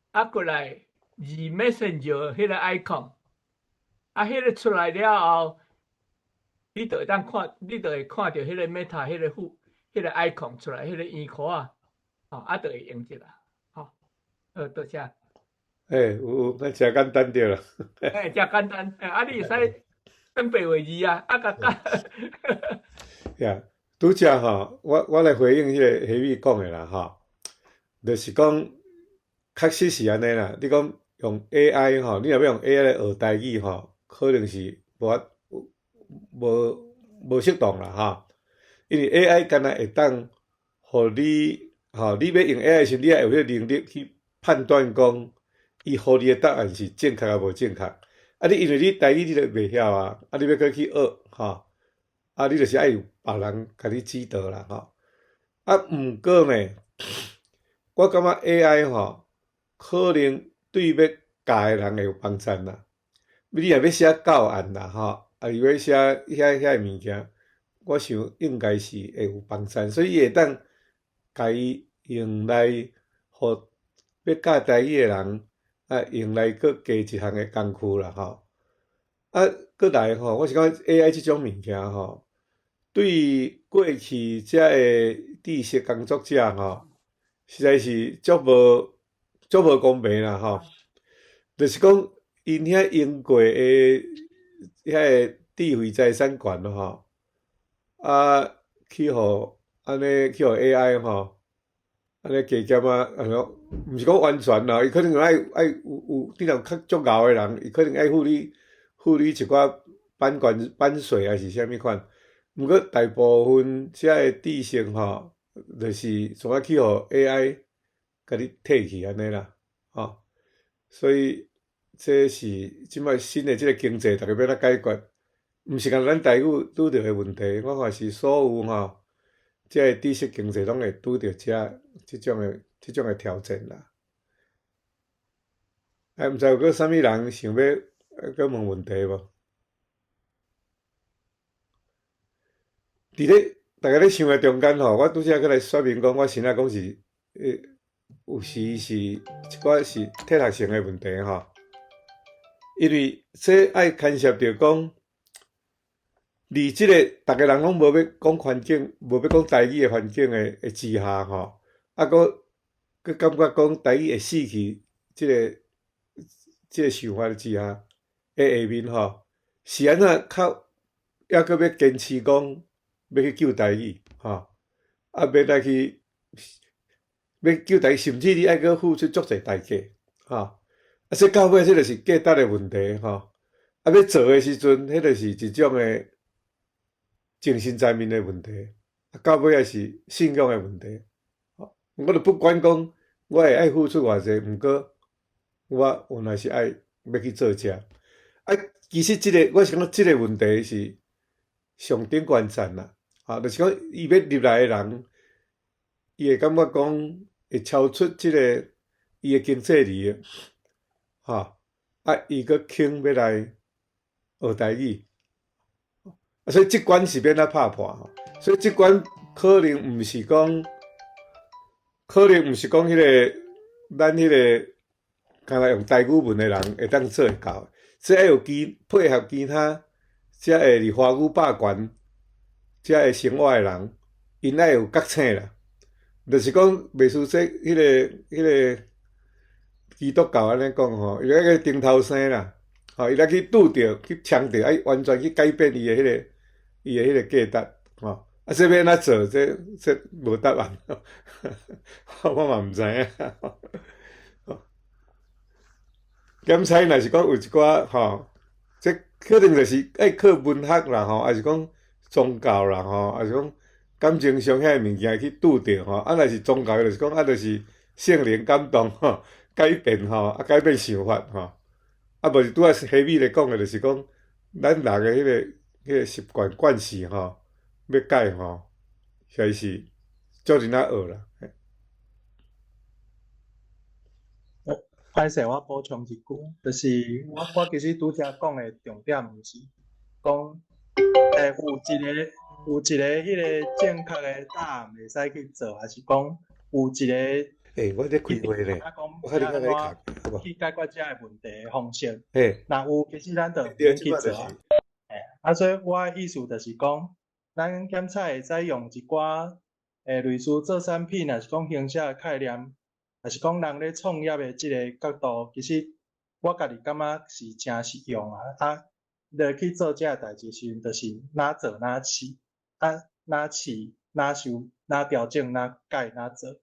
啊，过来Messenger 迄个 icon， 啊，迄个出来了后，你就会当看，你就会看到迄个 Meta 迄个 icon 出来，迄个圆箍啊，啊，就会用一啦，多谢。有，那真简单着啦。真简单，啊，你会使转白话字啊，呀，拄则吼，我来回应迄个黑米讲的啦吼，就是讲，确实是安尼啦。你讲用 AI 吼，你若要用 AI 来学台语吼，可能是无适当啦吼，因为 AI 干那会当，互你吼，你要用 AI 时，你要有迄个能力去判断讲，伊互你的答案是正确啊无正确。啊，你因为你台语你都袂晓啊，啊，你要搁去学吼，啊，你就是爱有别人甲你指导啦吼。啊，毋过呢，我感觉 AI 吼，可能对要教的人会有帮助啦。你若要写教案啦吼，啊，又要写遐物件，我想应该是会有帮助，所以会当家伊用来互要教台语的人。啊，用来搁加一项的工具啦吼。啊，搁来吼，我是讲 AI 即种物件吼，对过去遮个知识工作者吼，实在是足无公平啦吼。就是讲因遐用过的遐个智慧财产权吼，啊，去互安尼去互 AI 吼。安尼加减啊，毋是讲完全啦，伊可能爱有你若较足敖诶人，伊可能爱付你一寡版税还是啥物款。毋过大部分遮个知识吼，就是从啊去互 AI 甲你摕去安尼啦，吼。所以这是即摆新诶即个经济，逐个要哪解决？毋是讲咱台语拄着诶问题，我看是所有吼。即个知识经济拢会拄着即种诶挑战啦。毋知有搁啥物人想要搁问问题无？伫咧大家咧想诶中间吼，我拄则搁来说明讲，我先来讲是有时是一寡是体学生诶问题吼，因为这爱牵涉着讲。伫即个逐个人拢无要讲环境，无要讲台语诶环境诶之下吼，啊，搁感觉讲台语会死去，即个想法之下诶下面吼，是安怎较抑搁要坚持讲要去救台语吼，啊，要来去要救台语，甚至你爱搁付出足侪代价吼，啊，说到尾即就是价值诶问题吼，啊，要做诶时阵，迄就是一种诶。精神层面的问题，到尾也是信仰的问题。我就不管讲我会爱付出偌济，毋过我有若是爱要去做遮。啊，其实我是讲即个问题是上顶关键啦。就是讲伊要入来的人，伊会感觉讲会超出即个伊的经济利益，伊搁肯要来学台语。所以即关是免咱拍破，所以即关可能毋是讲迄个咱迄个干那用台语文的人会当做会到，所以要有配合其他遮会伫华语霸权遮会生活的人，因爱有觉醒啦。就是讲袂输说迄个基督教安尼讲吼，伊迄个顶头生啦，伊来去拄着去抢着，完全去改变伊的迄个价值，这要安怎做？这无答案，我嘛毋知影。检测若是讲有一寡这可能就是爱靠文学啦还是讲宗教啦还是讲感情上遐物件去拄着若是宗教就是讲就是圣灵感动改变改变想法无是拄仔黑米咧讲的，就是讲咱人的迄个习惯惯势要改实在是足人仔学啦。歹势，我补充一句，就是我其实拄则讲的重点，毋是讲有一个迄个正确的答案袂使去做，还是讲有一个我咧开会咧，我较你较来去解决这个问题的方式。若有，其实咱就免去做。所以我的意思就是讲，咱检测会使用一寡类似做产品，还是讲形式的概念。还是讲人咧创业的即个角度，其实我家己感觉是真实用落去做这代志时，就是哪做哪试，哪试哪修哪调整哪改哪做。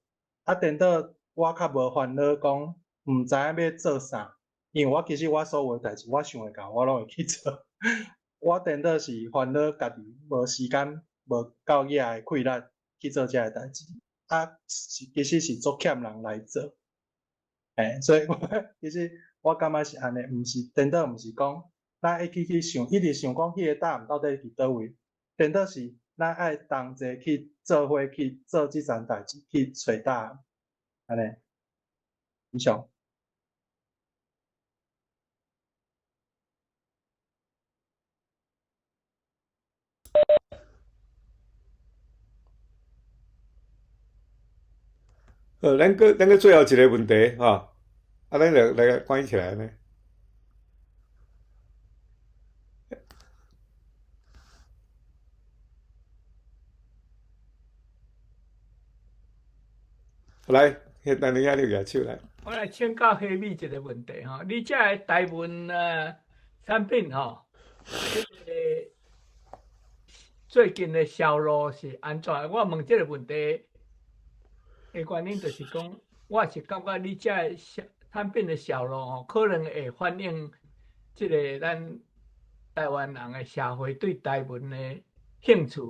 等到我较无烦恼讲，毋知影要做啥，因为其实我所有代志我想会到，我拢会去做。我等到是烦恼家己无时间、无够野的气力去做这代志。其实是足欠人来做，所以其实我感觉是安尼，毋是等到毋是讲咱会去想，一直想讲迄个答案到底伫倒位，等到是咱爱同齐去做伙去做即件代志，去找答案，安尼，以上。咱个最后一个问题咱来关起来呢。来，等你你举手来。我来请教黑米一个问题你这个台湾产品最近的销路是安怎？我问这个问题的原因就是讲，我是感觉你这个产品的销路可能会反映这个咱台湾人的社会对台湾的兴趣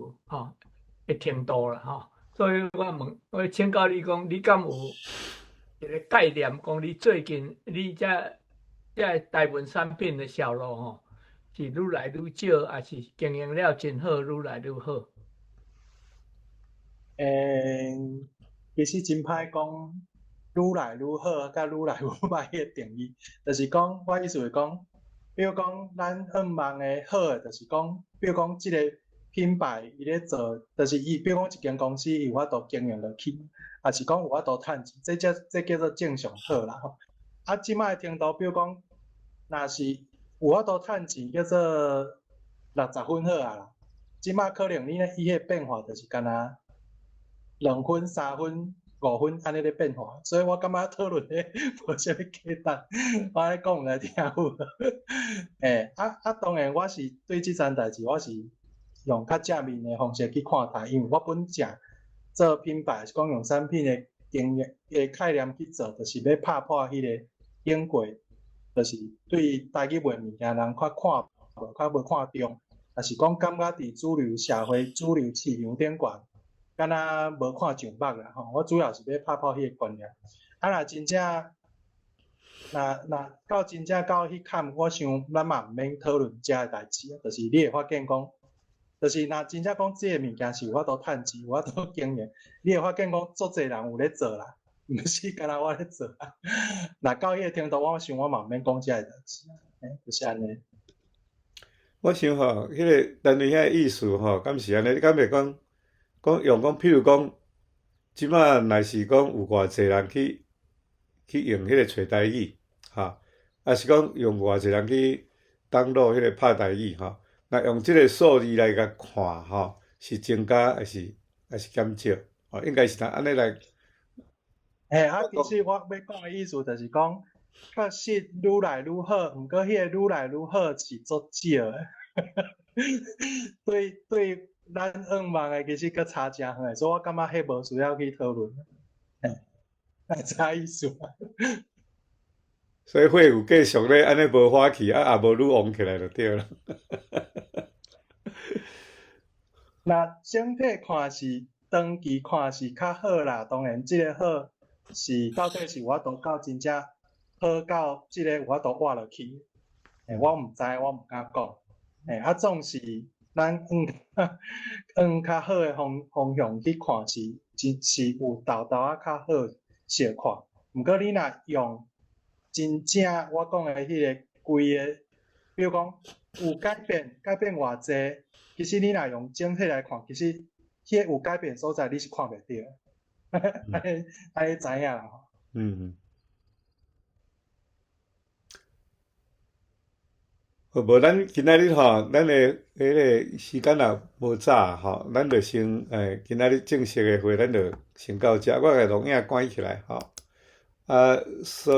的程度啦所以我请教你讲，你敢有一个概念，讲你最近你这台湾产品的销路是愈来愈少，还是经营了真好，愈来愈好？其实真歹讲，愈来愈好，甲愈来愈歹的定义，就是讲，我意思是讲，比如讲，咱望的好的，就是讲，比如讲，即个品牌伊咧做，就是伊，比如讲一间公司有法度经营落去，也是讲有法度趁钱，这叫做正常好啦即摆的程度，比如讲，若是有法度趁钱，叫做60分好啦。即摆可能伊迄变化就是干那2分、3分、5分安尼咧变化，所以我感觉讨论咧无啥物价值，我咧讲来听有。当然我是对即件代志，我是用较正面的方式去看待，因为我本正做品牌是讲用产品的经验的概念去做，就是要拍破迄个经过，就是对台语卖物件人较无看中，也是讲感觉伫主流社会、主流市场顶悬，敢若无看上目啦我主要是要拍破迄个观念。若真正，若到真正到迄坎，我想咱嘛毋免讨论遮个代志就是你会发现讲，就是若真正讲即个物件是有法度趁钱，有法度经营，你会发现讲足侪人有咧做啦，毋是干那我咧做啦。若到迄个程度，我想我嘛毋免讲遮个代志就是安尼。我想迄个单位遐意思敢是安尼？你敢袂讲用讲，譬如讲，即摆若是讲有偌济人去用迄个找台语还是讲用偌济人去登录迄个拍台语那用即个数字来甲看是增加还是减少应该是安尼来。其实我要讲的意思就是讲，确实愈来愈好，毋过迄个愈来愈好是足少诶。对，咱愿望诶，其实佫差诚远，所以我感觉迄无需要去讨论。啥意思啊？所以会有继续咧，安尼无花去，也无愈旺起来就对了。那整体看是长期看是较好啦，当然即个好是到底是有法度到真正好到即个有法度活落去。我毋知，我毋敢讲。总是咱往较好诶方向去看是有豆豆较好小看。毋过你若用真正我讲诶迄个规个，比如讲有改变偌济，其实你若用整体来看，其实迄个有改变所在你是看袂到。安尼知影啦。好，无咱今仔日吼，咱诶迄个时间也无早吼，咱就先今仔日正式诶会，咱就先到遮，我甲录影关起来吼。所以